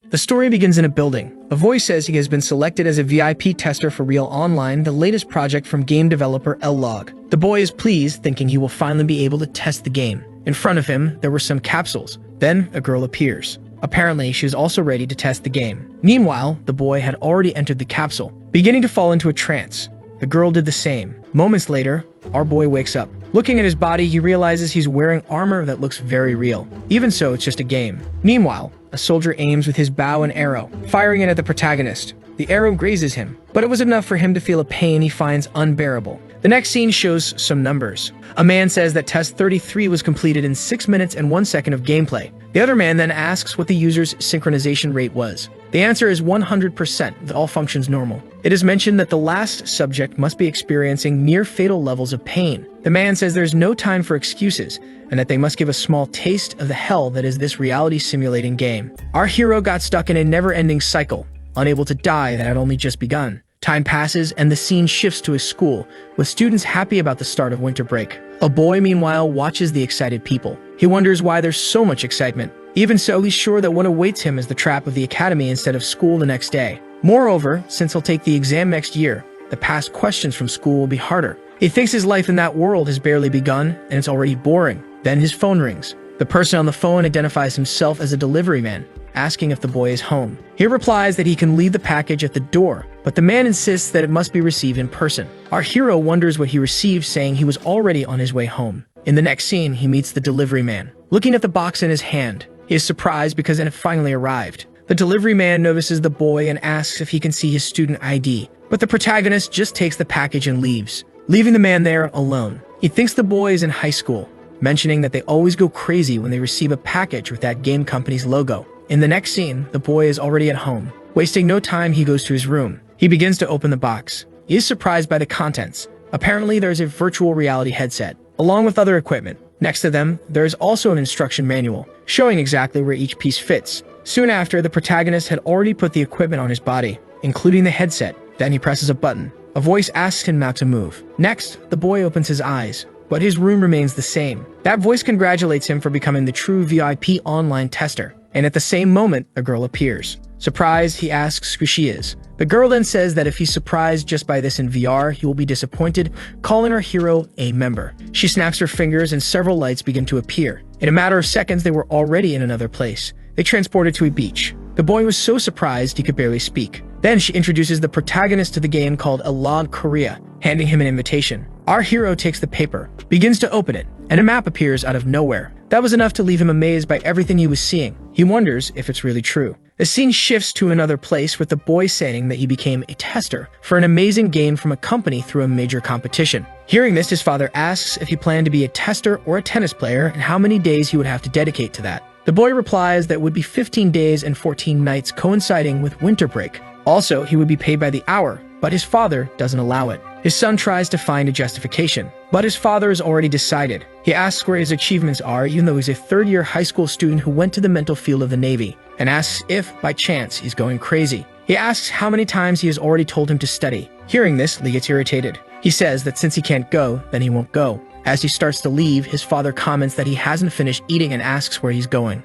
The story begins in a building. A voice says he has been selected as a VIP tester for Real Online, the latest project from game developer L-Log. The boy is pleased, thinking he will finally be able to test the game. In front of him, there were some capsules. Then, a girl appears. Apparently, she was also ready to test the game. Meanwhile, the boy had already entered the capsule, beginning to fall into a trance. The girl did the same. Moments later, our boy wakes up. Looking at his body, he realizes he's wearing armor that looks very real. Even so, it's just a game. Meanwhile, a soldier aims with his bow and arrow, firing it at the protagonist. The arrow grazes him, but it was enough for him to feel a pain he finds unbearable. The next scene shows some numbers. A man says that test 33 was completed in 6 minutes and 1 second of gameplay. The other man then asks what the user's synchronization rate was. The answer is 100%, with all functions normal. It is mentioned that the last subject must be experiencing near-fatal levels of pain. The man says there's no time for excuses, and that they must give a small taste of the hell that is this reality simulating game. Our hero got stuck in a never-ending cycle, unable to die that had only just begun. Time passes, and the scene shifts to a school, with students happy about the start of winter break. A boy, meanwhile, watches the excited people. He wonders why there's so much excitement. Even so, he's sure that what awaits him is the trap of the academy instead of school the next day. Moreover, since he'll take the exam next year, the past questions from school will be harder. He thinks his life in that world has barely begun, and it's already boring. Then his phone rings. The person on the phone identifies himself as a delivery man, asking if the boy is home. He replies that he can leave the package at the door, but the man insists that it must be received in person. Our hero wonders what he received, saying he was already on his way home. In the next scene, he meets the delivery man. Looking at the box in his hand, he is surprised because it had finally arrived. The delivery man notices the boy and asks if he can see his student ID, but the protagonist just takes the package and leaves, leaving the man there alone. He thinks the boy is in high school, mentioning that they always go crazy when they receive a package with that game company's logo. In the next scene, the boy is already at home. Wasting no time, he goes to his room. He begins to open the box. He is surprised by the contents. Apparently, there's a virtual reality headset, along with other equipment. Next to them, there is also an instruction manual, showing exactly where each piece fits. Soon after, the protagonist had already put the equipment on his body, including the headset. Then he presses a button. A voice asks him not to move. Next, the boy opens his eyes, but his room remains the same. That voice congratulates him for becoming the true VIP online tester. And at the same moment, a girl appears. Surprised, he asks who she is. The girl then says that if he's surprised just by this in VR, he will be disappointed, calling our hero a member. She snaps her fingers and several lights begin to appear. In a matter of seconds, they were already in another place. They transported to a beach. The boy was so surprised he could barely speak. Then she introduces the protagonist to the game called Alog Korea, handing him an invitation. Our hero takes the paper, begins to open it, and a map appears out of nowhere. That was enough to leave him amazed by everything he was seeing. He wonders if it's really true. The scene shifts to another place with the boy saying that he became a tester for an amazing game from a company through a major competition. Hearing this, his father asks if he planned to be a tester or a tennis player and how many days he would have to dedicate to that. The boy replies that it would be 15 days and 14 nights coinciding with winter break. Also, he would be paid by the hour, but his father doesn't allow it. His son tries to find a justification, but his father has already decided. He asks where his achievements are, even though he's a third-year high school student who went to the mental field of the Navy, and asks if, by chance, he's going crazy. He asks how many times he has already told him to study. Hearing this, Lee gets irritated. He says that since he can't go, then he won't go. As he starts to leave, his father comments that he hasn't finished eating and asks where he's going.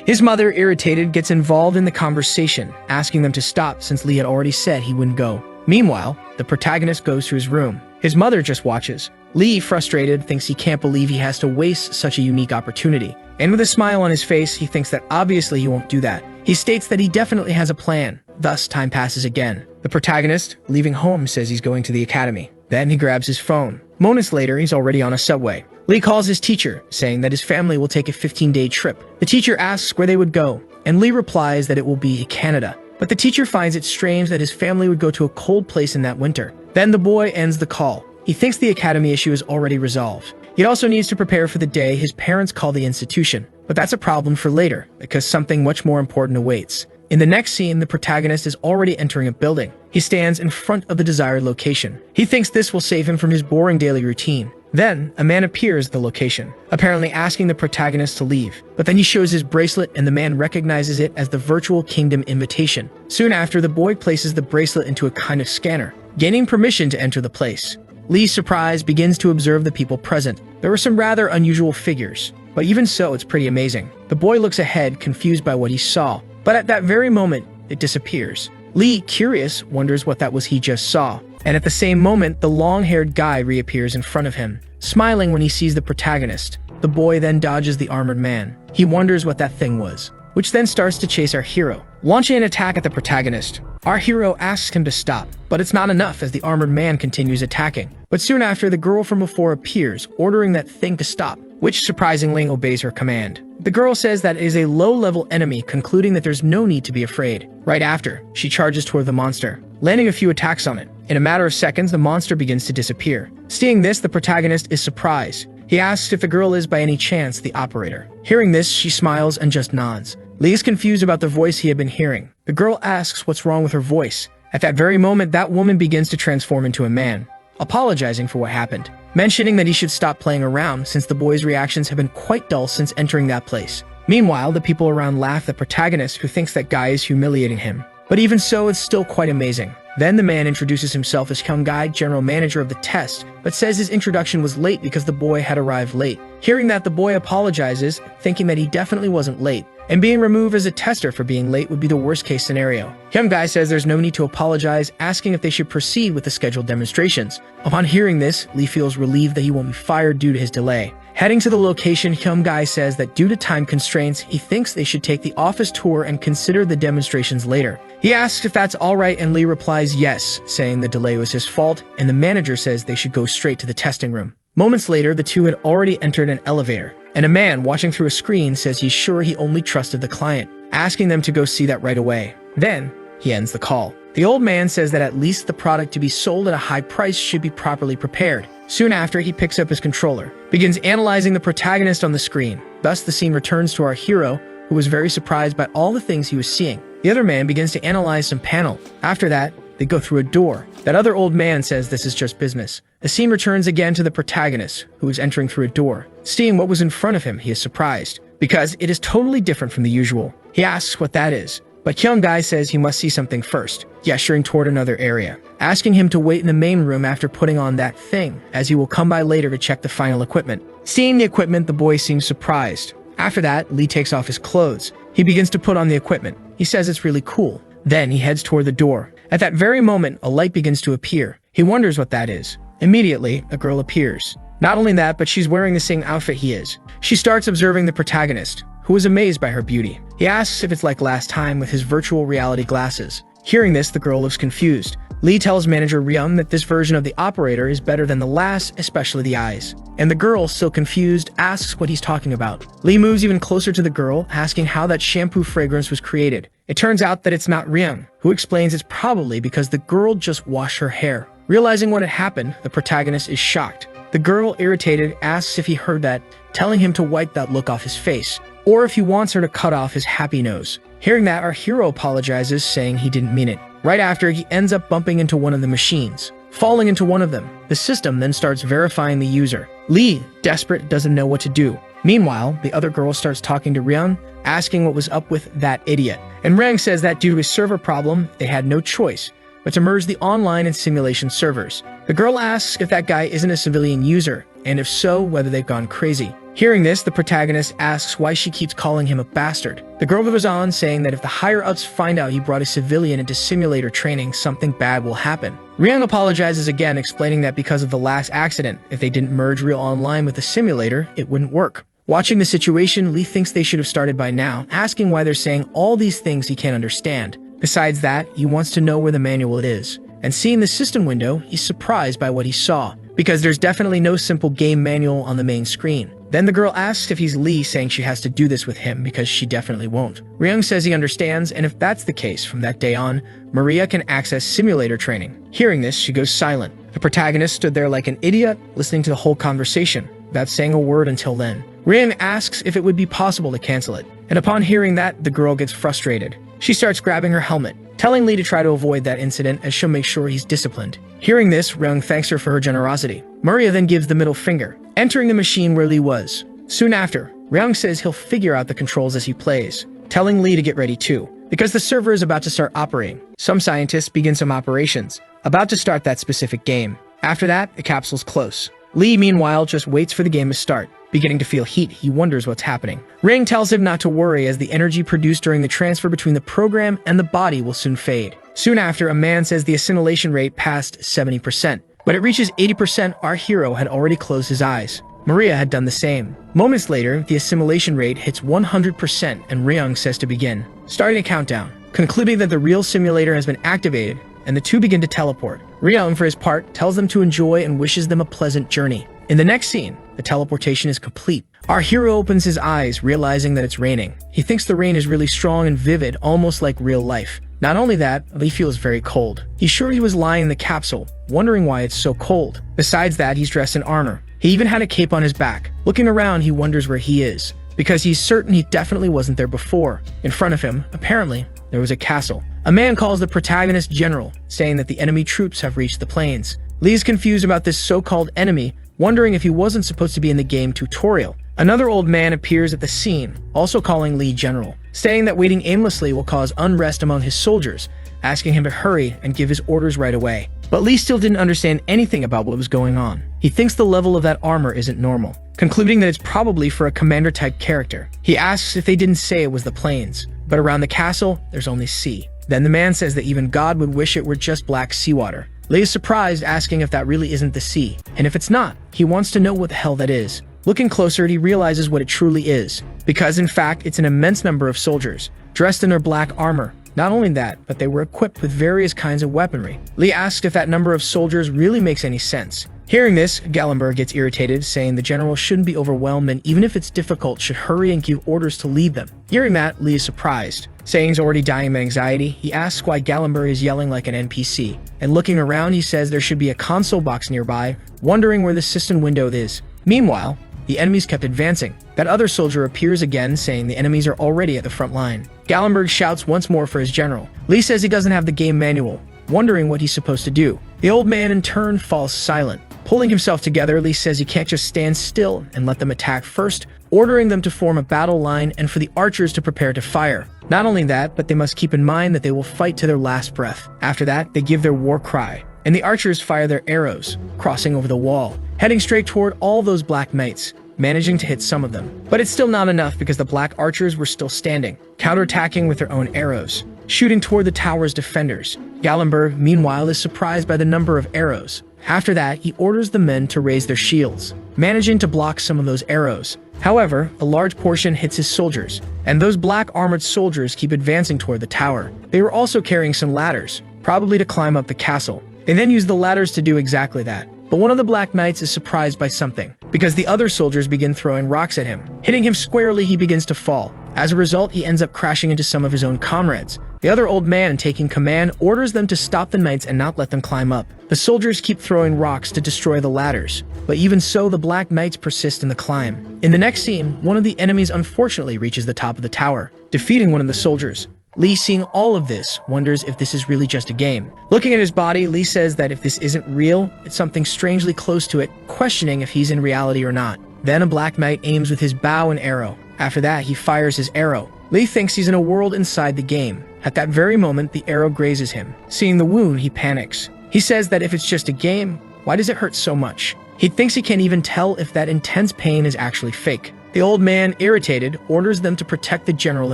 His mother, irritated, gets involved in the conversation, asking them to stop since Lee had already said he wouldn't go. Meanwhile, the protagonist goes to his room. His mother just watches. Lee, frustrated, thinks he can't believe he has to waste such a unique opportunity. And with a smile on his face, he thinks that obviously he won't do that. He states that he definitely has a plan. Thus, time passes again. The protagonist, leaving home, says he's going to the academy. Then he grabs his phone. Moments later, he's already on a subway. Lee calls his teacher, saying that his family will take a 15-day trip. The teacher asks where they would go, and Lee replies that it will be Canada. But the teacher finds it strange that his family would go to a cold place in that winter. Then the boy ends the call. He thinks the academy issue is already resolved. He also needs to prepare for the day his parents call the institution. But that's a problem for later, because something much more important awaits. In the next scene, the protagonist is already entering a building. He stands in front of the desired location. He thinks this will save him from his boring daily routine. Then, a man appears at the location, apparently asking the protagonist to leave. But then he shows his bracelet and the man recognizes it as the Virtual Kingdom invitation. Soon after, the boy places the bracelet into a kind of scanner, gaining permission to enter the place. Lee, surprised, begins to observe the people present. There were some rather unusual figures, but even so, it's pretty amazing. The boy looks ahead, confused by what he saw. but at that very moment, it disappears. Lee, curious, wonders what that was he just saw. And at the same moment, the long-haired guy reappears in front of him, smiling when he sees the protagonist. The boy then dodges the armored man. He wonders what that thing was, which then starts to chase our hero, launching an attack at the protagonist. Our hero asks him to stop, but it's not enough as the armored man continues attacking. But soon after, the girl from before appears, ordering that thing to stop, which surprisingly obeys her command. The girl says that it is a low-level enemy, concluding that there's no need to be afraid. Right after, she charges toward the monster, landing a few attacks on it. In a matter of seconds, the monster begins to disappear. Seeing this, the protagonist is surprised. He asks if the girl is by any chance the operator. Hearing this, she smiles and just nods. Lee is confused about the voice he had been hearing. The girl asks what's wrong with her voice. At that very moment, that woman begins to transform into a man, apologizing for what happened, mentioning that he should stop playing around since the boy's reactions have been quite dull since entering that place. Meanwhile, the people around laugh at the protagonist, who thinks that guy is humiliating him. But even so, it's still quite amazing. Then the man introduces himself as Hyung-Guy, general manager of the test, but says his introduction was late because the boy had arrived late. Hearing that, the boy apologizes, thinking that he definitely wasn't late, and being removed as a tester for being late would be the worst-case scenario. Hyung-Guy says there's no need to apologize, asking if they should proceed with the scheduled demonstrations. Upon hearing this, Lee feels relieved that he won't be fired due to his delay. Heading to the location, Hyung-Guy says that due to time constraints, he thinks they should take the office tour and consider the demonstrations later. He asks if that's alright, and Lee replies yes, saying the delay was his fault, and the manager says they should go straight to the testing room. Moments later, the two had already entered an elevator, and a man watching through a screen says he's sure he only trusted the client, asking them to go see that right away. Then, he ends the call. The old man says that at least the product to be sold at a high price should be properly prepared. Soon after, he picks up his controller, begins analyzing the protagonist on the screen. Thus, the scene returns to our hero, who was very surprised by all the things he was seeing. The other man begins to analyze some panel. After that, they go through a door. That other old man says this is just business. The scene returns again to the protagonist, who is entering through a door. Seeing what was in front of him, he is surprised, because it is totally different from the usual. He asks what that is, but Hyung-Guy says he must see something first, gesturing toward another area, asking him to wait in the main room after putting on that thing, as he will come by later to check the final equipment. Seeing the equipment, the boy seems surprised. After that, Lee takes off his clothes. He begins to put on the equipment. He says it's really cool. Then he heads toward the door. At that very moment, a light begins to appear. He wonders what that is. Immediately, a girl appears. Not only that, but she's wearing the same outfit he is. She starts observing the protagonist, who is amazed by her beauty. He asks if it's like last time with his virtual reality glasses. Hearing this, the girl looks confused. Lee tells manager Ryung that this version of the operator is better than the last, especially the eyes. And the girl, still confused, asks what he's talking about. Lee moves even closer to the girl, asking how that shampoo fragrance was created. It turns out that it's not Ryung, who explains it's probably because the girl just washed her hair. Realizing what had happened, the protagonist is shocked. The girl, irritated, asks if he heard that, telling him to wipe that look off his face, or if he wants her to cut off his happy nose. Hearing that, our hero apologizes, saying he didn't mean it. Right after, he ends up bumping into one of the machines, falling into one of them. The system then starts verifying the user. Lee, desperate, doesn't know what to do. Meanwhile, the other girl starts talking to Ryung, asking what was up with that idiot. And Ryung says that due to a server problem, they had no choice but to merge the online and simulation servers. The girl asks if that guy isn't a civilian user, and if so, whether they've gone crazy. Hearing this, the protagonist asks why she keeps calling him a bastard. The girl goes on, saying that if the higher-ups find out he brought a civilian into simulator training, something bad will happen. Ryung apologizes again, explaining that because of the last accident, if they didn't merge real online with the simulator, it wouldn't work. Watching the situation, Lee thinks they should have started by now, asking why they're saying all these things he can't understand. Besides that, he wants to know where the manual is. And seeing the system window, he's surprised by what he saw, because there's definitely no simple game manual on the main screen. Then the girl asks if he's Lee, saying she has to do this with him because she definitely won't. Ryung says he understands, and if that's the case, from that day on, Maria can access simulator training. Hearing this, she goes silent. The protagonist stood there like an idiot, listening to the whole conversation, without saying a word until then. Ryung asks if it would be possible to cancel it, and upon hearing that, the girl gets frustrated. She starts grabbing her helmet, telling Lee to try to avoid that incident as she'll make sure he's disciplined. Hearing this, Ryung thanks her for her generosity. Maria then gives the middle finger, entering the machine where Lee was. Soon after, Ryung says he'll figure out the controls as he plays, telling Lee to get ready too, because the server is about to start operating. Some scientists begin some operations, about to start that specific game. After that, the capsule's close. Lee, meanwhile, just waits for the game to start, Beginning to feel heat, he wonders what's happening. Ring tells him not to worry as the energy produced during the transfer between the program and the body will soon fade. Soon after, a man says the assimilation rate passed 70%. But it reaches 80%, our hero had already closed his eyes. Maria had done the same. Moments later, the assimilation rate hits 100% and Ryung says to begin, starting a countdown, concluding that the real simulator has been activated, and the two begin to teleport. Ryung, for his part, tells them to enjoy and wishes them a pleasant journey. In the next scene, the teleportation is complete. Our hero opens his eyes, realizing that it's raining. He thinks the rain is really strong and vivid, almost like real life. Not only that, Lee feels very cold. He's sure he was lying in the capsule, wondering why it's so cold. Besides that, he's dressed in armor. He even had a cape on his back. Looking around, he wonders where he is, because he's certain he definitely wasn't there before. In front of him, apparently, there was a castle. A man calls the protagonist General, saying that the enemy troops have reached the plains. Lee is confused about this so-called enemy, wondering if he wasn't supposed to be in the game tutorial. Another old man appears at the scene, also calling Lee General, saying that waiting aimlessly will cause unrest among his soldiers, asking him to hurry and give his orders right away. But Lee still didn't understand anything about what was going on. He thinks the level of that armor isn't normal, concluding that it's probably for a commander-type character. He asks if they didn't say it was the plains, but around the castle, there's only sea. Then the man says that even God would wish it were just black seawater. Lee is surprised, asking if that really isn't the sea, and if it's not, he wants to know what the hell that is. Looking closer, he realizes what it truly is, because in fact, it's an immense number of soldiers, dressed in their black armor. Not only that, but they were equipped with various kinds of weaponry. Lee asks if that number of soldiers really makes any sense. Hearing this, Gallenberg gets irritated, saying the general shouldn't be overwhelmed and even if it's difficult, should hurry and give orders to lead them. Hearing that, Lee is surprised. Saying he's already dying of anxiety, he asks why Gallenberg is yelling like an NPC. And looking around, he says there should be a console box nearby, wondering where the system window is. Meanwhile, the enemies kept advancing. That other soldier appears again, saying the enemies are already at the front line. Gallenberg shouts once more for his general. Lee says he doesn't have the game manual, wondering what he's supposed to do. The old man in turn falls silent. Pulling himself together, Lee says he can't just stand still and let them attack first, ordering them to form a battle line and for the archers to prepare to fire. Not only that, but they must keep in mind that they will fight to their last breath. After that, they give their war cry, and the archers fire their arrows, crossing over the wall, heading straight toward all those black knights, managing to hit some of them. But it's still not enough because the black archers were still standing, counterattacking with their own arrows, shooting toward the tower's defenders. Gallenberg, meanwhile, is surprised by the number of arrows. After that, he orders the men to raise their shields, managing to block some of those arrows. However, a large portion hits his soldiers, and those black armored soldiers keep advancing toward the tower. They were also carrying some ladders, probably to climb up the castle. They then use the ladders to do exactly that. But one of the Black Knights is surprised by something, because the other soldiers begin throwing rocks at him. Hitting him squarely, he begins to fall. As a result, he ends up crashing into some of his own comrades. The other old man, taking command, orders them to stop the knights and not let them climb up. The soldiers keep throwing rocks to destroy the ladders, but even so, the Black Knights persist in the climb. In the next scene, one of the enemies unfortunately reaches the top of the tower, defeating one of the soldiers. Lee, seeing all of this, wonders if this is really just a game. Looking at his body, Lee says that if this isn't real, it's something strangely close to it, questioning if he's in reality or not. Then a Black Knight aims with his bow and arrow. After that, he fires his arrow. Lee thinks he's in a world inside the game. At that very moment, the arrow grazes him. Seeing the wound, he panics. He says that if it's just a game, why does it hurt so much? He thinks he can't even tell if that intense pain is actually fake. The old man, irritated, orders them to protect the general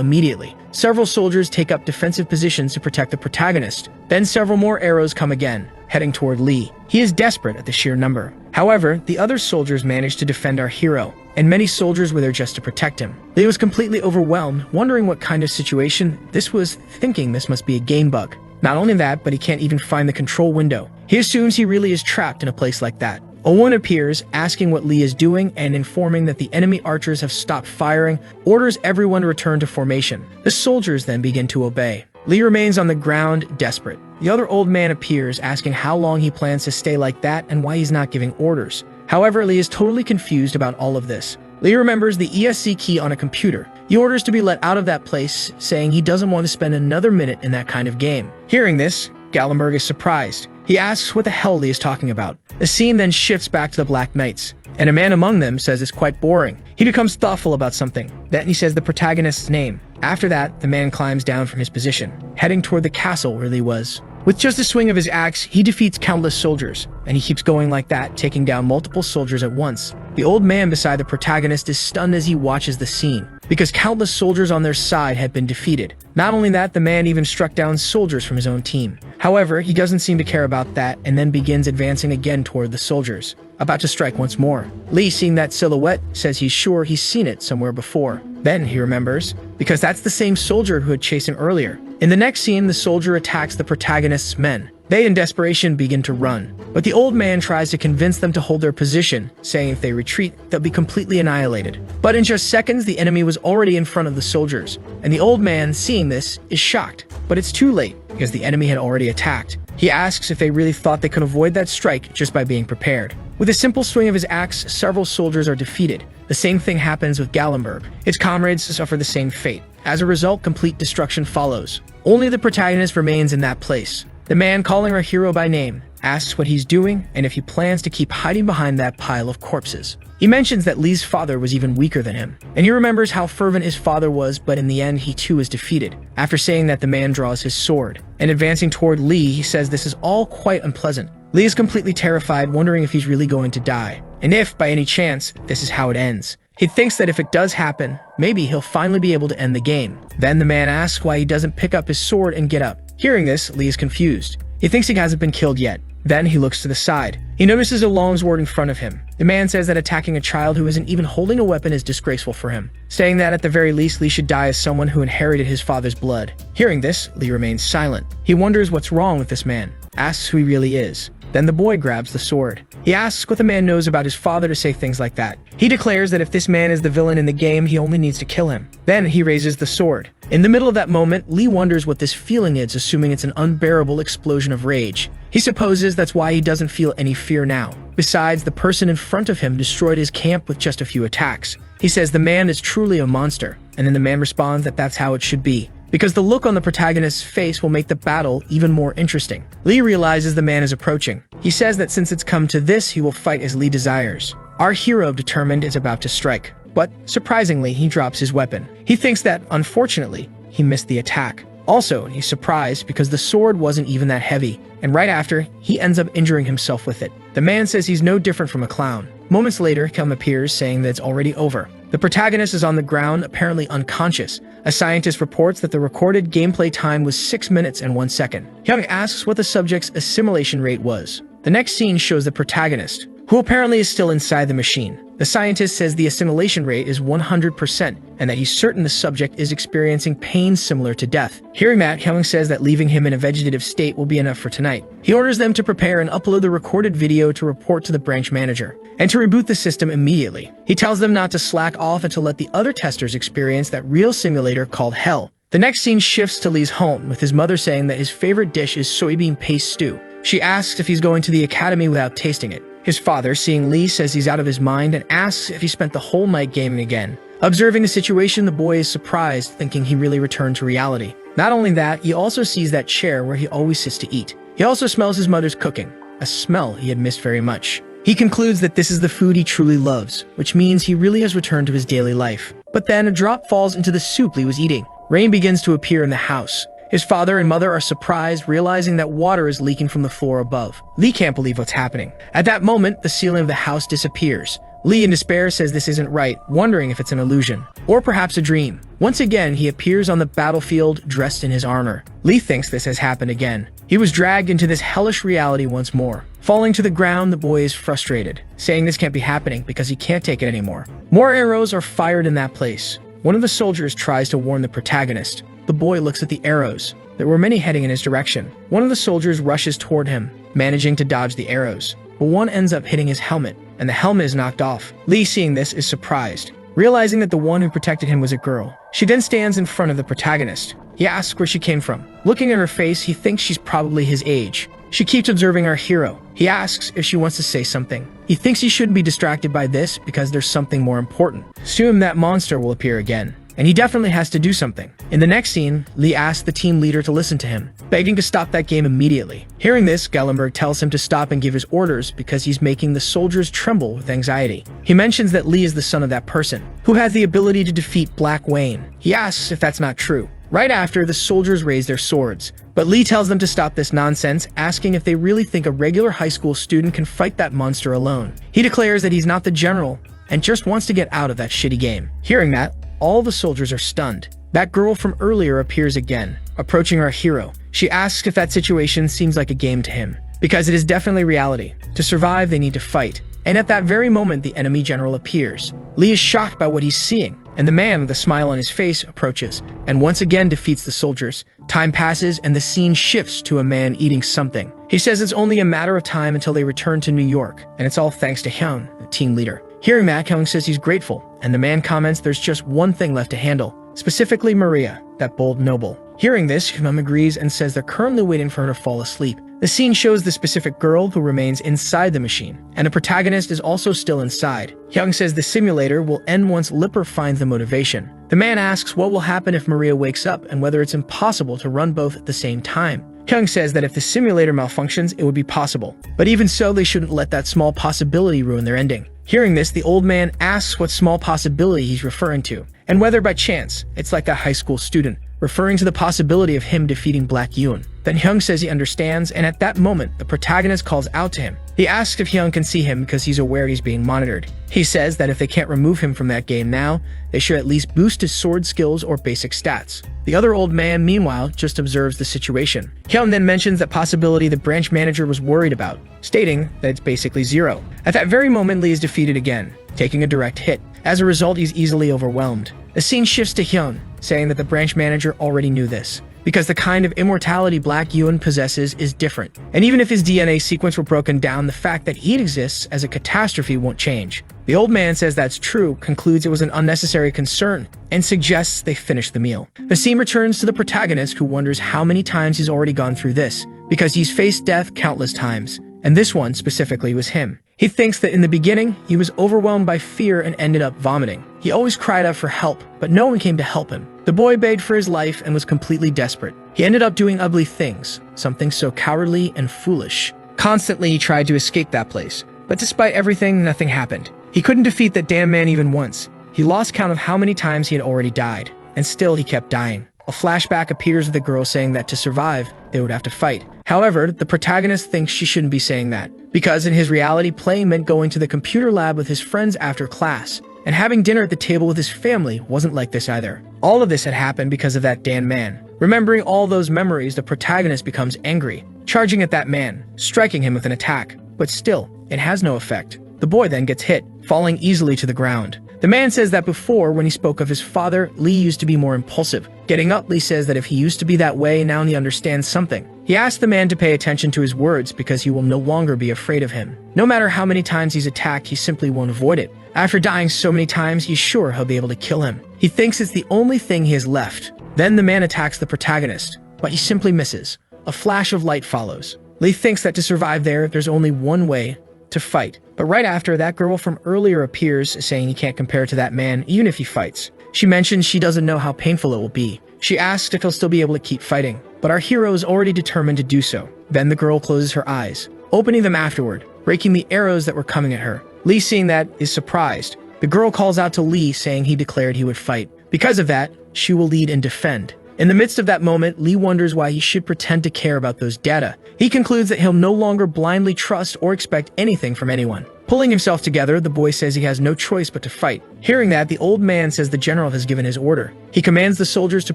immediately. Several soldiers take up defensive positions to protect the protagonist. Then several more arrows come again, heading toward Lee. He is desperate at the sheer number. However, the other soldiers manage to defend our hero, and many soldiers were there just to protect him. Lee was completely overwhelmed, wondering what kind of situation this was, thinking this must be a game bug. Not only that, but he can't even find the control window. He assumes he really is trapped in a place like that. A woman appears, asking what Lee is doing and informing that the enemy archers have stopped firing, orders everyone to return to formation. The soldiers then begin to obey. Lee remains on the ground, desperate. The other old man appears, asking how long he plans to stay like that and why he's not giving orders. However, Lee is totally confused about all of this. Lee remembers the ESC key on a computer. He orders to be let out of that place, saying he doesn't want to spend another minute in that kind of game. Hearing this, Gallenberg is surprised. He asks what the hell Lee is talking about. The scene then shifts back to the Black Knights, and a man among them says it's quite boring. He becomes thoughtful about something. Then he says the protagonist's name. After that, the man climbs down from his position, heading toward the castle where Lee was. With just a swing of his axe, he defeats countless soldiers, and he keeps going like that, taking down multiple soldiers at once. The old man beside the protagonist is stunned as he watches the scene, because countless soldiers on their side had been defeated. Not only that, the man even struck down soldiers from his own team. However, he doesn't seem to care about that, and then begins advancing again toward the soldiers, about to strike once more. Lee, seeing that silhouette, says he's sure he's seen it somewhere before. Then he remembers, because that's the same soldier who had chased him earlier. In the next scene, the soldier attacks the protagonist's men. They, in desperation, begin to run, but the old man tries to convince them to hold their position, saying if they retreat, they'll be completely annihilated. But in just seconds, the enemy was already in front of the soldiers, and the old man, seeing this, is shocked. But it's too late, because the enemy had already attacked. He asks if they really thought they could avoid that strike just by being prepared. With a simple swing of his axe, several soldiers are defeated. The same thing happens with Gallenberg. His comrades suffer the same fate. As a result, complete destruction follows. Only the protagonist remains in that place. The man, calling our hero by name, asks what he's doing and if he plans to keep hiding behind that pile of corpses. He mentions that Lee's father was even weaker than him, and he remembers how fervent his father was, but in the end he too is defeated. After saying that, the man draws his sword, and advancing toward Lee, he says this is all quite unpleasant. Lee is completely terrified, wondering if he's really going to die, and if, by any chance, this is how it ends. He thinks that if it does happen, maybe he'll finally be able to end the game. Then the man asks why he doesn't pick up his sword and get up. Hearing this, Lee is confused. He thinks he hasn't been killed yet. Then he looks to the side. He notices a long sword in front of him. The man says that attacking a child who isn't even holding a weapon is disgraceful for him, saying that at the very least Lee should die as someone who inherited his father's blood. Hearing this, Lee remains silent. He wonders what's wrong with this man, asks who he really is. Then the boy grabs the sword. He asks what the man knows about his father to say things like that. He declares that if this man is the villain in the game, he only needs to kill him. Then he raises the sword. In the middle of that moment, Lee wonders what this feeling is, assuming it's an unbearable explosion of rage. He supposes that's why he doesn't feel any fear now. Besides, the person in front of him destroyed his camp with just a few attacks. He says the man is truly a monster, and then the man responds that that's how it should be, because the look on the protagonist's face will make the battle even more interesting. Lee realizes the man is approaching. He says that since it's come to this, he will fight as Lee desires. Our hero, determined, is about to strike, but surprisingly, he drops his weapon. He thinks that, unfortunately, he missed the attack. Also, he's surprised because the sword wasn't even that heavy, and right after, he ends up injuring himself with it. The man says he's no different from a clown. Moments later, Kelm appears, saying that it's already over. The protagonist is on the ground, apparently unconscious. A scientist reports that the recorded gameplay time was 6 minutes and 1 second. Hyung asks what the subject's assimilation rate was. The next scene shows the protagonist, who apparently is still inside the machine. The scientist says the assimilation rate is 100%, and that he's certain the subject is experiencing pain similar to death. Hearing that, Hyung says that leaving him in a vegetative state will be enough for tonight. He orders them to prepare and upload the recorded video to report to the branch manager, and to reboot the system immediately. He tells them not to slack off and to let the other testers experience that real simulator called Hell. The next scene shifts to Lee's home, with his mother saying that his favorite dish is soybean paste stew. She asks if he's going to the academy without tasting it. His father, seeing Lee, says he's out of his mind and asks if he spent the whole night gaming again. Observing the situation, the boy is surprised, thinking he really returned to reality. Not only that, he also sees that chair where he always sits to eat. He also smells his mother's cooking, a smell he had missed very much. He concludes that this is the food he truly loves, which means he really has returned to his daily life. But then a drop falls into the soup Lee was eating. Rain begins to appear in the house. His father and mother are surprised, realizing that water is leaking from the floor above. Lee can't believe what's happening. At that moment, the ceiling of the house disappears. Lee, in despair, says this isn't right, wondering if it's an illusion, or perhaps a dream. Once again, he appears on the battlefield dressed in his armor. Lee thinks this has happened again. He was dragged into this hellish reality once more. Falling to the ground, the boy is frustrated, saying this can't be happening because he can't take it anymore. More arrows are fired in that place. One of the soldiers tries to warn the protagonist. The boy looks at the arrows. There were many heading in his direction. One of the soldiers rushes toward him, managing to dodge the arrows, but one ends up hitting his helmet, and the helmet is knocked off. Lee, seeing this, is surprised, realizing that the one who protected him was a girl. She then stands in front of the protagonist. He asks where she came from. Looking at her face, he thinks she's probably his age. She keeps observing our hero. He asks if she wants to say something. He thinks he shouldn't be distracted by this because there's something more important. Soon that monster will appear again, and he definitely has to do something. In the next scene, Lee asks the team leader to listen to him, begging to stop that game immediately. Hearing this, Gallenberg tells him to stop and give his orders because he's making the soldiers tremble with anxiety. He mentions that Lee is the son of that person, who has the ability to defeat Black Wayne. He asks if that's not true. Right after, the soldiers raise their swords, but Lee tells them to stop this nonsense, asking if they really think a regular high school student can fight that monster alone. He declares that he's not the general and just wants to get out of that shitty game. Hearing that, all the soldiers are stunned. That girl from earlier appears again, approaching our hero. She asks if that situation seems like a game to him, because it is definitely reality. To survive, they need to fight. And at that very moment, the enemy general appears. Lee is shocked by what he's seeing, and the man with a smile on his face approaches, and once again defeats the soldiers. Time passes, and the scene shifts to a man eating something. He says it's only a matter of time until they return to New York, and it's all thanks to Hyung, the team leader. Hearing that, Hyung says he's grateful, and the man comments there's just one thing left to handle, specifically Maria, that bold noble. Hearing this, Hyung agrees and says they're currently waiting for her to fall asleep. The scene shows the specific girl who remains inside the machine, and the protagonist is also still inside. Hyung says the simulator will end once Lipper finds the motivation. The man asks what will happen if Maria wakes up and whether it's impossible to run both at the same time. Hyung says that if the simulator malfunctions, it would be possible. But even so, they shouldn't let that small possibility ruin their ending. Hearing this, the old man asks what small possibility he's referring to, and whether by chance it's like that high school student, referring to the possibility of him defeating Black Yoon. Then Hyung says he understands, and at that moment, the protagonist calls out to him. He asks if Hyung can see him because he's aware he's being monitored. He says that if they can't remove him from that game now, they should at least boost his sword skills or basic stats. The other old man, meanwhile, just observes the situation. Hyung then mentions that possibility the branch manager was worried about, stating that it's basically zero. At that very moment, Lee is defeated again, taking a direct hit. As a result, he's easily overwhelmed. The scene shifts to Hyun, saying that the branch manager already knew this, because the kind of immortality Black Yoon possesses is different. And even if his DNA sequence were broken down, the fact that he exists as a catastrophe won't change. The old man says that's true, concludes it was an unnecessary concern, and suggests they finish the meal. The scene returns to the protagonist, who wonders how many times he's already gone through this, because he's faced death countless times, and this one specifically was him. He thinks that in the beginning, he was overwhelmed by fear and ended up vomiting. He always cried out for help, but no one came to help him. The boy begged for his life and was completely desperate. He ended up doing ugly things, something so cowardly and foolish. Constantly, he tried to escape that place, but despite everything, nothing happened. He couldn't defeat that damn man even once. He lost count of how many times he had already died, and still he kept dying. A flashback appears of the girl saying that to survive, they would have to fight. However, the protagonist thinks she shouldn't be saying that, because in his reality, playing meant going to the computer lab with his friends after class, and having dinner at the table with his family wasn't like this either. All of this had happened because of that damn man. Remembering all those memories, the protagonist becomes angry, charging at that man, striking him with an attack. But still, it has no effect. The boy then gets hit, falling easily to the ground. The man says that before, when he spoke of his father, Lee used to be more impulsive. Getting up, Lee says that if he used to be that way, now he understands something. He asks the man to pay attention to his words because he will no longer be afraid of him. No matter how many times he's attacked, he simply won't avoid it. After dying so many times, he's sure he'll be able to kill him. He thinks it's the only thing he has left. Then the man attacks the protagonist, but he simply misses. A flash of light follows. Lee thinks that to survive there's only one way: to fight. But right after, that girl from earlier appears, saying he can't compare to that man even if he fights. She mentions she doesn't know how painful it will be. She asks if he'll still be able to keep fighting, but our hero is already determined to do so. Then the girl closes her eyes, opening them afterward, breaking the arrows that were coming at her. Lee, seeing that, is surprised. The girl calls out to Lee, saying he declared he would fight. Because of that, she will lead and defend. In the midst of that moment, Lee wonders why he should pretend to care about those data. He concludes that he'll no longer blindly trust or expect anything from anyone. Pulling himself together, the boy says he has no choice but to fight. Hearing that, the old man says the general has given his order. He commands the soldiers to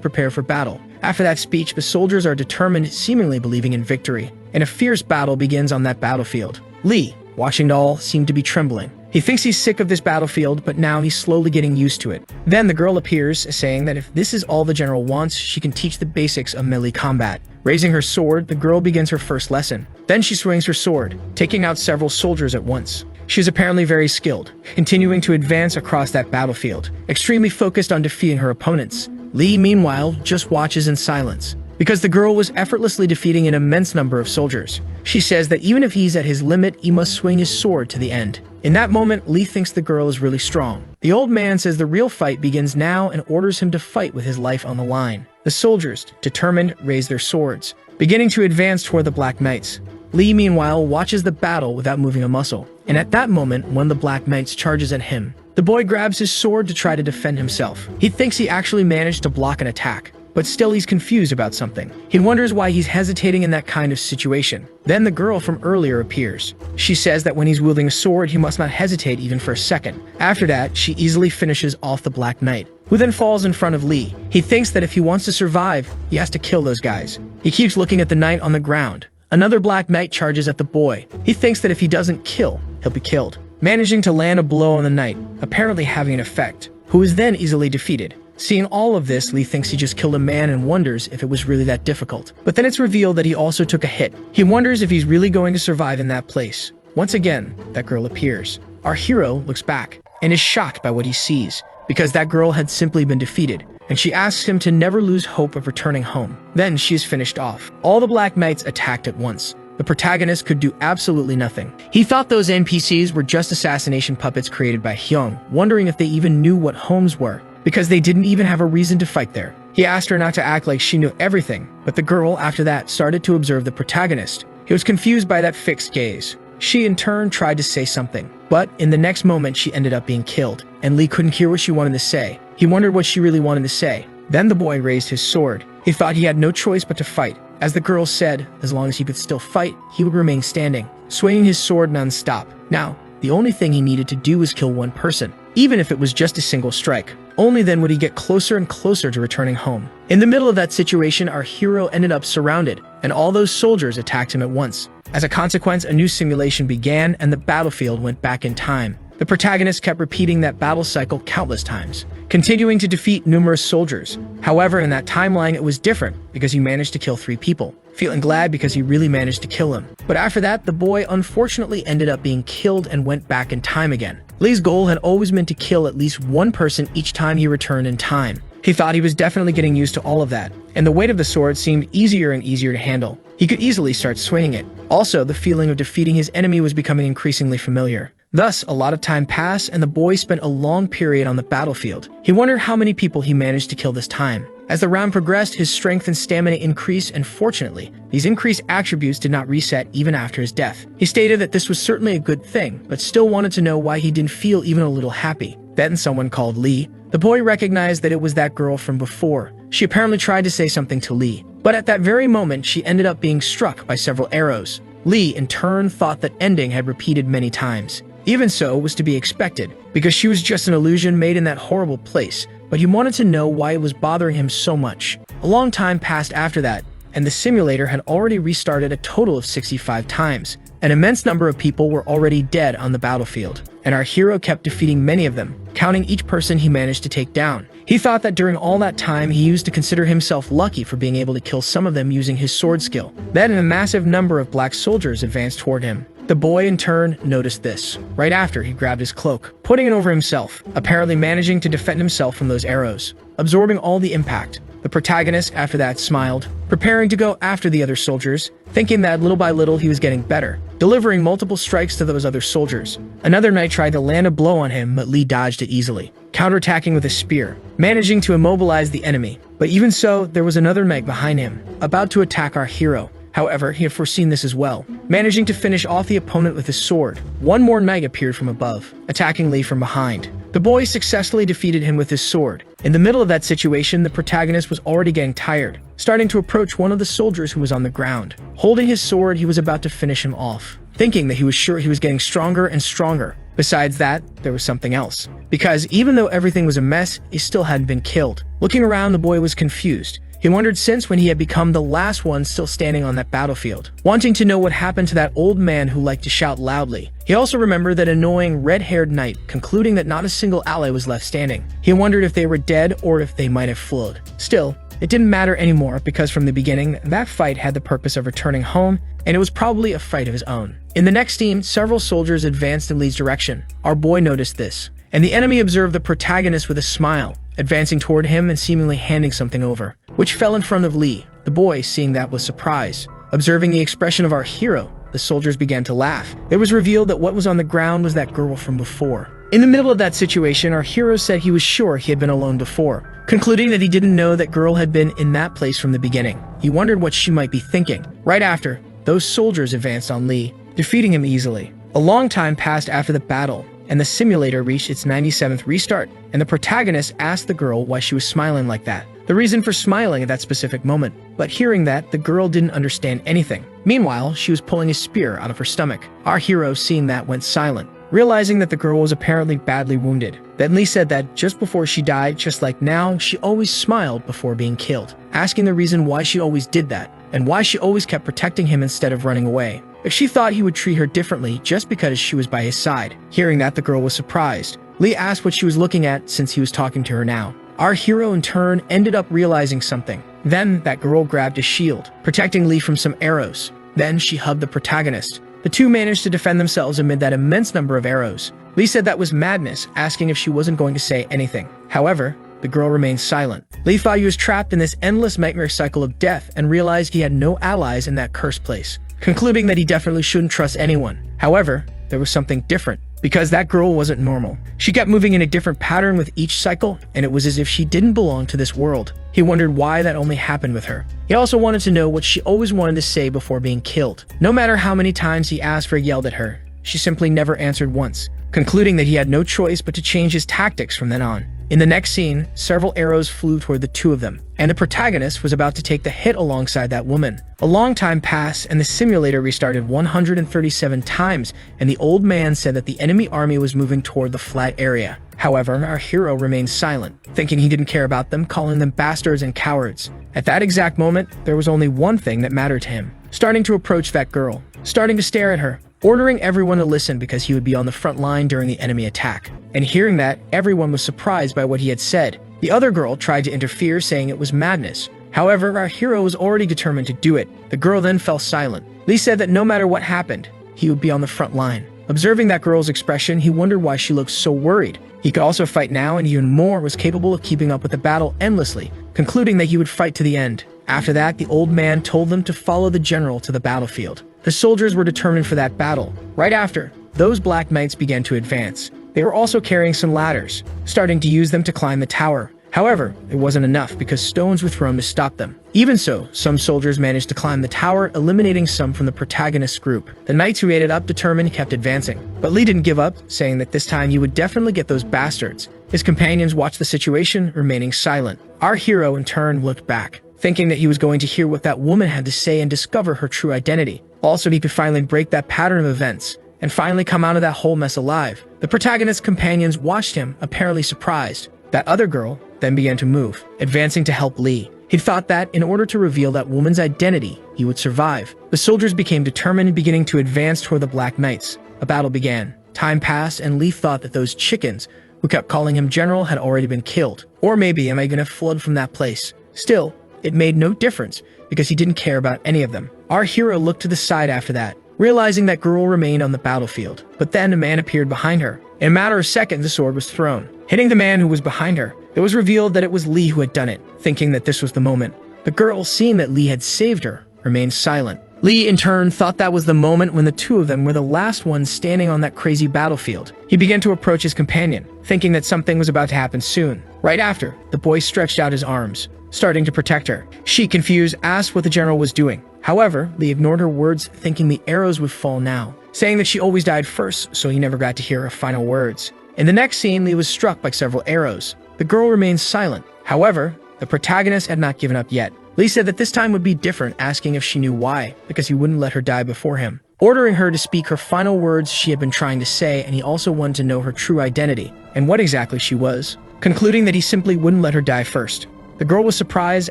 prepare for battle. After that speech, the soldiers are determined, seemingly believing in victory, and a fierce battle begins on that battlefield. Lee, watching it all, seemed to be trembling. He thinks he's sick of this battlefield, but now he's slowly getting used to it. Then the girl appears, saying that if this is all the general wants, she can teach the basics of melee combat. Raising her sword, the girl begins her first lesson. Then she swings her sword, taking out several soldiers at once. She is apparently very skilled, continuing to advance across that battlefield, extremely focused on defeating her opponents. Lee, meanwhile, just watches in silence, because the girl was effortlessly defeating an immense number of soldiers. She says that even if he's at his limit, he must swing his sword to the end. In that moment, Lee thinks the girl is really strong. The old man says the real fight begins now and orders him to fight with his life on the line. The soldiers, determined, raise their swords, beginning to advance toward the Black Knights. Lee, meanwhile, watches the battle without moving a muscle. And at that moment, one of the Black Knights charges at him. The boy grabs his sword to try to defend himself. He thinks he actually managed to block an attack, but still he's confused about something. He wonders why he's hesitating in that kind of situation. Then the girl from earlier appears. She says that when he's wielding a sword, he must not hesitate even for a second. After that, she easily finishes off the Black Knight, who then falls in front of Lee. He thinks that if he wants to survive, he has to kill those guys. He keeps looking at the knight on the ground. Another Black Knight charges at the boy. He thinks that if he doesn't kill, he'll be killed, managing to land a blow on the knight, apparently having an effect, who is then easily defeated. Seeing all of this, Lee thinks he just killed a man and wonders if it was really that difficult. But then it's revealed that he also took a hit. He wonders if he's really going to survive in that place. Once again, that girl appears. Our hero looks back and is shocked by what he sees, because that girl had simply been defeated, and she asks him to never lose hope of returning home. Then she is finished off. All the Black Knights attacked at once. The protagonist could do absolutely nothing. He thought those NPCs were just assassination puppets created by Hyung, wondering if they even knew what homes were, because they didn't even have a reason to fight there. He asked her not to act like she knew everything, but the girl after that started to observe the protagonist. He was confused by that fixed gaze. She in turn tried to say something, but in the next moment she ended up being killed, and Lee couldn't hear what she wanted to say. He wondered what she really wanted to say. Then the boy raised his sword. He thought he had no choice but to fight. As the girl said, as long as he could still fight, he would remain standing, swinging his sword non-stop. Now, the only thing he needed to do was kill one person, even if it was just a single strike. Only then would he get closer and closer to returning home. In the middle of that situation, our hero ended up surrounded, and all those soldiers attacked him at once. As a consequence, a new simulation began and the battlefield went back in time. The protagonist kept repeating that battle cycle countless times, continuing to defeat numerous soldiers. However, in that timeline it was different because he managed to kill 3 people, feeling glad because he really managed to kill him. But after that, the boy unfortunately ended up being killed and went back in time again. Lee's goal had always been to kill at least one person each time he returned in time. He thought he was definitely getting used to all of that, and the weight of the sword seemed easier and easier to handle. He could easily start swinging it. Also, the feeling of defeating his enemy was becoming increasingly familiar. Thus, a lot of time passed and the boy spent a long period on the battlefield. He wondered how many people he managed to kill this time. As the round progressed, his strength and stamina increased, and fortunately, these increased attributes did not reset even after his death. He stated that this was certainly a good thing, but still wanted to know why he didn't feel even a little happy. Then someone called Lee. The boy recognized that it was that girl from before. She apparently tried to say something to Lee, but at that very moment, she ended up being struck by several arrows. Lee, in turn, thought that ending had repeated many times. Even so, it was to be expected, because she was just an illusion made in that horrible place, but he wanted to know why it was bothering him so much. A long time passed after that, and the simulator had already restarted a total of 65 times. An immense number of people were already dead on the battlefield, and our hero kept defeating many of them, counting each person he managed to take down. He thought that during all that time he used to consider himself lucky for being able to kill some of them using his sword skill. Then a massive number of black soldiers advanced toward him. The boy, in turn, noticed this. Right after, he grabbed his cloak, putting it over himself, apparently managing to defend himself from those arrows, absorbing all the impact. The protagonist, after that, smiled, preparing to go after the other soldiers, thinking that little by little he was getting better, delivering multiple strikes to those other soldiers. Another knight tried to land a blow on him, but Lee dodged it easily, counterattacking with a spear, managing to immobilize the enemy. But even so, there was another knight behind him, about to attack our hero. However, he had foreseen this as well, managing to finish off the opponent with his sword. One more knight appeared from above, attacking Lee from behind. The boy successfully defeated him with his sword. In the middle of that situation, the protagonist was already getting tired, starting to approach one of the soldiers who was on the ground. Holding his sword, he was about to finish him off, thinking that he was sure he was getting stronger and stronger. Besides that, there was something else, because even though everything was a mess, he still hadn't been killed. Looking around, the boy was confused. He wondered since when he had become the last one still standing on that battlefield, wanting to know what happened to that old man who liked to shout loudly. He also remembered that annoying red-haired knight, concluding that not a single ally was left standing. He wondered if they were dead or if they might have fled. Still, it didn't matter anymore because from the beginning, that fight had the purpose of returning home, and it was probably a fight of his own. In the next scene, several soldiers advanced in Lee's direction. Our boy noticed this, and the enemy observed the protagonist with a smile, advancing toward him and seemingly handing something over, which fell in front of Lee. The boy, seeing that, was surprised. Observing the expression of our hero, the soldiers began to laugh. It was revealed that what was on the ground was that girl from before. In the middle of that situation, our hero said he was sure he had been alone before, concluding that he didn't know that girl had been in that place from the beginning. He wondered what she might be thinking. Right after, those soldiers advanced on Lee, defeating him easily. A long time passed after the battle, and the simulator reached its 97th restart, and the protagonist asked the girl why she was smiling like that. the reason for smiling at that specific moment. But hearing that, the girl didn't understand anything. Meanwhile, she was pulling a spear out of her stomach. Our hero, seeing that, went silent, realizing that the girl was apparently badly wounded. Then Lee said that just before she died, just like now, she always smiled before being killed, asking the reason why she always did that, and why she always kept protecting him instead of running away. If she thought he would treat her differently just because she was by his side. Hearing that, the girl was surprised. Lee asked what she was looking at since he was talking to her now. Our hero, in turn, ended up realizing something. Then, that girl grabbed a shield, protecting Lee from some arrows. Then, she hugged the protagonist. The two managed to defend themselves amid that immense number of arrows. Lee said that was madness, asking if she wasn't going to say anything. However, the girl remained silent. Lee thought he was trapped in this endless nightmare cycle of death and realized he had no allies in that cursed place, concluding that he definitely shouldn't trust anyone. However, there was something different, because that girl wasn't normal. She kept moving in a different pattern with each cycle, and it was as if she didn't belong to this world. He wondered why that only happened with her. He also wanted to know what she always wanted to say before being killed. No matter how many times he asked or yelled at her, she simply never answered once, concluding that he had no choice but to change his tactics from then on. In the next scene, several arrows flew toward the two of them, and the protagonist was about to take the hit alongside that woman. A long time passed, and the simulator restarted 137 times, and the old man said that the enemy army was moving toward the flat area. However, our hero remained silent, thinking he didn't care about them, calling them bastards and cowards. At that exact moment, there was only one thing that mattered to him: starting to approach that girl, starting to stare at her, ordering everyone to listen because he would be on the front line during the enemy attack. And hearing that, everyone was surprised by what he had said. The other girl tried to interfere, saying it was madness. However, our hero was already determined to do it. The girl then fell silent. Lee said that no matter what happened, he would be on the front line. Observing that girl's expression, he wondered why she looked so worried. He could also fight now, and even more, was capable of keeping up with the battle endlessly, concluding that he would fight to the end. After that, the old man told them to follow the general to the battlefield. The soldiers were determined for that battle. Right after, those black knights began to advance. They were also carrying some ladders, starting to use them to climb the tower. However, it wasn't enough because stones were thrown to stop them. Even so, some soldiers managed to climb the tower, eliminating some from the protagonist's group. The knights who made it up determined kept advancing. But Lee didn't give up, saying that this time he would definitely get those bastards. His companions watched the situation, remaining silent. Our hero, in turn, looked back, thinking that he was going to hear what that woman had to say and discover her true identity. Also, he could finally break that pattern of events and finally come out of that whole mess alive. The protagonist's companions watched him, apparently surprised. That other girl then began to move, advancing to help Lee. He thought that, in order to reveal that woman's identity, he would survive. The soldiers became determined, beginning to advance toward the Black Knights. A battle began. Time passed, and Lee thought that those chickens, who kept calling him general, had already been killed. Or maybe am I gonna flood from that place? Still, it made no difference, because he didn't care about any of them. Our hero looked to the side after that, realizing that girl remained on the battlefield. But then a man appeared behind her. In a matter of seconds, the sword was thrown, hitting the man who was behind her. It was revealed that it was Lee who had done it, thinking that this was the moment. The girl, seeing that Lee had saved her, remained silent. Lee, in turn, thought that was the moment when the two of them were the last ones standing on that crazy battlefield. He began to approach his companion, thinking that something was about to happen soon. Right after, the boy stretched out his arms, starting to protect her. She, confused, asked what the general was doing. However, Lee ignored her words, thinking the arrows would fall now, saying that she always died first, so he never got to hear her final words. In the next scene, Lee was struck by several arrows. The girl remained silent. However, the protagonist had not given up yet. Lee said that this time would be different, asking if she knew why, because he wouldn't let her die before him, ordering her to speak her final words she had been trying to say, and he also wanted to know her true identity, and what exactly she was, concluding that he simply wouldn't let her die first. The girl was surprised,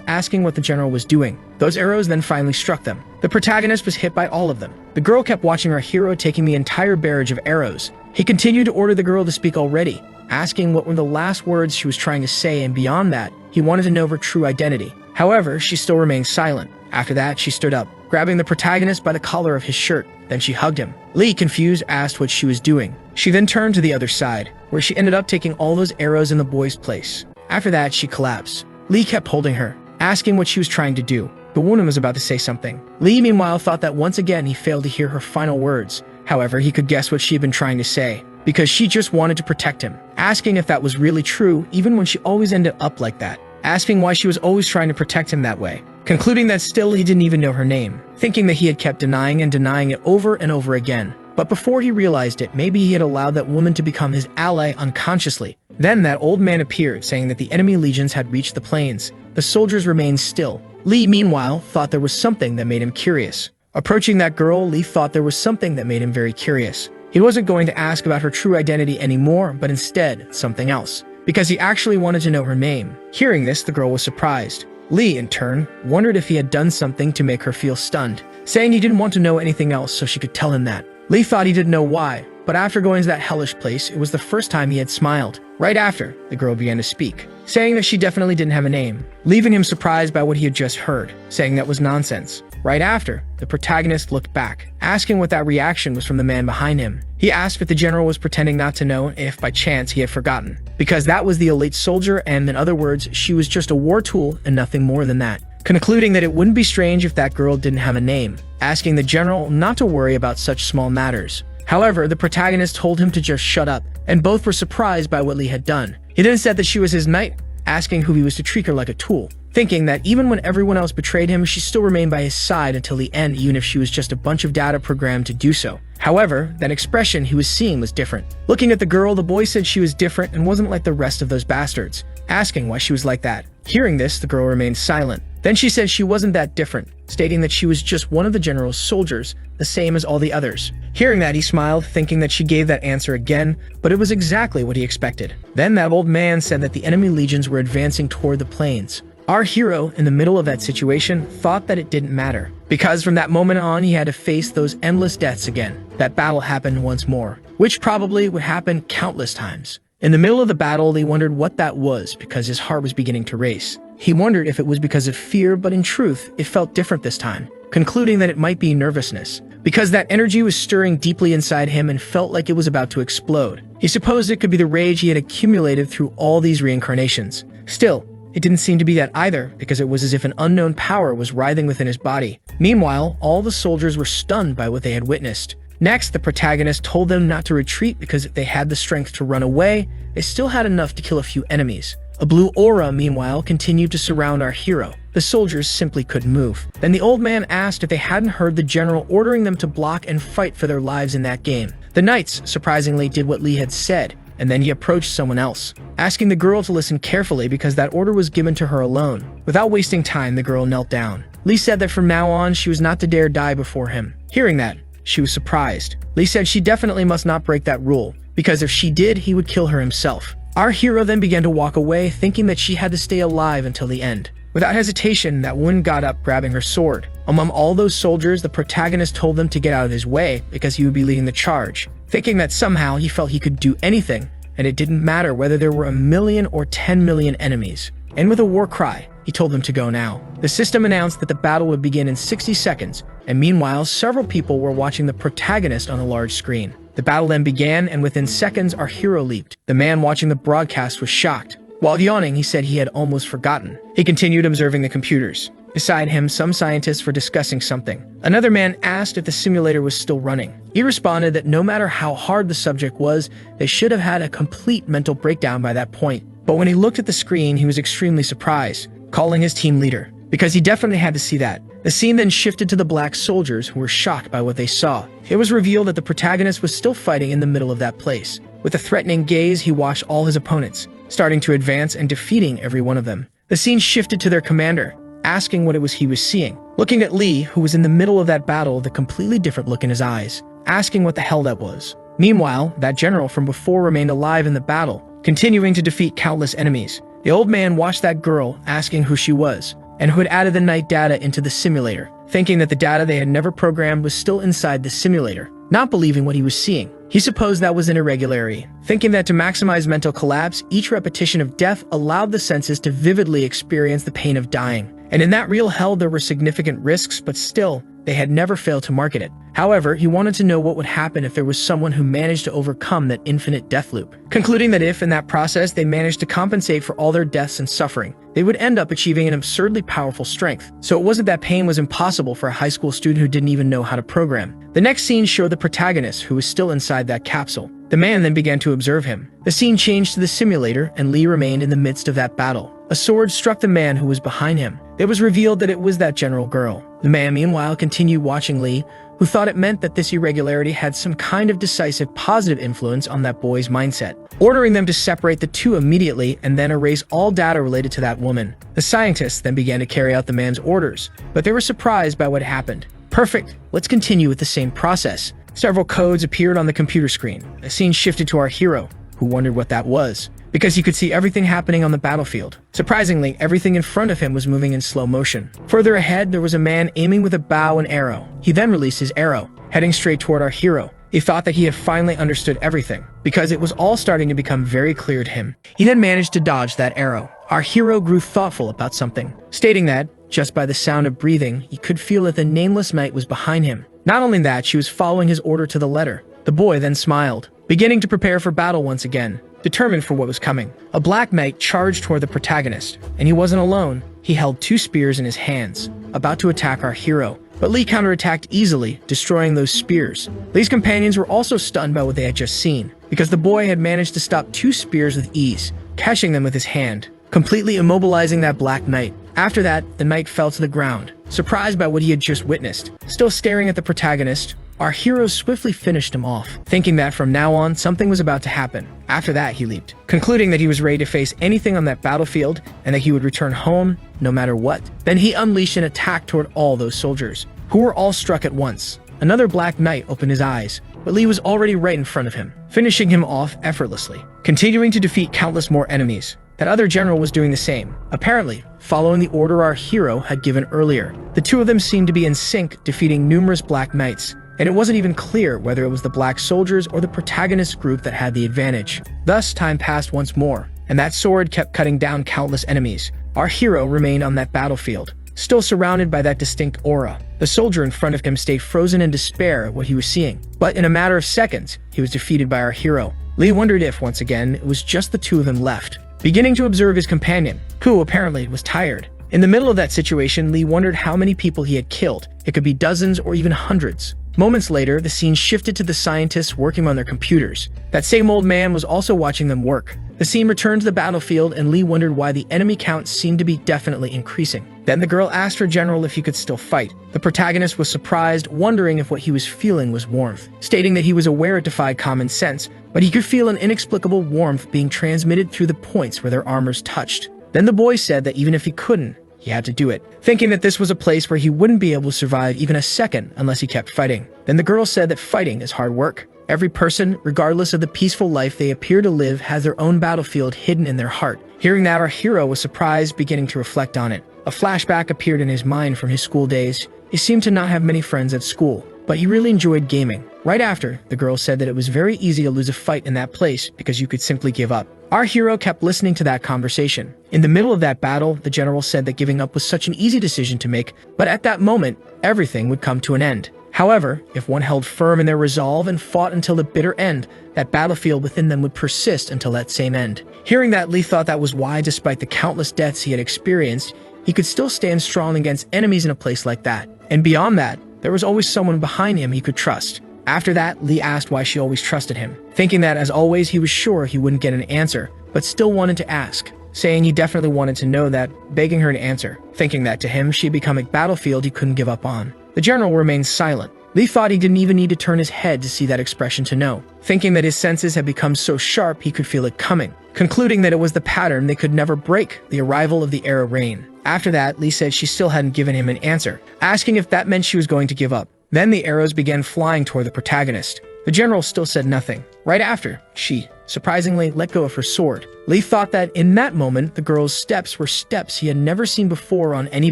asking what the general was doing. Those arrows then finally struck them. The protagonist was hit by all of them. The girl kept watching our hero taking the entire barrage of arrows. He continued to order the girl to speak already, asking what were the last words she was trying to say, and beyond that, he wanted to know her true identity. However, she still remained silent. After that, she stood up, grabbing the protagonist by the collar of his shirt. Then she hugged him. Lee, confused, asked what she was doing. She then turned to the other side, where she ended up taking all those arrows in the boy's place. After that, she collapsed. Lee kept holding her, asking what she was trying to do. The woman was about to say something. Lee, meanwhile, thought that once again he failed to hear her final words. However, he could guess what she had been trying to say, because she just wanted to protect him, asking if that was really true, even when she always ended up like that, asking why she was always trying to protect him that way, concluding that still he didn't even know her name, thinking that he had kept denying and denying it over and over again. But before he realized it, maybe he had allowed that woman to become his ally unconsciously. Then that old man appeared, saying that the enemy legions had reached the plains. The soldiers remained still. Lee, meanwhile, thought there was something that made him curious. Approaching that girl, Lee thought there was something that made him very curious. He wasn't going to ask about her true identity anymore, but instead, something else, because he actually wanted to know her name. Hearing this, the girl was surprised. Lee, in turn, wondered if he had done something to make her feel stunned, saying he didn't want to know anything else so she could tell him that. Lee thought he didn't know why, but after going to that hellish place, it was the first time he had smiled. Right after, the girl began to speak, saying that she definitely didn't have a name, leaving him surprised by what he had just heard, saying that was nonsense. Right after, the protagonist looked back, asking what that reaction was from the man behind him. He asked if the general was pretending not to know if, by chance, he had forgotten, because that was the elite soldier and, in other words, she was just a war tool and nothing more than that. Concluding that it wouldn't be strange if that girl didn't have a name, asking the general not to worry about such small matters. However, the protagonist told him to just shut up, and both were surprised by what Lee had done. He then said that she was his knight, asking who he was to treat her like a tool, thinking that even when everyone else betrayed him, she still remained by his side until the end, even if she was just a bunch of data programmed to do so. However, that expression he was seeing was different. Looking at the girl, the boy said she was different and wasn't like the rest of those bastards, asking why she was like that. Hearing this, the girl remained silent. Then she said she wasn't that different, stating that she was just one of the general's soldiers, the same as all the others. Hearing that, he smiled, thinking that she gave that answer again, but it was exactly what he expected. Then that old man said that the enemy legions were advancing toward the plains. Our hero, in the middle of that situation, thought that it didn't matter, because from that moment on he had to face those endless deaths again. That battle happened once more, which probably would happen countless times. In the middle of the battle, he wondered what that was because his heart was beginning to race. He wondered if it was because of fear, but in truth, it felt different this time, concluding that it might be nervousness, because that energy was stirring deeply inside him and felt like it was about to explode. He supposed it could be the rage he had accumulated through all these reincarnations. Still, it didn't seem to be that either, because it was as if an unknown power was writhing within his body. Meanwhile, all the soldiers were stunned by what they had witnessed. Next, the protagonist told them not to retreat because if they had the strength to run away, they still had enough to kill a few enemies. A blue aura, meanwhile, continued to surround our hero. The soldiers simply couldn't move. Then the old man asked if they hadn't heard the general ordering them to block and fight for their lives in that game. The knights, surprisingly, did what Lee had said, and then he approached someone else, asking the girl to listen carefully because that order was given to her alone. Without wasting time, the girl knelt down. Lee said that from now on, she was not to dare die before him. Hearing that, she was surprised. Lee said she definitely must not break that rule, because if she did, he would kill her himself. Our hero then began to walk away, thinking that she had to stay alive until the end. Without hesitation, that woman got up, grabbing her sword. Among all those soldiers, the protagonist told them to get out of his way because he would be leading the charge, thinking that somehow he felt he could do anything, and it didn't matter whether there were 1 million or 10 million enemies. And with a war cry, he told them to go now. The system announced that the battle would begin in 60 seconds, and meanwhile, several people were watching the protagonist on a large screen. The battle then began, and within seconds, our hero leaped. The man watching the broadcast was shocked. While yawning, he said he had almost forgotten. He continued observing the computers. Beside him, some scientists were discussing something. Another man asked if the simulator was still running. He responded that no matter how hard the subject was, they should have had a complete mental breakdown by that point. But when he looked at the screen, he was extremely surprised, calling his team leader, because he definitely had to see that. The scene then shifted to the black soldiers, who were shocked by what they saw. It was revealed that the protagonist was still fighting in the middle of that place. With a threatening gaze, he watched all his opponents, starting to advance and defeating every one of them. The scene shifted to their commander, asking what it was he was seeing. Looking at Lee, who was in the middle of that battle with a completely different look in his eyes, asking what the hell that was. Meanwhile, that general from before remained alive in the battle, continuing to defeat countless enemies. The old man watched that girl, asking who she was, and who had added the night data into the simulator, thinking that the data they had never programmed was still inside the simulator, not believing what he was seeing. He supposed that was an irregularity, thinking that to maximize mental collapse, each repetition of death allowed the senses to vividly experience the pain of dying. And in that real hell, there were significant risks, but still, they had never failed to market it. However, he wanted to know what would happen if there was someone who managed to overcome that infinite death loop, concluding that if, in that process, they managed to compensate for all their deaths and suffering, they would end up achieving an absurdly powerful strength. So it wasn't that pain was impossible for a high school student who didn't even know how to program. The next scene showed the protagonist, who was still inside that capsule. The man then began to observe him. The scene changed to the simulator, and Lee remained in the midst of that battle. A sword struck the man who was behind him. It was revealed that it was that general girl. The man, meanwhile, continued watching Lee, who thought it meant that this irregularity had some kind of decisive positive influence on that boy's mindset. ordering them to separate the two immediately and then erase all data related to that woman. The scientists then began to carry out the man's orders, but they were surprised by what happened. Perfect, let's continue with the same process. Several codes appeared on the computer screen. A scene shifted to our hero, who wondered what that was, because he could see everything happening on the battlefield. Surprisingly, everything in front of him was moving in slow motion. Further ahead, there was a man aiming with a bow and arrow. He then released his arrow, heading straight toward our hero. He thought that he had finally understood everything, because it was all starting to become very clear to him. He then managed to dodge that arrow. Our hero grew thoughtful about something, stating that, just by the sound of breathing, he could feel that the nameless knight was behind him. Not only that, she was following his order to the letter. The boy then smiled, beginning to prepare for battle once again, determined for what was coming. A black knight charged toward the protagonist, and he wasn't alone. He held 2 spears in his hands, about to attack our hero. But Lee counterattacked easily, destroying those spears. Lee's companions were also stunned by what they had just seen, because the boy had managed to stop 2 spears with ease, catching them with his hand, completely immobilizing that black knight. After that, the knight fell to the ground, surprised by what he had just witnessed. Still staring at the protagonist, our hero swiftly finished him off, thinking that from now on, something was about to happen. After that, he leaped, concluding that he was ready to face anything on that battlefield and that he would return home no matter what. Then he unleashed an attack toward all those soldiers, who were all struck at once. Another black knight opened his eyes, but Lee was already right in front of him, finishing him off effortlessly, continuing to defeat countless more enemies. That other general was doing the same, apparently following the order our hero had given earlier. The two of them seemed to be in sync, defeating numerous black knights, and it wasn't even clear whether it was the black soldiers or the protagonist group that had the advantage. Thus, time passed once more, and that sword kept cutting down countless enemies. Our hero remained on that battlefield, still surrounded by that distinct aura. The soldier in front of him stayed frozen in despair at what he was seeing, but in a matter of seconds, he was defeated by our hero. Lee wondered if, once again, it was just the two of them left, beginning to observe his companion, who apparently was tired. In the middle of that situation, Lee wondered how many people he had killed. It could be dozens or even hundreds. Moments later, the scene shifted to the scientists working on their computers. That same old man was also watching them work. The scene returned to the battlefield, and Lee wondered why the enemy count seemed to be definitely increasing. Then the girl asked her general if he could still fight. The protagonist was surprised, wondering if what he was feeling was warmth, stating that he was aware it defied common sense, but he could feel an inexplicable warmth being transmitted through the points where their armors touched. Then the boy said that even if he couldn't, he had to do it, thinking that this was a place where he wouldn't be able to survive even a second unless he kept fighting. Then the girl said that fighting is hard work. Every person, regardless of the peaceful life they appear to live, has their own battlefield hidden in their heart. Hearing that, our hero was surprised, beginning to reflect on it. A flashback appeared in his mind from his school days. He seemed to not have many friends at school, but he really enjoyed gaming. Right after, the girl said that it was very easy to lose a fight in that place because you could simply give up. Our hero kept listening to that conversation. In the middle of that battle, the general said that giving up was such an easy decision to make, but at that moment, everything would come to an end. However, if one held firm in their resolve and fought until the bitter end, that battlefield within them would persist until that same end. Hearing that, Lee thought that was why, despite the countless deaths he had experienced, he could still stand strong against enemies in a place like that. And beyond that, there was always someone behind him he could trust. After that, Lee asked why she always trusted him, thinking that, as always, he was sure he wouldn't get an answer, but still wanted to ask, saying he definitely wanted to know that, begging her to answer, thinking that to him she had become a battlefield he couldn't give up on. The general remained silent. Lee thought he didn't even need to turn his head to see that expression to know, thinking that his senses had become so sharp he could feel it coming, concluding that it was the pattern they could never break, the arrival of the era rain. After that, Lee said she still hadn't given him an answer, asking if that meant she was going to give up. Then the arrows began flying toward the protagonist. The general still said nothing. Right after, she, surprisingly, let go of her sword. Lee thought that in that moment, the girl's steps were steps he had never seen before on any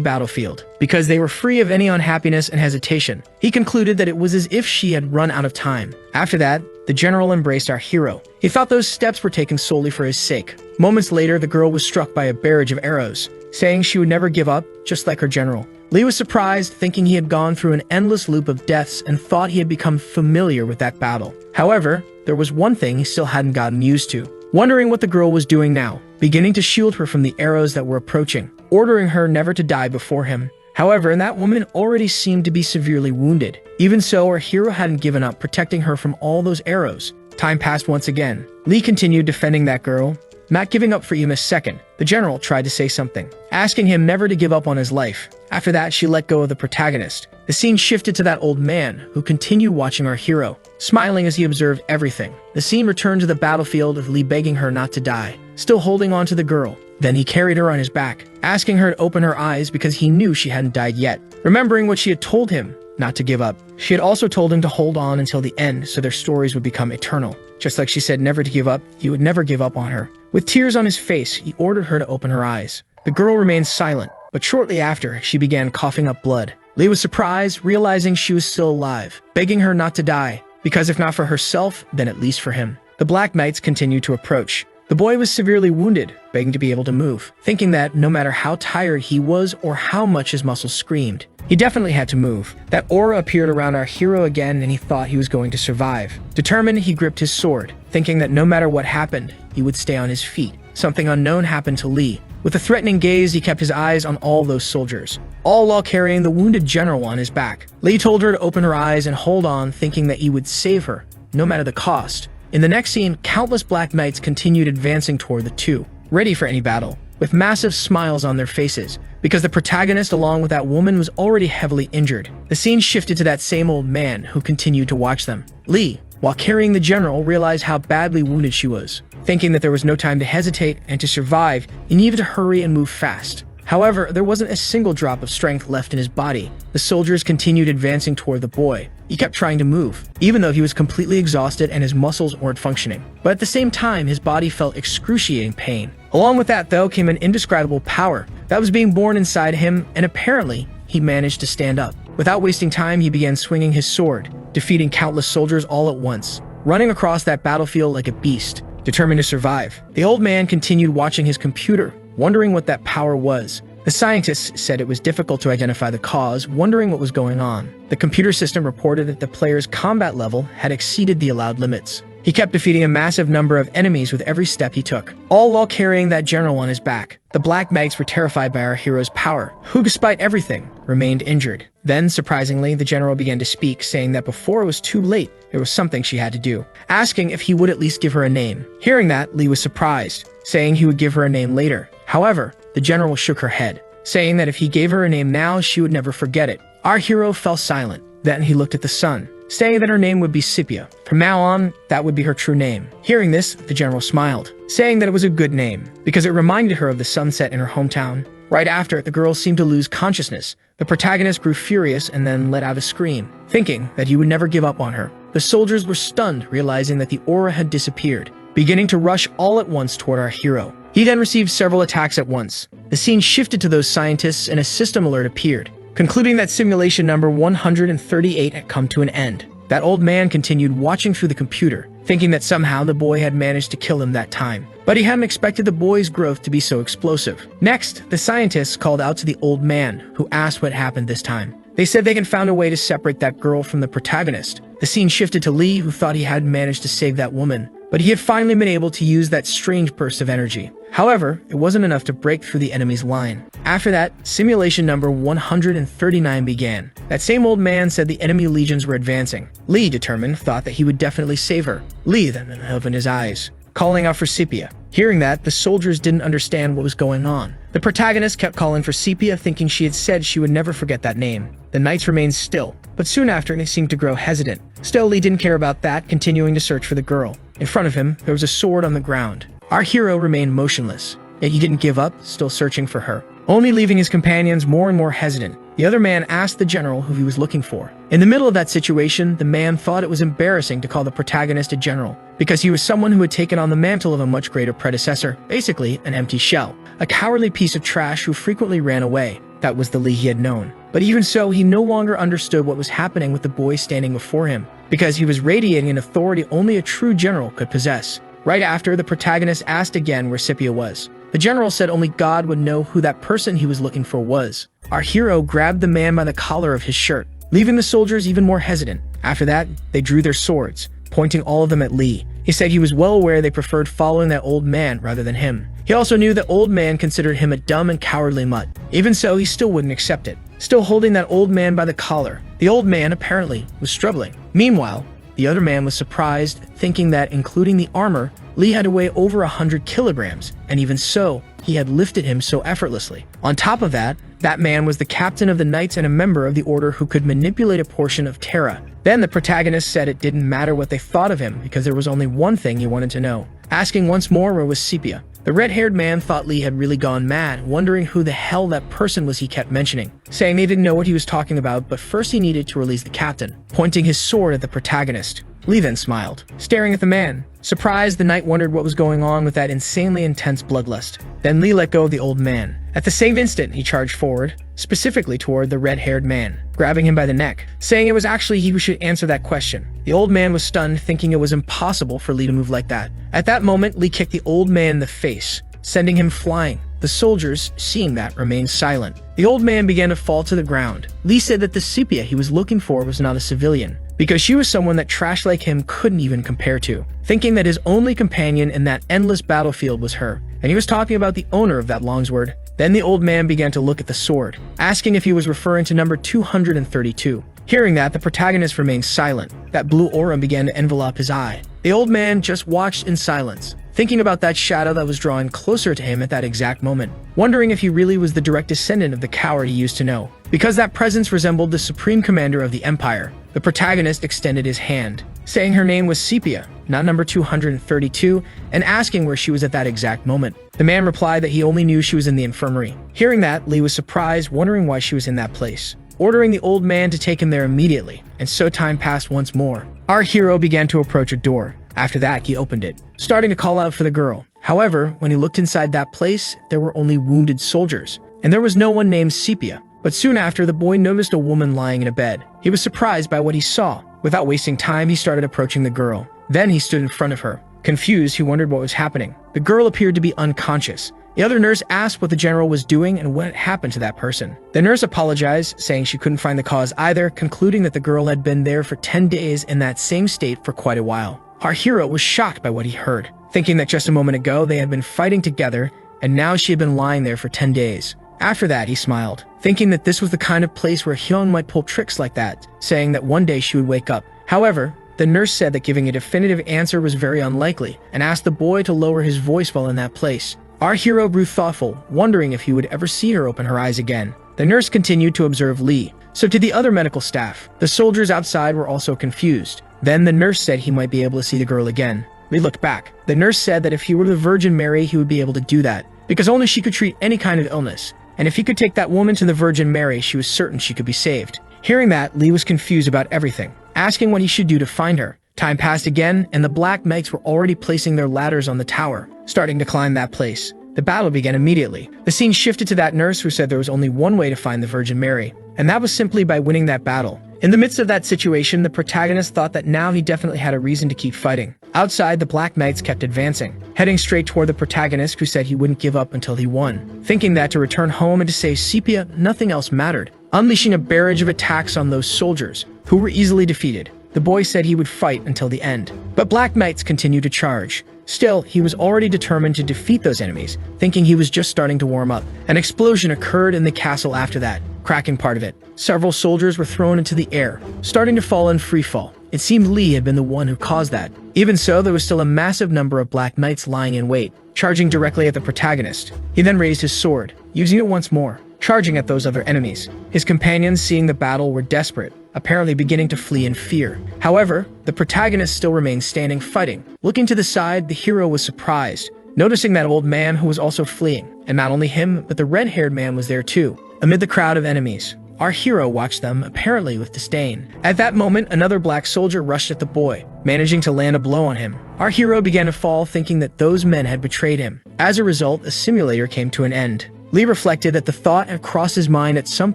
battlefield, because they were free of any unhappiness and hesitation. He concluded that it was as if she had run out of time. After that, the general embraced our hero. He thought those steps were taken solely for his sake. Moments later, the girl was struck by a barrage of arrows, saying she would never give up, just like her general. Lee was surprised, thinking he had gone through an endless loop of deaths and thought he had become familiar with that battle. However, there was one thing he still hadn't gotten used to, wondering what the girl was doing now, beginning to shield her from the arrows that were approaching, ordering her never to die before him. However, that woman already seemed to be severely wounded. Even so, our hero hadn't given up, protecting her from all those arrows. Time passed once again. Lee continued defending that girl, not giving up for even a second. The general tried to say something, asking him never to give up on his life, After that, she let go of the protagonist. The scene shifted to that old man, who continued watching our hero, smiling as he observed everything. The scene returned to the battlefield with Lee begging her not to die, still holding on to the girl. Then he carried her on his back, asking her to open her eyes because he knew she hadn't died yet. Remembering what she had told him, not to give up. She had also told him to hold on until the end so their stories would become eternal. Just like she said never to give up, he would never give up on her. With tears on his face, he ordered her to open her eyes. The girl remained silent, but shortly after, she began coughing up blood. Lee was surprised, realizing she was still alive, begging her not to die, because if not for herself, then at least for him. The Black Knights continued to approach. The boy was severely wounded, begging to be able to move, thinking that no matter how tired he was or how much his muscles screamed, he definitely had to move. That aura appeared around our hero again and he thought he was going to survive. Determined, he gripped his sword, thinking that no matter what happened, he would stay on his feet. Something unknown happened to Lee. With a threatening gaze, he kept his eyes on all those soldiers, all while carrying the wounded general on his back. Lee told her to open her eyes and hold on, thinking that he would save her, no matter the cost. In the next scene, countless Black Knights continued advancing toward the two, ready for any battle, with massive smiles on their faces, because the protagonist along with that woman was already heavily injured. The scene shifted to that same old man who continued to watch them. Lee, while carrying the general, realized how badly wounded she was. Thinking that there was no time to hesitate and to survive, he needed to hurry and move fast. However, there wasn't a single drop of strength left in his body. The soldiers continued advancing toward the boy. He kept trying to move, even though he was completely exhausted and his muscles weren't functioning. But at the same time, his body felt excruciating pain. Along with that, though, came an indescribable power that was being born inside him, and apparently, he managed to stand up. Without wasting time, he began swinging his sword, defeating countless soldiers all at once, running across that battlefield like a beast, determined to survive. The old man continued watching his computer, wondering what that power was. The scientists said it was difficult to identify the cause, wondering what was going on. The computer system reported that the player's combat level had exceeded the allowed limits. He kept defeating a massive number of enemies with every step he took, all while carrying that general on his back. The Black Knights were terrified by our hero's power, who, despite everything, remained injured. Then, surprisingly, the general began to speak, saying that before it was too late, there was something she had to do, asking if he would at least give her a name. Hearing that, Lee was surprised, saying he would give her a name later. However, the general shook her head, saying that if he gave her a name now, she would never forget it. Our hero fell silent. Then he looked at the sun, saying that her name would be Sepia. From now on, that would be her true name. Hearing this, the general smiled, saying that it was a good name, because it reminded her of the sunset in her hometown. Right after, the girl seemed to lose consciousness. The protagonist grew furious and then let out a scream, thinking that he would never give up on her. The soldiers were stunned, realizing that the aura had disappeared, beginning to rush all at once toward our hero. He then received several attacks at once. The scene shifted to those scientists and a system alert appeared, concluding that simulation number 138 had come to an end. That old man continued watching through the computer, thinking that somehow the boy had managed to kill him that time. But he hadn't expected the boy's growth to be so explosive. Next, the scientists called out to the old man, who asked what happened this time. They said they had found a way to separate that girl from the protagonist. The scene shifted to Lee, who thought he had managed to save that woman, but he had finally been able to use that strange burst of energy. However, it wasn't enough to break through the enemy's line. After that, simulation number 139 began. That same old man said the enemy legions were advancing. Lee, determined, thought that he would definitely save her. Lee then opened his eyes, calling out for Sepia. Hearing that, the soldiers didn't understand what was going on. The protagonist kept calling for Sepia, thinking she had said she would never forget that name. The knights remained still, but soon after they seemed to grow hesitant. Still, Lee didn't care about that, continuing to search for the girl. In front of him, there was a sword on the ground. Our hero remained motionless, yet he didn't give up, still searching for her, only leaving his companions more and more hesitant. The other man asked the general who he was looking for. In the middle of that situation, the man thought it was embarrassing to call the protagonist a general, because he was someone who had taken on the mantle of a much greater predecessor, basically an empty shell, a cowardly piece of trash who frequently ran away. That was the Lee he had known. But even so, he no longer understood what was happening with the boy standing before him, because he was radiating an authority only a true general could possess. Right after, the protagonist asked again where Sepia was. The general said only God would know who that person he was looking for was. Our hero grabbed the man by the collar of his shirt, leaving the soldiers even more hesitant. After that, they drew their swords, pointing all of them at Lee. He said he was well aware they preferred following that old man rather than him. He also knew that old man considered him a dumb and cowardly mutt. Even so, he still wouldn't accept it. Still holding that old man by the collar, the old man apparently was struggling. Meanwhile, the other man was surprised, thinking that, including the armor, Lee had to weigh over 100 kilograms, and even so, he had lifted him so effortlessly. On top of that, that man was the captain of the Knights and a member of the Order who could manipulate a portion of Terra. Then the protagonist said it didn't matter what they thought of him because there was only one thing he wanted to know. Asking once more where was Sepia. The red-haired man thought Lee had really gone mad, wondering who the hell that person was he kept mentioning, saying they didn't know what he was talking about, but first he needed to release the captain, pointing his sword at the protagonist. Lee then smiled, staring at the man. Surprised, the knight wondered what was going on with that insanely intense bloodlust. Then Lee let go of the old man. At the same instant, he charged forward, specifically toward the red-haired man, grabbing him by the neck, saying it was actually he who should answer that question. The old man was stunned, thinking it was impossible for Lee to move like that. At that moment, Lee kicked the old man in the face, sending him flying. The soldiers, seeing that, remained silent. The old man began to fall to the ground. Lee said that the Sepia he was looking for was not a civilian, because she was someone that trash like him couldn't even compare to, thinking that his only companion in that endless battlefield was her, and he was talking about the owner of that longsword. Then the old man began to look at the sword, asking if he was referring to number 232. Hearing that, the protagonist remained silent. That blue aura began to envelop his eye. The old man just watched in silence, thinking about that shadow that was drawing closer to him at that exact moment, wondering if he really was the direct descendant of the coward he used to know. Because that presence resembled the supreme commander of the Empire, the protagonist extended his hand, saying her name was Sepia, not number 232, and asking where she was at that exact moment. The man replied that he only knew she was in the infirmary. Hearing that, Lee was surprised, wondering why she was in that place, ordering the old man to take him there immediately, and so time passed once more. Our hero began to approach a door. After that, he opened it, starting to call out for the girl. However, when he looked inside that place, there were only wounded soldiers, and there was no one named Sepia. But soon after, the boy noticed a woman lying in a bed. He was surprised by what he saw. Without wasting time, he started approaching the girl. Then he stood in front of her. Confused, he wondered what was happening. The girl appeared to be unconscious. The other nurse asked what the general was doing and what had happened to that person. The nurse apologized, saying she couldn't find the cause either, concluding that the girl had been there for 10 days in that same state for quite a while. Our hero was shocked by what he heard, thinking that just a moment ago they had been fighting together, and now she had been lying there for 10 days. After that, he smiled, thinking that this was the kind of place where Hyun might pull tricks like that, saying that one day she would wake up. However, the nurse said that giving a definitive answer was very unlikely, and asked the boy to lower his voice while in that place. Our hero grew thoughtful, wondering if he would ever see her open her eyes again. The nurse continued to observe Lee. So to the other medical staff, the soldiers outside were also confused. Then the nurse said he might be able to see the girl again. Lee looked back. The nurse said that if he were the Virgin Mary, he would be able to do that, because only she could treat any kind of illness. And if he could take that woman to the Virgin Mary, she was certain she could be saved. Hearing that, Lee was confused about everything, asking what he should do to find her. Time passed again, and the Black Knights were already placing their ladders on the tower, starting to climb that place. The battle began immediately. The scene shifted to that nurse who said there was only one way to find the Virgin Mary, and that was simply by winning that battle. In the midst of that situation, the protagonist thought that now he definitely had a reason to keep fighting. Outside, the Black Knights kept advancing, heading straight toward the protagonist who said he wouldn't give up until he won, thinking that to return home and to save Sepia, nothing else mattered, unleashing a barrage of attacks on those soldiers, who were easily defeated. The boy said he would fight until the end, but Black Knights continued to charge. Still, he was already determined to defeat those enemies, thinking he was just starting to warm up. An explosion occurred in the castle after that, cracking part of it. Several soldiers were thrown into the air, starting to fall in free fall. It seemed Lee had been the one who caused that. Even so, there was still a massive number of Black Knights lying in wait, charging directly at the protagonist. He then raised his sword, using it once more, charging at those other enemies. His companions, seeing the battle, were desperate, apparently beginning to flee in fear. However, the protagonist still remained standing fighting. Looking to the side, the hero was surprised, noticing that old man who was also fleeing. And not only him, but the red-haired man was there too, amid the crowd of enemies. Our hero watched them, apparently with disdain. At that moment, another black soldier rushed at the boy, managing to land a blow on him. Our hero began to fall, thinking that those men had betrayed him. As a result, the simulator came to an end. Lee reflected that the thought had crossed his mind at some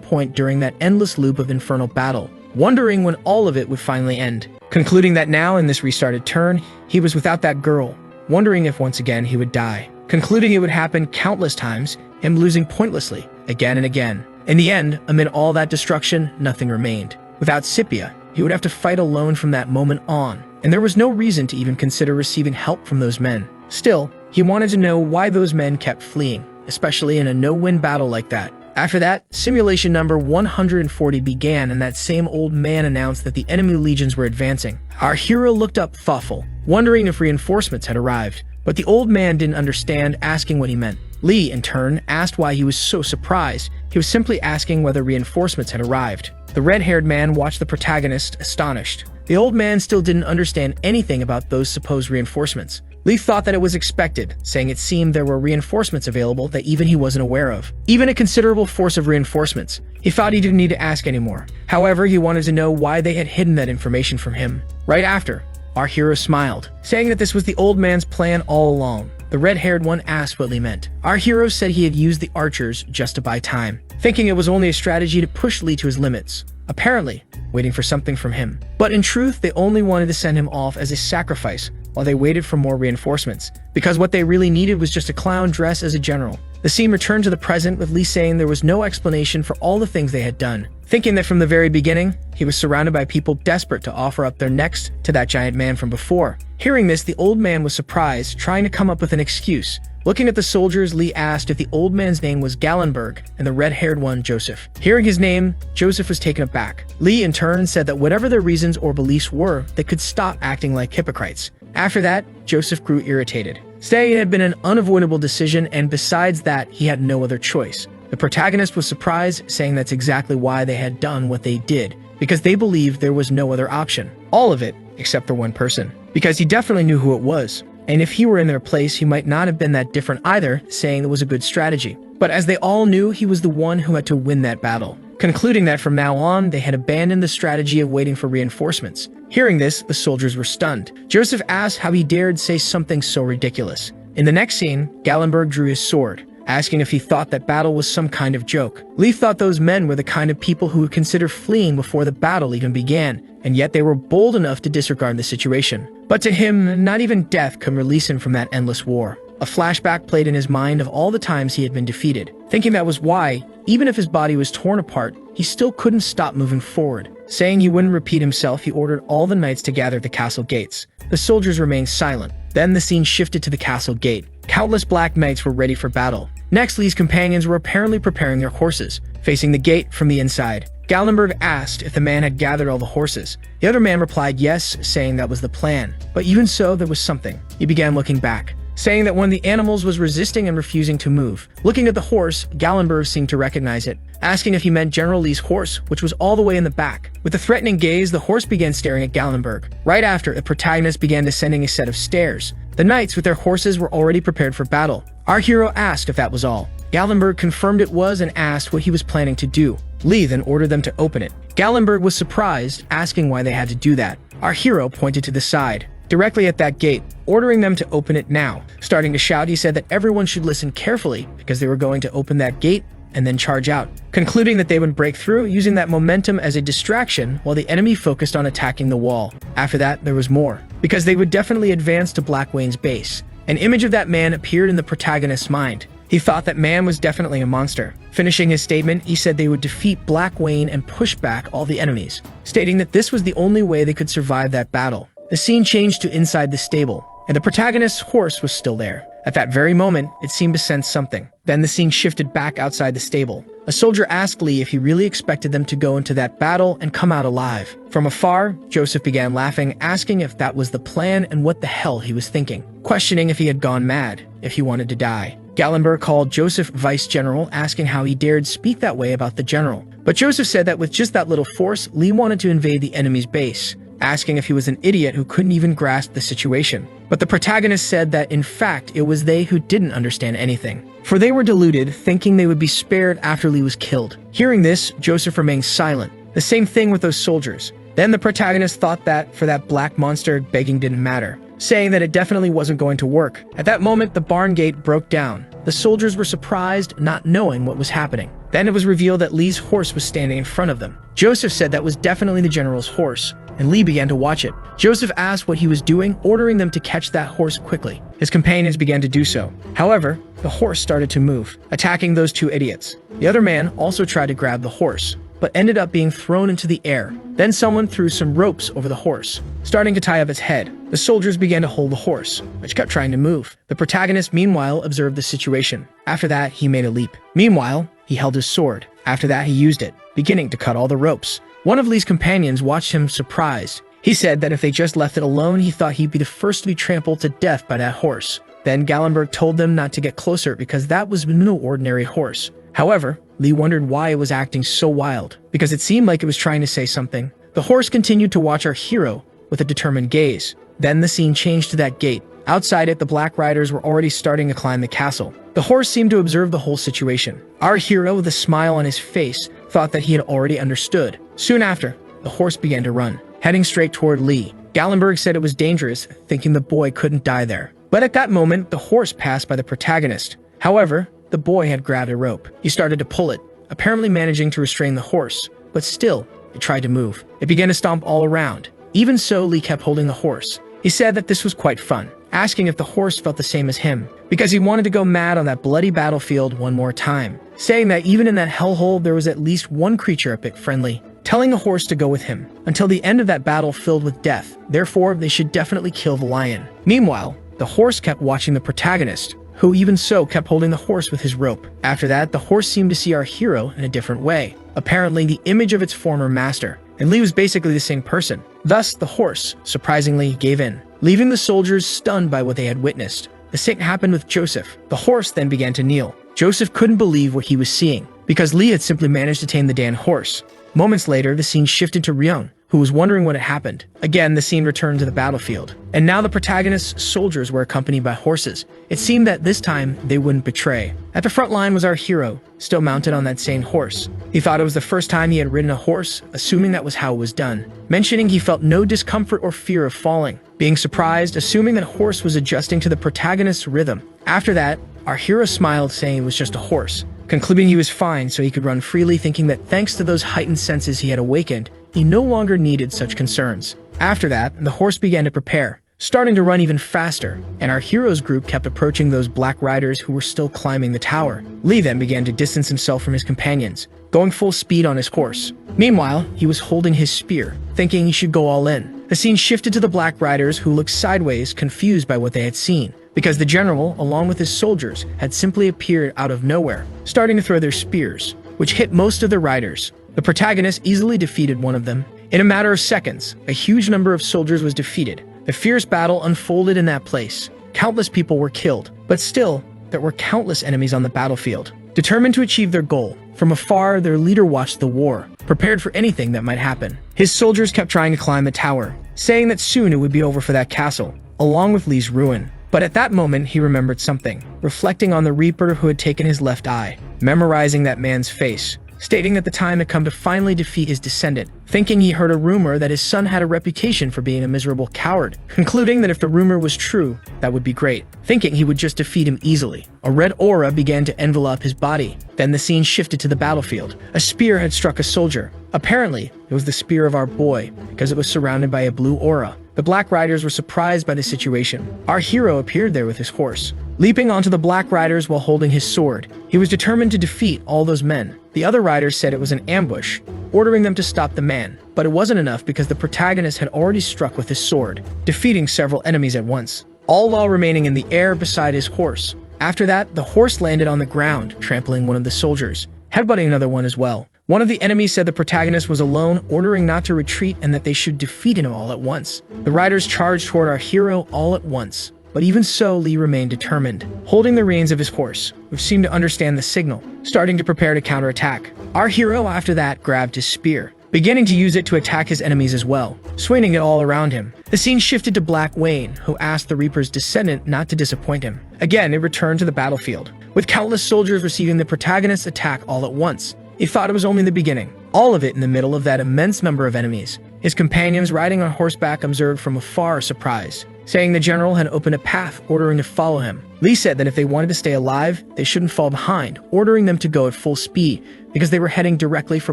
point during that endless loop of infernal battle, wondering when all of it would finally end. Concluding that now, in this restarted turn, he was without that girl, wondering if once again he would die. Concluding it would happen countless times, him losing pointlessly, again and again. In the end, amid all that destruction, nothing remained. Without Sepia, he would have to fight alone from that moment on, and there was no reason to even consider receiving help from those men. Still, he wanted to know why those men kept fleeing, especially in a no-win battle like that. After that, simulation number 140 began, and that same old man announced that the enemy legions were advancing. Our hero looked up thoughtful, wondering if reinforcements had arrived, but the old man didn't understand, asking what he meant. Lee, in turn, asked why he was so surprised. He was simply asking whether reinforcements had arrived. The red-haired man watched the protagonist, astonished. The old man still didn't understand anything about those supposed reinforcements. Lee thought that it was expected, saying it seemed there were reinforcements available that even he wasn't aware of. Even a considerable force of reinforcements. He thought he didn't need to ask anymore. However, he wanted to know why they had hidden that information from him. Right after, our hero smiled, saying that this was the old man's plan all along. The red-haired one asked what Lee meant. Our hero said he had used the archers just to buy time, thinking it was only a strategy to push Lee to his limits. Apparently, waiting for something from him. But in truth, they only wanted to send him off as a sacrifice while they waited for more reinforcements, because what they really needed was just a clown dressed as a general. The scene returned to the present with Lee saying there was no explanation for all the things they had done, thinking that from the very beginning, he was surrounded by people desperate to offer up their necks to that giant man from before. Hearing this, the old man was surprised, trying to come up with an excuse. Looking at the soldiers, Lee asked if the old man's name was Gallenberg and the red-haired one Joseph. Hearing his name, Joseph was taken aback. Lee, in turn, said that whatever their reasons or beliefs were, they could stop acting like hypocrites. After that, Joseph grew irritated, saying it had been an unavoidable decision, and besides that, he had no other choice. The protagonist was surprised, saying that's exactly why they had done what they did, because they believed there was no other option. All of it, except for one person, because he definitely knew who it was. And if he were in their place, he might not have been that different either, saying it was a good strategy. But as they all knew, he was the one who had to win that battle, concluding that from now on, they had abandoned the strategy of waiting for reinforcements. Hearing this, the soldiers were stunned. Joseph asked how he dared say something so ridiculous. In the next scene, Gallenberg drew his sword, asking if he thought that battle was some kind of joke. Lee thought those men were the kind of people who would consider fleeing before the battle even began, and yet they were bold enough to disregard the situation. But to him, not even death could release him from that endless war. A flashback played in his mind of all the times he had been defeated, thinking that was why, even if his body was torn apart, he still couldn't stop moving forward. Saying he wouldn't repeat himself, he ordered all the knights to gather at the castle gates. The soldiers remained silent. Then the scene shifted to the castle gate. Countless black knights were ready for battle. Next, Lee's companions were apparently preparing their horses, facing the gate from the inside. Gallenberg asked if the man had gathered all the horses. The other man replied yes, saying that was the plan. But even so, there was something. He began looking back, saying that one of the animals was resisting and refusing to move. Looking at the horse, Gallenberg seemed to recognize it, asking if he meant General Lee's horse, which was all the way in the back. With a threatening gaze, the horse began staring at Gallenberg. Right after, the protagonist began descending a set of stairs. The knights with their horses were already prepared for battle. Our hero asked if that was all. Gallenberg confirmed it was and asked what he was planning to do. Lee then ordered them to open it. Gallenberg was surprised, asking why they had to do that. Our hero pointed to the side, directly at that gate, ordering them to open it now. Starting to shout, he said that everyone should listen carefully because they were going to open that gate and then charge out, concluding that they would break through, using that momentum as a distraction while the enemy focused on attacking the wall. After that, there was more, because they would definitely advance to Black Wayne's base. An image of that man appeared in the protagonist's mind. He thought that man was definitely a monster. Finishing his statement, he said they would defeat Black Wayne and push back all the enemies, stating that this was the only way they could survive that battle. The scene changed to inside the stable, and the protagonist's horse was still there. At that very moment, it seemed to sense something. Then the scene shifted back outside the stable. A soldier asked Lee if he really expected them to go into that battle and come out alive. From afar, Joseph began laughing, asking if that was the plan and what the hell he was thinking, questioning if he had gone mad, if he wanted to die. Gallenberg called Joseph vice general, asking how he dared speak that way about the general. But Joseph said that with just that little force, Lee wanted to invade the enemy's base, asking if he was an idiot who couldn't even grasp the situation. But the protagonist said that, in fact, it was they who didn't understand anything, for they were deluded, thinking they would be spared after Lee was killed. Hearing this, Joseph remained silent. The same thing with those soldiers. Then the protagonist thought that, for that black monster, begging didn't matter, saying that it definitely wasn't going to work. At that moment, the barn gate broke down. The soldiers were surprised, not knowing what was happening. Then it was revealed that Lee's horse was standing in front of them. Joseph said that was definitely the general's horse, and Lee began to watch it. Joseph asked what he was doing, ordering them to catch that horse quickly. His companions began to do so. However, the horse started to move, attacking those two idiots. The other man also tried to grab the horse, but ended up being thrown into the air. Then someone threw some ropes over the horse, starting to tie up its head. The soldiers began to hold the horse, which kept trying to move. The protagonist, meanwhile, observed the situation. After that, he made a leap. Meanwhile, he held his sword. After that, he used it, beginning to cut all the ropes. One of Lee's companions watched him surprised. He said that if they just left it alone, he thought he'd be the first to be trampled to death by that horse. Then Gallenberg told them not to get closer because that was no ordinary horse. However, Lee wondered why it was acting so wild, because it seemed like it was trying to say something. The horse continued to watch our hero with a determined gaze. Then the scene changed to that gate. Outside it, the Black Riders were already starting to climb the castle. The horse seemed to observe the whole situation. Our hero, with a smile on his face, thought that he had already understood. Soon after, the horse began to run, heading straight toward Lee. Gallenberg said it was dangerous, thinking the boy couldn't die there. But at that moment, the horse passed by the protagonist. However, the boy had grabbed a rope. He started to pull it, apparently managing to restrain the horse, but still, it tried to move. It began to stomp all around. Even so, Lee kept holding the horse. He said that this was quite fun, asking if the horse felt the same as him, because he wanted to go mad on that bloody battlefield one more time, saying that even in that hellhole there was at least one creature a bit friendly, telling the horse to go with him until the end of that battle filled with death. Therefore, they should definitely kill the lion. Meanwhile, the horse kept watching the protagonist, who even so kept holding the horse with his rope. After that, the horse seemed to see our hero in a different way, apparently the image of its former master, and Lee was basically the same person. Thus, the horse, surprisingly, gave in, leaving the soldiers stunned by what they had witnessed. The same happened with Joseph. The horse then began to kneel. Joseph couldn't believe what he was seeing, because Lee had simply managed to tame the damn horse. Moments later, the scene shifted to Ryung, who was wondering what had happened. Again, the scene returned to the battlefield, and now the protagonist's soldiers were accompanied by horses. It seemed that this time they wouldn't betray. At the front line was our hero, still mounted on that same horse. He thought it was the first time he had ridden a horse, assuming that was how it was done, mentioning he felt no discomfort or fear of falling, being surprised, assuming that horse was adjusting to the protagonist's rhythm. After that, our hero smiled, saying it was just a horse, concluding he was fine so he could run freely, thinking that thanks to those heightened senses he had awakened, he no longer needed such concerns. After that, the horse began to prepare, starting to run even faster, and our hero's group kept approaching those Black Riders who were still climbing the tower. Lee then began to distance himself from his companions, going full speed on his horse. Meanwhile, he was holding his spear, thinking he should go all in. The scene shifted to the Black Riders, who looked sideways, confused by what they had seen, because the general, along with his soldiers, had simply appeared out of nowhere, starting to throw their spears, which hit most of the riders. The protagonist easily defeated one of them. In a matter of seconds, a huge number of soldiers was defeated. The fierce battle unfolded in that place. Countless people were killed, but still, there were countless enemies on the battlefield. Determined to achieve their goal, from afar their leader watched the war, prepared for anything that might happen. His soldiers kept trying to climb the tower, saying that soon it would be over for that castle, along with Lee's ruin. But at that moment, he remembered something, reflecting on the Reaper who had taken his left eye, memorizing that man's face, stating that the time had come to finally defeat his descendant, thinking he heard a rumor that his son had a reputation for being a miserable coward, concluding that if the rumor was true, that would be great, thinking he would just defeat him easily. A red aura began to envelop his body. Then the scene shifted to the battlefield. A spear had struck a soldier. Apparently, it was the spear of our boy, because it was surrounded by a blue aura. The Black Riders were surprised by the situation. Our hero appeared there with his horse, leaping onto the Black Riders while holding his sword. He was determined to defeat all those men. The other riders said it was an ambush, ordering them to stop the man. But it wasn't enough because the protagonist had already struck with his sword, defeating several enemies at once, all while remaining in the air beside his horse. After that, the horse landed on the ground, trampling one of the soldiers, headbutting another one as well. One of the enemies said the protagonist was alone, ordering not to retreat and that they should defeat him all at once. The riders charged toward our hero all at once, but even so, Lee remained determined, holding the reins of his horse, which seemed to understand the signal, starting to prepare to counterattack. Our hero, after that, grabbed his spear, beginning to use it to attack his enemies as well, swinging it all around him. The scene shifted to Black Wayne, who asked the Reaper's descendant not to disappoint him. Again, it returned to the battlefield, with countless soldiers receiving the protagonist's attack all at once. He thought it was only the beginning, all of it in the middle of that immense number of enemies. His companions riding on horseback observed from afar, surprised, saying the general had opened a path, ordering to follow him. Lee said that if they wanted to stay alive, they shouldn't fall behind, ordering them to go at full speed because they were heading directly for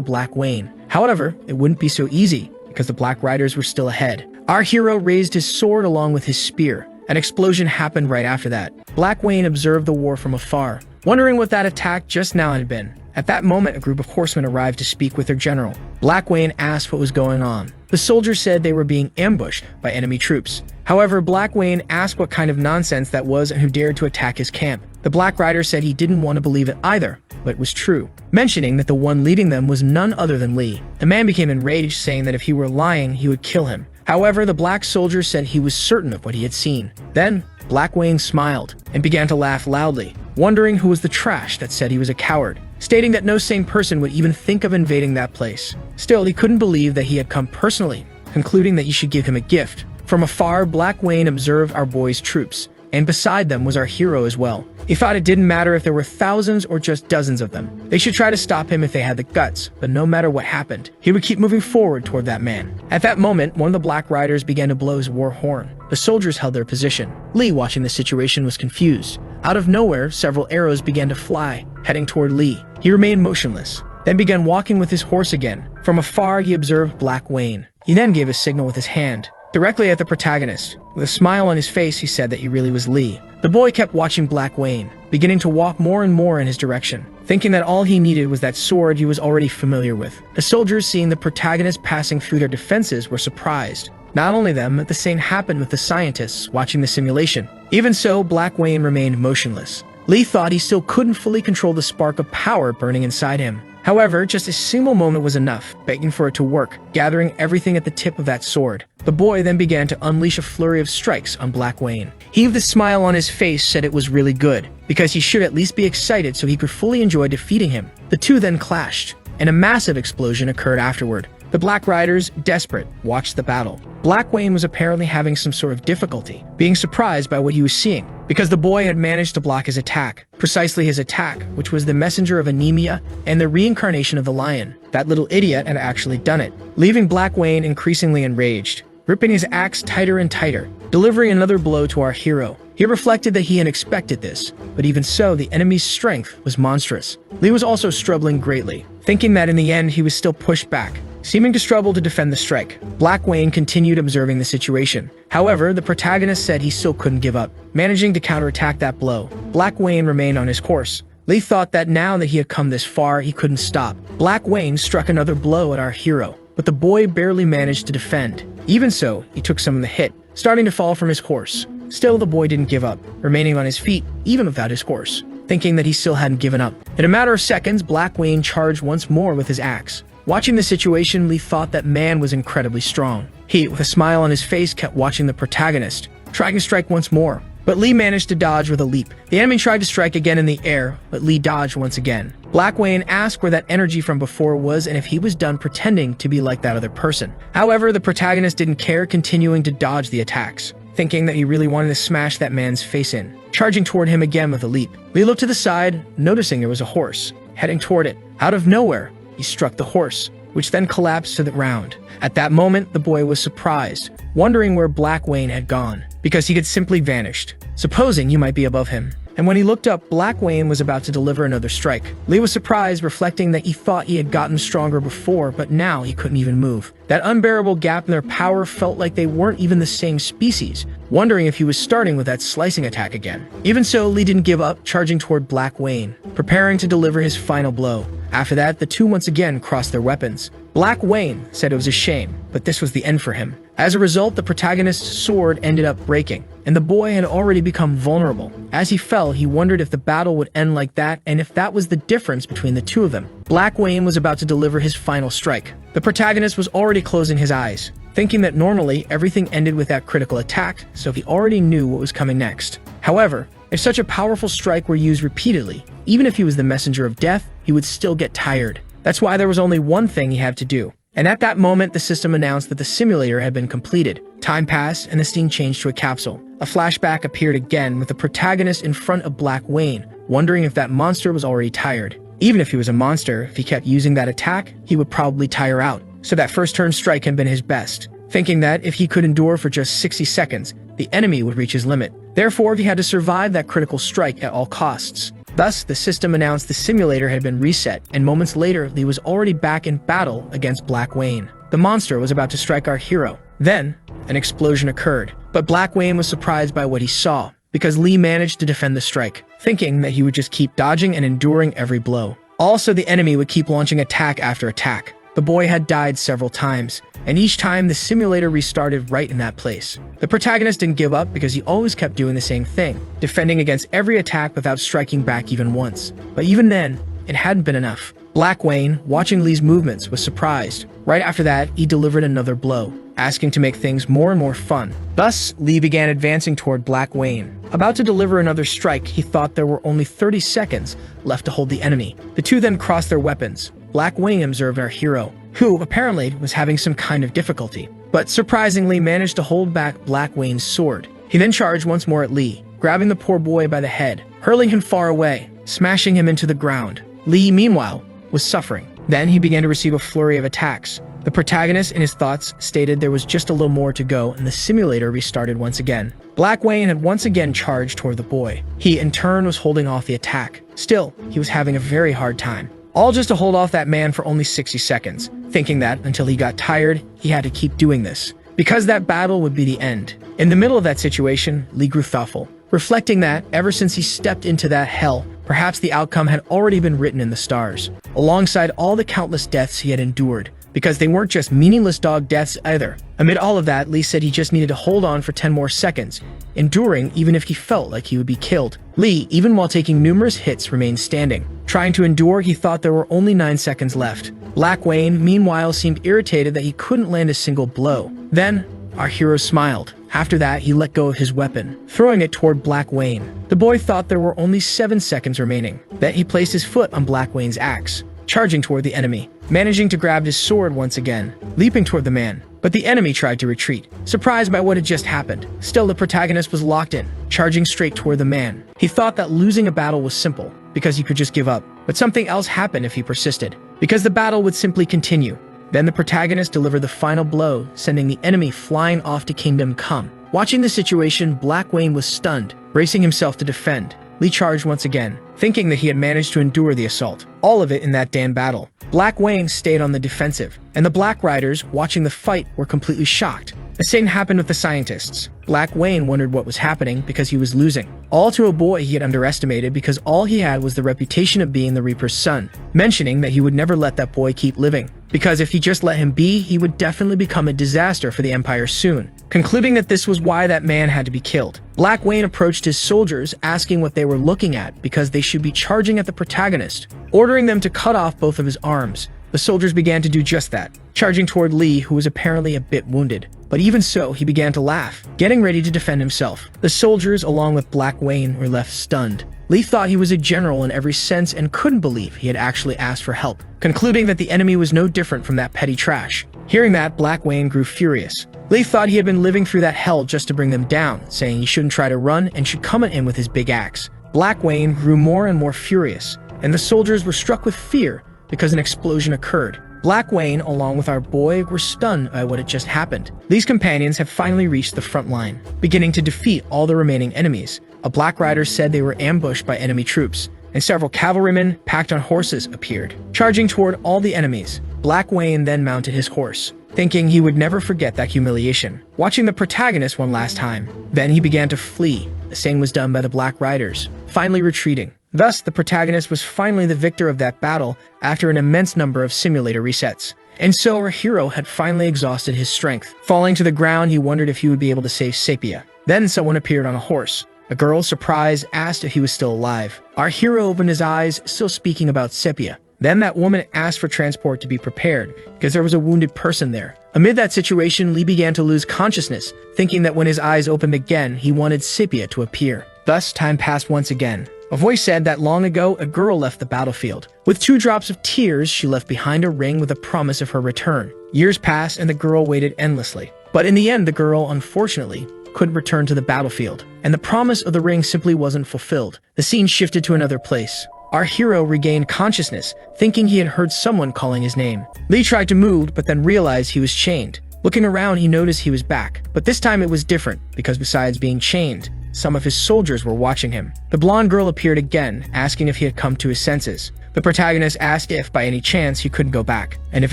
Black Wayne. However, it wouldn't be so easy because the Black Riders were still ahead. Our hero raised his sword along with his spear. An explosion happened right after that. Black Wayne observed the war from afar, wondering what that attack just now had been. At that moment, a group of horsemen arrived to speak with their general. Black Wayne asked what was going on. The soldiers said they were being ambushed by enemy troops. However, Black Wayne asked what kind of nonsense that was and who dared to attack his camp. The Black Rider said he didn't want to believe it either, but it was true, mentioning that the one leading them was none other than Lee. The man became enraged, saying that if he were lying, he would kill him. However, the black soldier said he was certain of what he had seen. Then, Black Wayne smiled and began to laugh loudly, wondering who was the trash that said he was a coward, stating that no sane person would even think of invading that place. Still, he couldn't believe that he had come personally, concluding that you should give him a gift. From afar, Black Wayne observed our boy's troops, and beside them was our hero as well. He thought it didn't matter if there were thousands or just dozens of them. They should try to stop him if they had the guts, but no matter what happened, he would keep moving forward toward that man. At that moment, one of the Black Riders began to blow his war horn. The soldiers held their position. Lee, watching the situation, was confused. Out of nowhere, several arrows began to fly, heading toward Lee. He remained motionless, then began walking with his horse again. From afar, he observed Black Wayne. He then gave a signal with his hand, directly at the protagonist. With a smile on his face, he said that he really was Lee. The boy kept watching Black Wayne, beginning to walk more and more in his direction, thinking that all he needed was that sword he was already familiar with. The soldiers, seeing the protagonist passing through their defenses, were surprised. Not only them, but the same happened with the scientists watching the simulation. Even so, Black Wayne remained motionless. Lee thought he still couldn't fully control the spark of power burning inside him. However, just a single moment was enough, begging for it to work, gathering everything at the tip of that sword. The boy then began to unleash a flurry of strikes on Black Wayne. He, with a smile on his face, said it was really good, because he should at least be excited so he could fully enjoy defeating him. The two then clashed, and a massive explosion occurred afterward. The Black Riders, desperate, watched the battle. Black Wayne was apparently having some sort of difficulty, being surprised by what he was seeing, because the boy had managed to block his attack. Precisely his attack, which was the messenger of anemia and the reincarnation of the lion. That little idiot had actually done it, leaving Black Wayne increasingly enraged, gripping his axe tighter and tighter, delivering another blow to our hero. He reflected that he had expected this, but even so, the enemy's strength was monstrous. Lee was also struggling greatly, thinking that in the end he was still pushed back, seeming to struggle to defend the strike. Black Wayne continued observing the situation. However, the protagonist said he still couldn't give up, managing to counterattack that blow. Black Wayne remained on his course. Lee thought that now that he had come this far, he couldn't stop. Black Wayne struck another blow at our hero, but the boy barely managed to defend. Even so, he took some of the hit, starting to fall from his horse. Still, the boy didn't give up, remaining on his feet, even without his horse, thinking that he still hadn't given up. In a matter of seconds, Black Wayne charged once more with his axe. Watching the situation, Lee thought that man was incredibly strong. He, with a smile on his face, kept watching the protagonist, trying to strike once more. But Lee managed to dodge with a leap. The enemy tried to strike again in the air, but Lee dodged once again. Black Wayne asked where that energy from before was and if he was done pretending to be like that other person. However, the protagonist didn't care, continuing to dodge the attacks, thinking that he really wanted to smash that man's face in, charging toward him again with a leap. Lee looked to the side, noticing there was a horse, heading toward it. Out of nowhere, he struck the horse, which then collapsed to the ground. At that moment, the boy was surprised, wondering where Black Wayne had gone, because he had simply vanished, supposing you might be above him. And when he looked up, Black Wayne was about to deliver another strike. Lee was surprised, reflecting that he thought he had gotten stronger before, but now he couldn't even move. That unbearable gap in their power felt like they weren't even the same species, wondering if he was starting with that slicing attack again. Even so, Lee didn't give up, charging toward Black Wayne, preparing to deliver his final blow. After that, the two once again crossed their weapons. Black Wayne said it was a shame, but this was the end for him. As a result, the protagonist's sword ended up breaking, and the boy had already become vulnerable. As he fell, he wondered if the battle would end like that, and if that was the difference between the two of them. Black Wayne was about to deliver his final strike. The protagonist was already closing his eyes, thinking that normally everything ended with that critical attack, so he already knew what was coming next. However, if such a powerful strike were used repeatedly, even if he was the messenger of death, he would still get tired. That's why there was only one thing he had to do. And at that moment, the system announced that the simulator had been completed. Time passed, and the scene changed to a capsule. A flashback appeared again with the protagonist in front of Black Wayne, wondering if that monster was already tired. Even if he was a monster, if he kept using that attack, he would probably tire out. So that first turn strike had been his best, thinking that if he could endure for just 60 seconds, the enemy would reach his limit. Therefore, he had to survive that critical strike at all costs. Thus, the system announced the simulator had been reset, and moments later, Lee was already back in battle against Black Wayne. The monster was about to strike our hero. Then, an explosion occurred, but Black Wayne was surprised by what he saw, because Lee managed to defend the strike, thinking that he would just keep dodging and enduring every blow. Also, the enemy would keep launching attack after attack. The boy had died several times, and each time the simulator restarted right in that place. The protagonist didn't give up because he always kept doing the same thing, defending against every attack without striking back even once. But even then, it hadn't been enough. Black Wayne, watching Lee's movements, was surprised. Right after that, he delivered another blow, asking to make things more and more fun. Thus, Lee began advancing toward Black Wayne. About to deliver another strike, he thought there were only 30 seconds left to hold the enemy. The two then crossed their weapons. Black Wayne observed our hero, who apparently was having some kind of difficulty, but surprisingly managed to hold back Black Wayne's sword. He then charged once more at Lee, grabbing the poor boy by the head, hurling him far away, smashing him into the ground. Lee, meanwhile, was suffering. Then he began to receive a flurry of attacks. The protagonist, in his thoughts, stated there was just a little more to go, and the simulator restarted once again. Black Wayne had once again charged toward the boy. He, in turn, was holding off the attack. Still, he was having a very hard time. All just to hold off that man for only 60 seconds, thinking that, until he got tired, he had to keep doing this, because that battle would be the end. In the middle of that situation, Lee grew thoughtful, reflecting that, ever since he stepped into that hell, perhaps the outcome had already been written in the stars, alongside all the countless deaths he had endured, because they weren't just meaningless dog deaths either. Amid all of that, Lee said he just needed to hold on for 10 more seconds, enduring even if he felt like he would be killed. Lee, even while taking numerous hits, remained standing. Trying to endure, he thought there were only 9 seconds left. Black Wayne, meanwhile, seemed irritated that he couldn't land a single blow. Then, our hero smiled. After that, he let go of his weapon, throwing it toward Black Wayne. The boy thought there were only 7 seconds remaining. Then he placed his foot on Black Wayne's axe, charging toward the enemy, managing to grab his sword once again, leaping toward the man. But the enemy tried to retreat, surprised by what had just happened. Still, the protagonist was locked in, charging straight toward the man. He thought that losing a battle was simple, because he could just give up. But something else happened if he persisted, because the battle would simply continue. Then the protagonist delivered the final blow, sending the enemy flying off to Kingdom Come. Watching the situation, Black Wayne was stunned, bracing himself to defend. Lee charged once again, thinking that he had managed to endure the assault. All of it in that damn battle. Black Wayne stayed on the defensive, and the Black Riders, watching the fight, were completely shocked. The same happened with the scientists. Black Wayne wondered what was happening because he was losing. All to a boy he had underestimated because all he had was the reputation of being the Reaper's son, mentioning that he would never let that boy keep living, because if he just let him be, he would definitely become a disaster for the Empire soon, concluding that this was why that man had to be killed. Black Wayne approached his soldiers, asking what they were looking at because they should be charging at the protagonist, ordering them to cut off both of his arms. The soldiers began to do just that, charging toward Lee, who was apparently a bit wounded. But even so, he began to laugh, getting ready to defend himself. The soldiers, along with Black Wayne, were left stunned. Lee thought he was a general in every sense and couldn't believe he had actually asked for help, concluding that the enemy was no different from that petty trash. Hearing that, Black Wayne grew furious. Lee thought he had been living through that hell just to bring them down, saying he shouldn't try to run and should come at him with his big axe. Black Wayne grew more and more furious, and the soldiers were struck with fear because an explosion occurred. Black Wayne, along with our boy, were stunned by what had just happened. These companions have finally reached the front line, beginning to defeat all the remaining enemies. A Black Rider said they were ambushed by enemy troops, and several cavalrymen packed on horses appeared, charging toward all the enemies. Black Wayne then mounted his horse, thinking he would never forget that humiliation, watching the protagonist one last time. Then he began to flee. The same was done by the Black Riders, finally retreating. Thus, the protagonist was finally the victor of that battle after an immense number of simulator resets. And so our hero had finally exhausted his strength. Falling to the ground, he wondered if he would be able to save Sepia. Then someone appeared on a horse. A girl, surprised, asked if he was still alive. Our hero opened his eyes, still speaking about Sepia. Then that woman asked for transport to be prepared, because there was a wounded person there. Amid that situation, Lee began to lose consciousness, thinking that when his eyes opened again, he wanted Sepia to appear. Thus, time passed once again. A voice said that long ago, a girl left the battlefield. With 2 drops of tears, she left behind a ring with a promise of her return. Years passed, and the girl waited endlessly. But in the end, the girl, unfortunately, couldn't return to the battlefield, and the promise of the ring simply wasn't fulfilled. The scene shifted to another place. Our hero regained consciousness, thinking he had heard someone calling his name. Lee tried to move, but then realized he was chained. Looking around, he noticed he was back. But this time it was different, because besides being chained, some of his soldiers were watching him. The blonde girl appeared again, asking if he had come to his senses. The protagonist asked if, by any chance, he couldn't go back, and if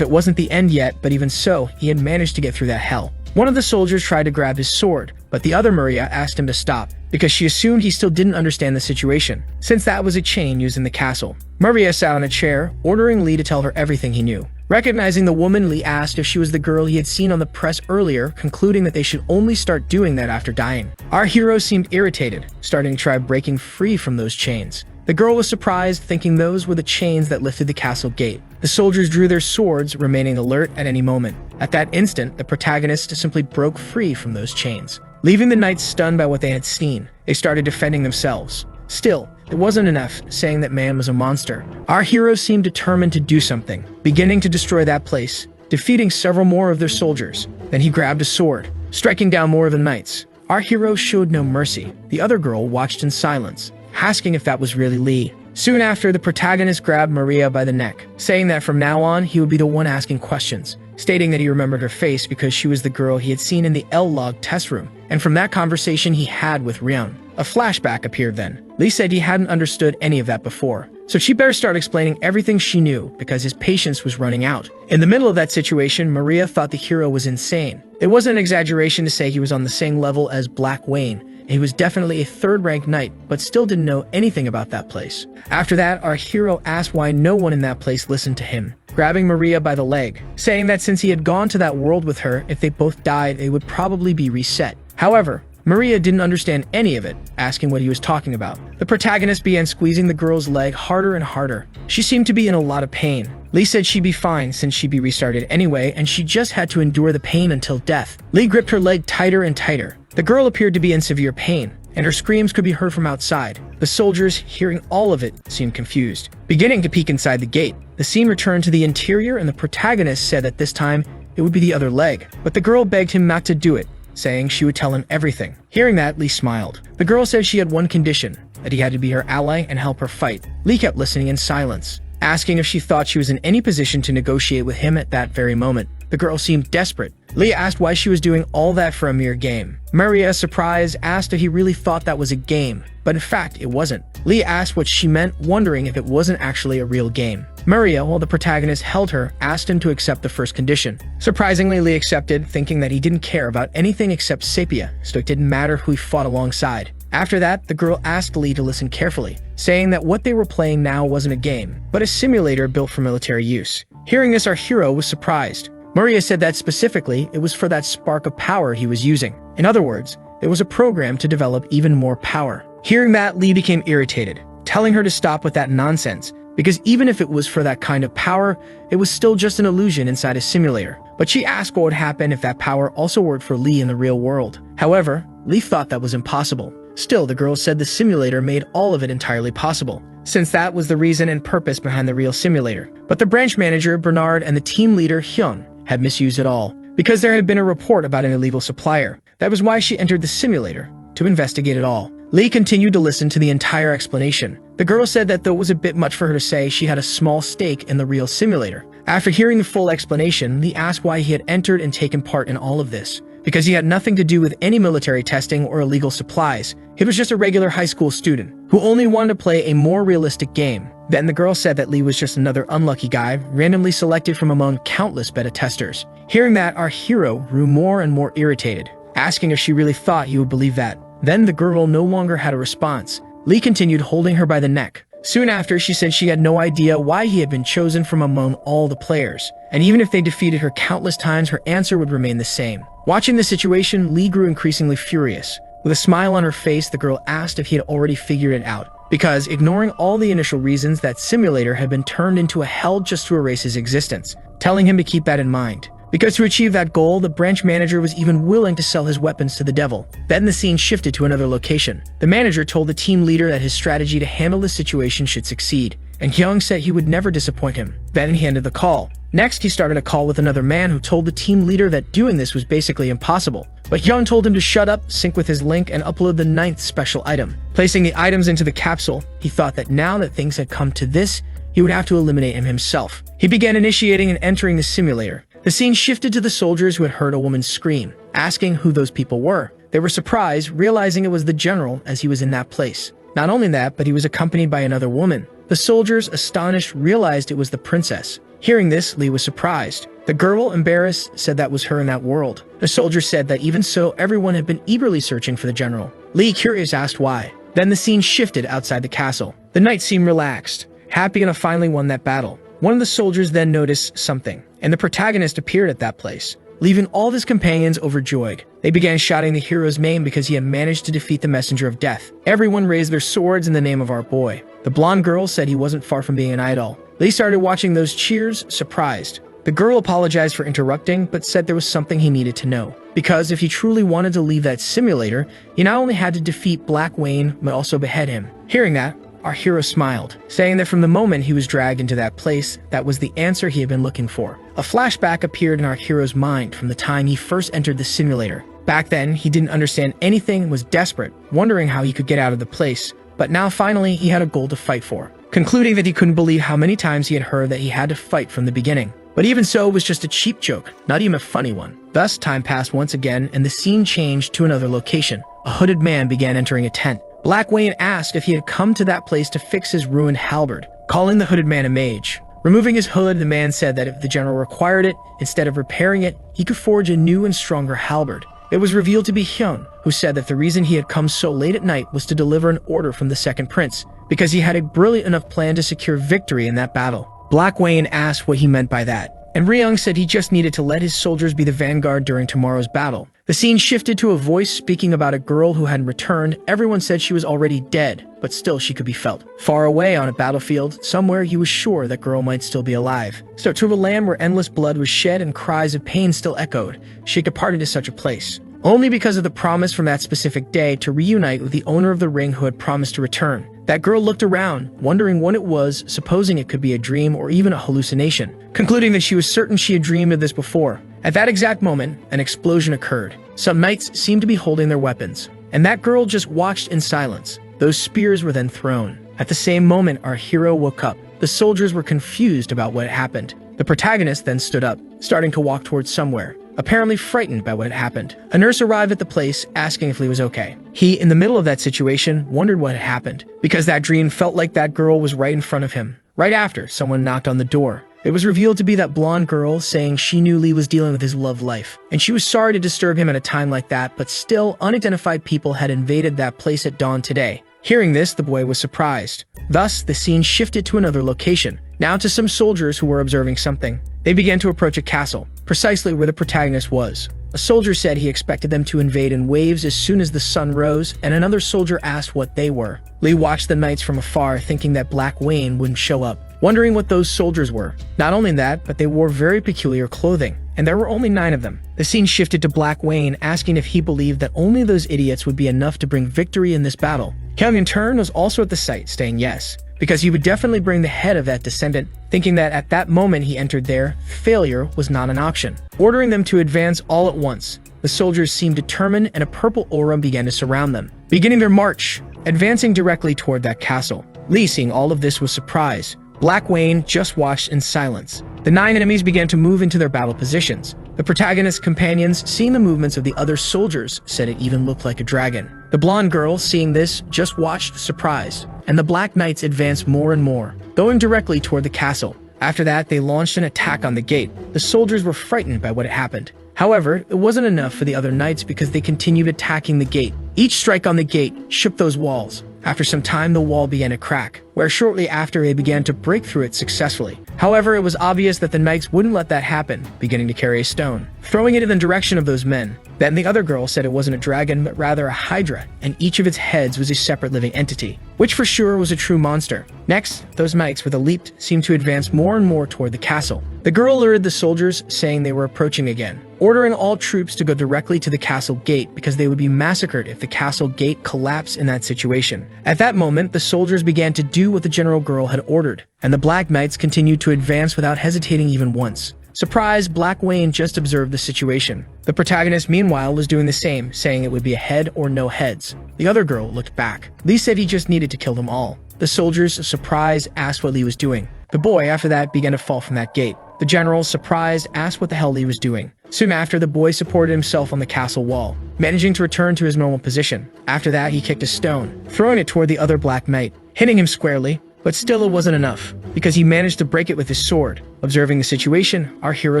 it wasn't the end yet, but even so, he had managed to get through that hell. One of the soldiers tried to grab his sword, but the other Maria asked him to stop, because she assumed he still didn't understand the situation, since that was a chain used in the castle. Maria sat on a chair, ordering Lee to tell her everything he knew. Recognizing the woman, Lee asked if she was the girl he had seen on the press earlier, concluding that they should only start doing that after dying. Our hero seemed irritated, starting to try breaking free from those chains. The girl was surprised, thinking those were the chains that lifted the castle gate. The soldiers drew their swords, remaining alert at any moment. At that instant, the protagonist simply broke free from those chains. Leaving the knights stunned by what they had seen, they started defending themselves. Still, it wasn't enough, saying that man was a monster. Our heroes seemed determined to do something, beginning to destroy that place, defeating several more of their soldiers. Then he grabbed a sword, striking down more of the knights. Our hero showed no mercy. The other girl watched in silence, asking if that was really Lee. Soon after, the protagonist grabbed Maria by the neck, saying that from now on, he would be the one asking questions, stating that he remembered her face because she was the girl he had seen in the L-Log test room, and from that conversation he had with Ryeon. A flashback appeared then. Lee said he hadn't understood any of that before, so she better start explaining everything she knew because his patience was running out. In the middle of that situation, Maria thought the hero was insane. It wasn't an exaggeration to say he was on the same level as Black Wayne. He was definitely a third-ranked knight, but still didn't know anything about that place. After that, our hero asked why no one in that place listened to him, grabbing Maria by the leg, saying that since he had gone to that world with her, if they both died, they would probably be reset. However, Maria didn't understand any of it, asking what he was talking about. The protagonist began squeezing the girl's leg harder and harder. She seemed to be in a lot of pain. Lee said she'd be fine since she'd be restarted anyway, and she just had to endure the pain until death. Lee gripped her leg tighter and tighter. The girl appeared to be in severe pain, and her screams could be heard from outside. The soldiers, hearing all of it, seemed confused. Beginning to peek inside the gate, the scene returned to the interior, and the protagonist said that this time it would be the other leg. But the girl begged him not to do it, saying she would tell him everything. Hearing that, Lee smiled. The girl said she had one condition, that he had to be her ally and help her fight. Lee kept listening in silence, asking if she thought she was in any position to negotiate with him at that very moment. The girl seemed desperate. Lee asked why she was doing all that for a mere game. Maria, surprised, asked if he really thought that was a game, but in fact, it wasn't. Lee asked what she meant, wondering if it wasn't actually a real game. Maria, while the protagonist held her, asked him to accept the first condition. Surprisingly, Lee accepted, thinking that he didn't care about anything except Sepia, so it didn't matter who he fought alongside. After that, the girl asked Lee to listen carefully, saying that what they were playing now wasn't a game, but a simulator built for military use. Hearing this, our hero was surprised. Maria said that specifically, it was for that spark of power he was using. In other words, it was a program to develop even more power. Hearing that, Lee became irritated, telling her to stop with that nonsense, because even if it was for that kind of power, it was still just an illusion inside a simulator. But she asked what would happen if that power also worked for Lee in the real world. However, Lee thought that was impossible. Still, the girl said the simulator made all of it entirely possible, since that was the reason and purpose behind the real simulator. But the branch manager, Bernard, and the team leader, Hyun, had misused it all, because there had been a report about an illegal supplier. That was why she entered the simulator, to investigate it all. Lee continued to listen to the entire explanation. The girl said that though it was a bit much for her to say, she had a small stake in the real simulator. After hearing the full explanation, Lee asked why he had entered and taken part in all of this. Because he had nothing to do with any military testing or illegal supplies. He was just a regular high school student, who only wanted to play a more realistic game. Then the girl said that Lee was just another unlucky guy, randomly selected from among countless beta testers. Hearing that, our hero grew more and more irritated, asking if she really thought he would believe that. Then the girl no longer had a response. Lee continued holding her by the neck. Soon after, she said she had no idea why he had been chosen from among all the players. And even if they defeated her countless times, her answer would remain the same. Watching the situation, Lee grew increasingly furious. With a smile on her face, the girl asked if he had already figured it out. Because, ignoring all the initial reasons, that simulator had been turned into a hell just to erase his existence, telling him to keep that in mind. Because to achieve that goal, the branch manager was even willing to sell his weapons to the devil. Then the scene shifted to another location. The manager told the team leader that his strategy to handle the situation should succeed, and Hyung said he would never disappoint him. Then he ended the call. Next, he started a call with another man who told the team leader that doing this was basically impossible. But Hyung told him to shut up, sync with his link, and upload the 9th special item. Placing the items into the capsule, he thought that now that things had come to this, he would have to eliminate him himself. He began initiating and entering the simulator. The scene shifted to the soldiers who had heard a woman scream, asking who those people were. They were surprised, realizing it was the general as he was in that place. Not only that, but he was accompanied by another woman. The soldiers, astonished, realized it was the princess. Hearing this, Lee was surprised. The girl, embarrassed, said that was her in that world. The soldier said that even so, everyone had been eagerly searching for the general. Lee, curious, asked why. Then the scene shifted outside the castle. The knights seemed relaxed, happy to have finally won that battle. One of the soldiers then noticed something, and the protagonist appeared at that place. leaving all of his companions overjoyed. They began shouting the hero's name because he had managed to defeat the messenger of death. Everyone raised their swords in the name of our boy. The blonde girl said he wasn't far from being an idol. They started watching those cheers, surprised. The girl apologized for interrupting, but said there was something he needed to know. Because if he truly wanted to leave that simulator, he not only had to defeat Black Wayne, but also behead him. Hearing that, our hero smiled, saying that from the moment he was dragged into that place, that was the answer he had been looking for. A flashback appeared in our hero's mind from the time he first entered the simulator. Back then, he didn't understand anything and was desperate, wondering how he could get out of the place. But now finally, he had a goal to fight for, concluding that he couldn't believe how many times he had heard that he had to fight from the beginning. But even so, it was just a cheap joke, not even a funny one. Thus, time passed once again, and the scene changed to another location. A hooded man began entering a tent. Black Wayne asked if he had come to that place to fix his ruined halberd, calling the hooded man a mage. Removing his hood, the man said that if the general required it, instead of repairing it, he could forge a new and stronger halberd. It was revealed to be Hyun, who said that the reason he had come so late at night was to deliver an order from the second prince, because he had a brilliant enough plan to secure victory in that battle. Black Wayne asked what he meant by that, and Ryung said he just needed to let his soldiers be the vanguard during tomorrow's battle. The scene shifted to a voice speaking about a girl who hadn't returned. Everyone said she was already dead, but still she could be felt. Far away on a battlefield, somewhere he was sure that girl might still be alive. So to a land where endless blood was shed and cries of pain still echoed, she could depart into such a place. Only because of the promise from that specific day to reunite with the owner of the ring who had promised to return. That girl looked around, wondering what it was, supposing it could be a dream or even a hallucination, concluding that she was certain she had dreamed of this before. At that exact moment, an explosion occurred. Some knights seemed to be holding their weapons, and that girl just watched in silence. Those spears were then thrown. At the same moment, our hero woke up. The soldiers were confused about what had happened. The protagonist then stood up, starting to walk towards somewhere, apparently frightened by what had happened. A nurse arrived at the place, asking if he was okay. He, in the middle of that situation, wondered what had happened, because that dream felt like that girl was right in front of him. Right after, someone knocked on the door. It was revealed to be that blonde girl, saying she knew Lee was dealing with his love life, and she was sorry to disturb him at a time like that, but still, unidentified people had invaded that place at dawn today. Hearing this, the boy was surprised. Thus, the scene shifted to another location, now to some soldiers who were observing something. They began to approach a castle, precisely where the protagonist was. A soldier said he expected them to invade in waves as soon as the sun rose, and another soldier asked what they were. Lee watched the knights from afar, thinking that Black Wayne wouldn't show up, wondering what those soldiers were. Not only that, but they wore very peculiar clothing, and there were only 9 of them. The scene shifted to Black Wayne, asking if he believed that only those idiots would be enough to bring victory in this battle. Kyung in turn was also at the site, saying yes, because he would definitely bring the head of that descendant, thinking that at that moment he entered there, failure was not an option. Ordering them to advance all at once, the soldiers seemed determined and a purple aura began to surround them, beginning their march, advancing directly toward that castle. Lee, seeing all of this, was surprised. Black Wayne just watched in silence. The 9 enemies began to move into their battle positions. The protagonist's companions, seeing the movements of the other soldiers, said it even looked like a dragon. The blonde girl, seeing this, just watched surprised, and the Black Knights advanced more and more, going directly toward the castle. After that, they launched an attack on the gate. The soldiers were frightened by what had happened. However, it wasn't enough for the other knights because they continued attacking the gate. Each strike on the gate shook those walls. After some time, the wall began to crack, where shortly after they began to break through it successfully. However, it was obvious that the knights wouldn't let that happen, beginning to carry a stone, throwing it in the direction of those men. Then the other girl said it wasn't a dragon, but rather a hydra, and each of its heads was a separate living entity, which for sure was a true monster. Next, those knights with a leap seemed to advance more and more toward the castle. The girl alerted the soldiers, saying they were approaching again, ordering all troops to go directly to the castle gate because they would be massacred if the castle gate collapsed in that situation. At that moment, the soldiers began to do what the general girl had ordered, and the Black Knights continued to advance without hesitating even once. Surprised, Black Wayne just observed the situation. The protagonist, meanwhile, was doing the same, saying it would be a head or no heads. The other girl looked back. Lee said he just needed to kill them all. The soldiers, surprised, asked what Lee was doing. The boy, after that, began to fall from that gate. The general, surprised, asked what the hell Lee was doing. Soon after, the boy supported himself on the castle wall, managing to return to his normal position. After that, he kicked a stone, throwing it toward the other Black Knight, hitting him squarely. But still it wasn't enough, because he managed to break it with his sword. Observing the situation, our hero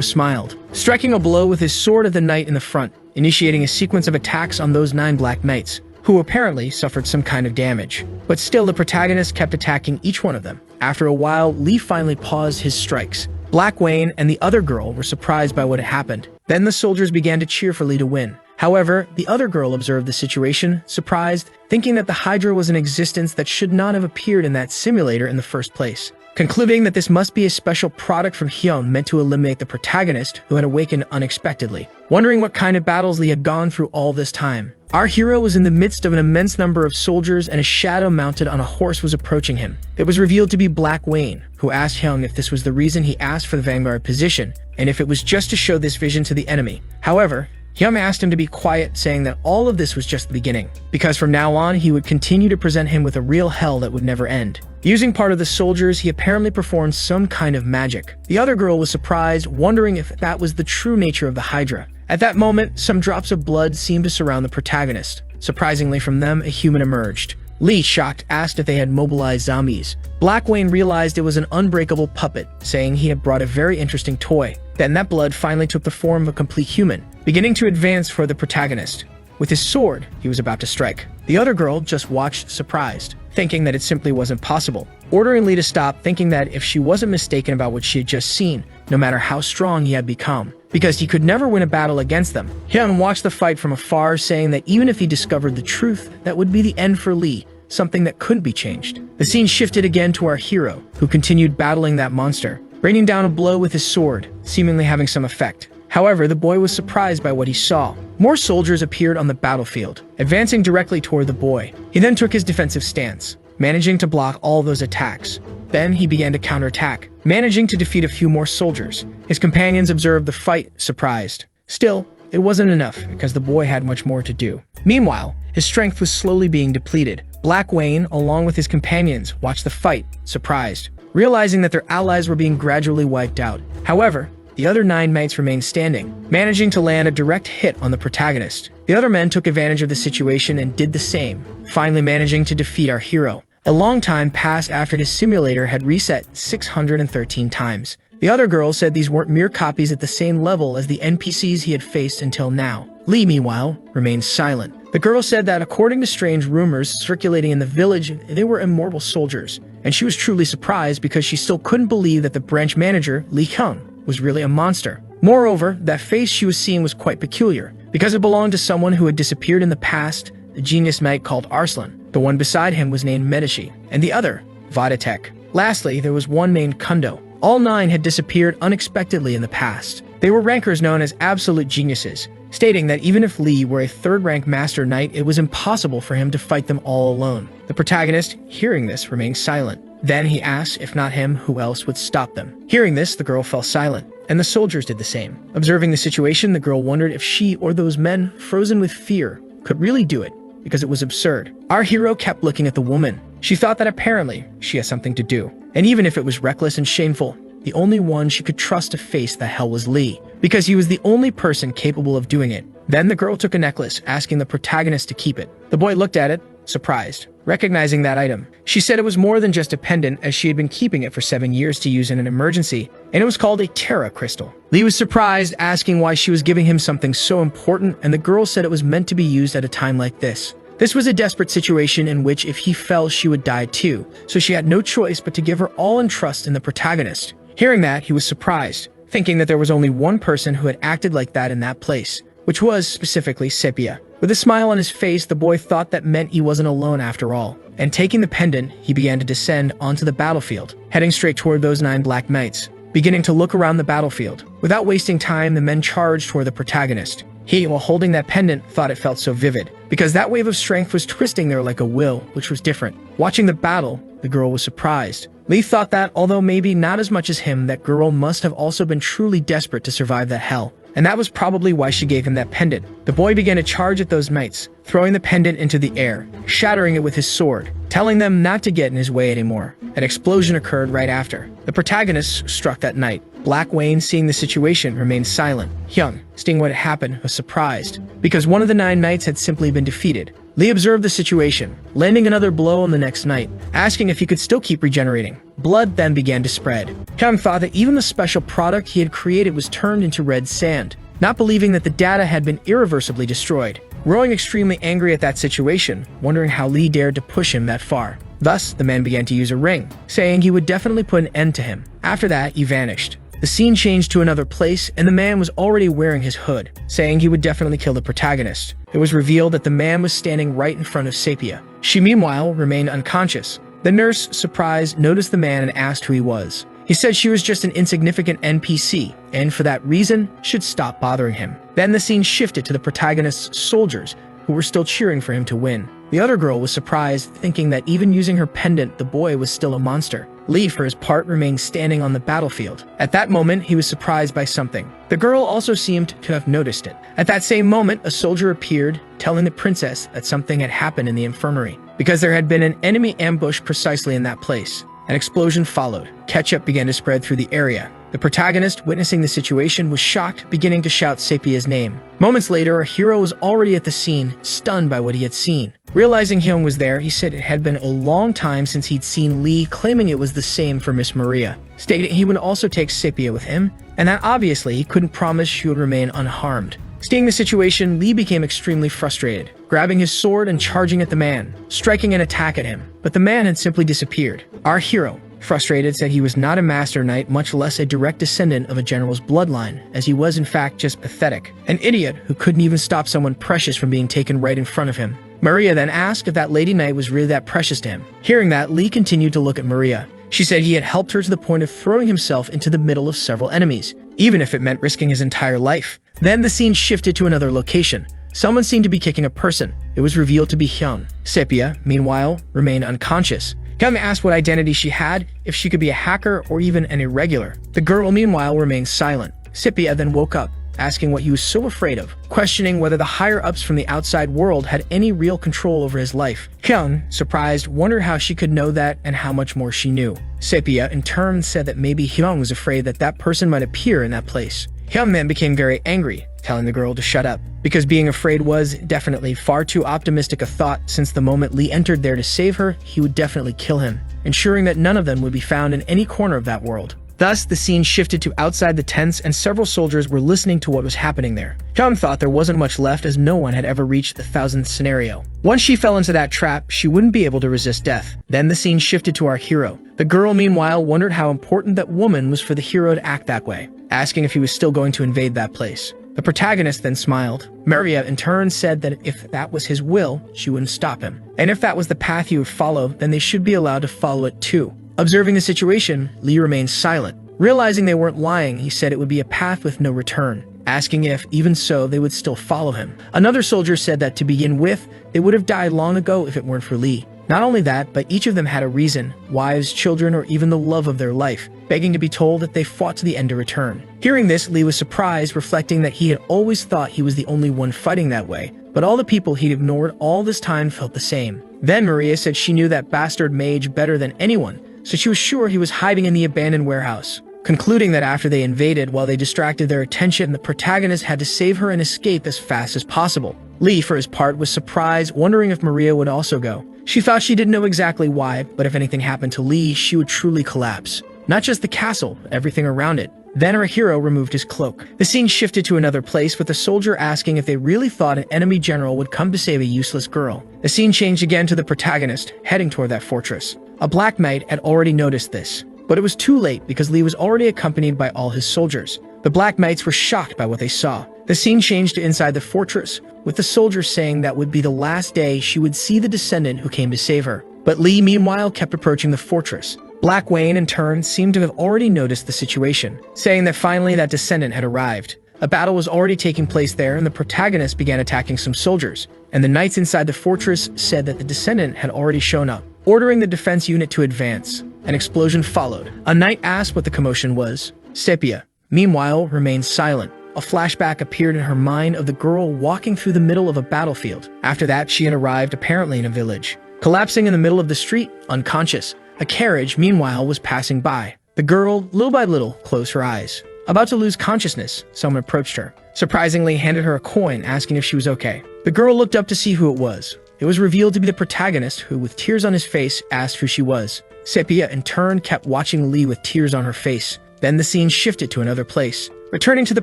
smiled, striking a blow with his sword at the knight in the front, initiating a sequence of attacks on those 9 Black Knights, who apparently suffered some kind of damage. But still, the protagonist kept attacking each one of them. After a while, Lee finally paused his strikes, Black Wayne and the other girl were surprised by what had happened. Then the soldiers began to cheer for Lee to win. However, the other girl observed the situation, surprised, thinking that the Hydra was an existence that should not have appeared in that simulator in the first place. Concluding that this must be a special product from Hyun meant to eliminate the protagonist who had awakened unexpectedly. Wondering what kind of battles Lee had gone through all this time, our hero was in the midst of an immense number of soldiers and a shadow mounted on a horse was approaching him. It was revealed to be Black Wayne, who asked Hyun if this was the reason he asked for the vanguard position, and if it was just to show this vision to the enemy. However, Hyun asked him to be quiet, saying that all of this was just the beginning, because from now on he would continue to present him with a real hell that would never end. Using part of the soldiers, he apparently performed some kind of magic. The other girl was surprised, wondering if that was the true nature of the Hydra. At that moment, some drops of blood seemed to surround the protagonist. Surprisingly, from them, a human emerged. Lee, shocked, asked if they had mobilized zombies. Black Wayne realized it was an unbreakable puppet, saying he had brought a very interesting toy. Then that blood finally took the form of a complete human, beginning to advance for the protagonist. With his sword, he was about to strike. The other girl just watched, surprised, thinking that it simply wasn't possible, ordering Lee to stop, thinking that if she wasn't mistaken about what she had just seen, no matter how strong he had become, because he could never win a battle against them. Hyun watched the fight from afar, saying that even if he discovered the truth, that would be the end for Lee, something that couldn't be changed. The scene shifted again to our hero, who continued battling that monster, raining down a blow with his sword, seemingly having some effect. However, the boy was surprised by what he saw. More soldiers appeared on the battlefield, advancing directly toward the boy. He then took his defensive stance, managing to block all those attacks. Then he began to counterattack, managing to defeat a few more soldiers. His companions observed the fight, surprised. Still, it wasn't enough, because the boy had much more to do. Meanwhile, his strength was slowly being depleted. Black Wayne, along with his companions, watched the fight, surprised, realizing that their allies were being gradually wiped out. However, the other 9 knights remained standing, managing to land a direct hit on the protagonist. The other men took advantage of the situation and did the same, finally managing to defeat our hero. A long time passed after his simulator had reset 613 times. The other girl said these weren't mere copies at the same level as the NPCs he had faced until now. Lee, meanwhile, remained silent. The girl said that according to strange rumors circulating in the village, they were immortal soldiers, and she was truly surprised because she still couldn't believe that the branch manager, Lee Kyung, was really a monster. Moreover, that face she was seeing was quite peculiar, because it belonged to someone who had disappeared in the past, a genius knight called Arslan. The one beside him was named Medici, and the other, Vadatek. Lastly, there was one named Kundo. All 9 had disappeared unexpectedly in the past. They were rankers known as absolute geniuses, stating that even if Lee were a 3rd-rank master knight, it was impossible for him to fight them all alone. The protagonist, hearing this, remained silent. Then he asked if not him, who else would stop them. Hearing this, the girl fell silent, and the soldiers did the same. Observing the situation, the girl wondered if she or those men, frozen with fear, could really do it, because it was absurd. Our hero kept looking at the woman. She thought that apparently she has something to do, and even if it was reckless and shameful, the only one she could trust to face the hell was Lee, because he was the only person capable of doing it. Then the girl took a necklace, asking the protagonist to keep it. The boy looked at it, surprised, recognizing that item. She said it was more than just a pendant, as she had been keeping it for 7 years to use in an emergency, and it was called a Terra crystal. Lee was surprised, asking why she was giving him something so important, and the girl said it was meant to be used at a time like this. This was a desperate situation in which if he fell, she would die too, so she had no choice but to give her all in trust in the protagonist. Hearing that, he was surprised, thinking that there was only one person who had acted like that in that place, which was specifically Sepia. With a smile on his face, the boy thought that meant he wasn't alone after all, and taking the pendant, he began to descend onto the battlefield, heading straight toward those 9 black knights. Beginning to look around the battlefield, without wasting time, the men charged toward the protagonist. He, while holding that pendant, thought it felt so vivid, because that wave of strength was twisting there like a will, which was different. Watching the battle, the girl was surprised. Lee thought that, although maybe not as much as him, that girl must have also been truly desperate to survive that hell. And that was probably why she gave him that pendant. The boy began to charge at those knights, throwing the pendant into the air, shattering it with his sword, telling them not to get in his way anymore. An explosion occurred right after. The protagonist struck that knight. Black Wayne, seeing the situation, remained silent. Hyun, seeing what had happened, was surprised, because one of the 9 knights had simply been defeated. Lee observed the situation, landing another blow on the next knight, asking if he could still keep regenerating. Blood then began to spread. Hyun thought that even the special product he had created was turned into red sand, not believing that the data had been irreversibly destroyed. Growing extremely angry at that situation, wondering how Lee dared to push him that far. Thus, the man began to use a ring, saying he would definitely put an end to him. After that, he vanished. The scene changed to another place, and the man was already wearing his hood, saying he would definitely kill the protagonist. It was revealed that the man was standing right in front of Sepia. She meanwhile remained unconscious. The nurse, surprised, noticed the man and asked who he was. He said she was just an insignificant NPC, and for that reason, should stop bothering him. Then the scene shifted to the protagonist's soldiers, who were still cheering for him to win. The other girl was surprised, thinking that even using her pendant, the boy was still a monster. Lee, for his part, remained standing on the battlefield. At that moment, he was surprised by something. The girl also seemed to have noticed it. At that same moment, a soldier appeared, telling the princess that something had happened in the infirmary, because there had been an enemy ambush precisely in that place. An explosion followed. Ketchup began to spread through the area. The protagonist, witnessing the situation, was shocked, beginning to shout Sepia's name. Moments later, our hero was already at the scene, stunned by what he had seen. Realizing Hyung was there, he said it had been a long time since he'd seen Lee, claiming it was the same for Miss Maria, stating he would also take Sepia with him, and that obviously he couldn't promise she would remain unharmed. Seeing the situation, Lee became extremely frustrated, grabbing his sword and charging at the man, striking an attack at him. But the man had simply disappeared. Our hero, frustrated, said he was not a master knight, much less a direct descendant of a general's bloodline, as he was in fact just pathetic. An idiot who couldn't even stop someone precious from being taken right in front of him. Maria then asked if that lady knight was really that precious to him. Hearing that, Lee continued to look at Maria. She said he had helped her to the point of throwing himself into the middle of several enemies, even if it meant risking his entire life. Then the scene shifted to another location. Someone seemed to be kicking a person. It was revealed to be Hyun. Sepia, meanwhile, remained unconscious. Hyun asked what identity she had, if she could be a hacker or even an irregular. The girl, meanwhile, remained silent. Sepia then woke up, asking what he was so afraid of, questioning whether the higher-ups from the outside world had any real control over his life. Hyun, surprised, wondered how she could know that and how much more she knew. Sepia, in turn, said that maybe Hyun was afraid that that person might appear in that place. Hyun then became very angry, telling the girl to shut up, because being afraid was definitely far too optimistic a thought, since the moment Lee entered there to save her, he would definitely kill him, ensuring that none of them would be found in any corner of that world. Thus, the scene shifted to outside the tents, and several soldiers were listening to what was happening there. Hyun thought there wasn't much left, as no one had ever reached the 1000th scenario. Once she fell into that trap, she wouldn't be able to resist death. Then the scene shifted to our hero. The girl, meanwhile, wondered how important that woman was for the hero to act that way, asking if he was still going to invade that place. The protagonist then smiled. Maria, in turn, said that if that was his will, she wouldn't stop him. And if that was the path he would follow, then they should be allowed to follow it too. Observing the situation, Lee remained silent. Realizing they weren't lying, he said it would be a path with no return, asking if, even so, they would still follow him. Another soldier said that to begin with, they would have died long ago if it weren't for Lee. Not only that, but each of them had a reason, wives, children, or even the love of their life, begging to be told that they fought to the end to return. Hearing this, Lee was surprised, reflecting that he had always thought he was the only one fighting that way, but all the people he'd ignored all this time felt the same. Then Maria said she knew that bastard mage better than anyone, so she was sure he was hiding in the abandoned warehouse. Concluding that after they invaded, while they distracted their attention, the protagonist had to save her and escape as fast as possible. Lee, for his part, was surprised, wondering if Maria would also go. She thought she didn't know exactly why, but if anything happened to Lee, she would truly collapse. Not just the castle, but everything around it. Then our hero removed his cloak. The scene shifted to another place, with a soldier asking if they really thought an enemy general would come to save a useless girl. The scene changed again to the protagonist, heading toward that fortress. A black knight had already noticed this, but it was too late because Lee was already accompanied by all his soldiers. The Black Knights were shocked by what they saw. The scene changed to inside the fortress, with the soldiers saying that would be the last day she would see the descendant who came to save her. But Lee, meanwhile, kept approaching the fortress. Black Wayne, in turn, seemed to have already noticed the situation, saying that finally that descendant had arrived. A battle was already taking place there, and the protagonist began attacking some soldiers, and the knights inside the fortress said that the descendant had already shown up, ordering the defense unit to advance. An explosion followed. A knight asked what the commotion was. Sepia, meanwhile, remained silent. A flashback appeared in her mind of the girl walking through the middle of a battlefield. After that, she had arrived apparently in a village. Collapsing in the middle of the street, unconscious. A carriage, meanwhile, was passing by. The girl, little by little, closed her eyes. About to lose consciousness, someone approached her. Surprisingly, handed her a coin, asking if she was okay. The girl looked up to see who it was. It was revealed to be the protagonist, who, with tears on his face, asked who she was. Sepia, in turn, kept watching Lee with tears on her face. Then the scene shifted to another place, returning to the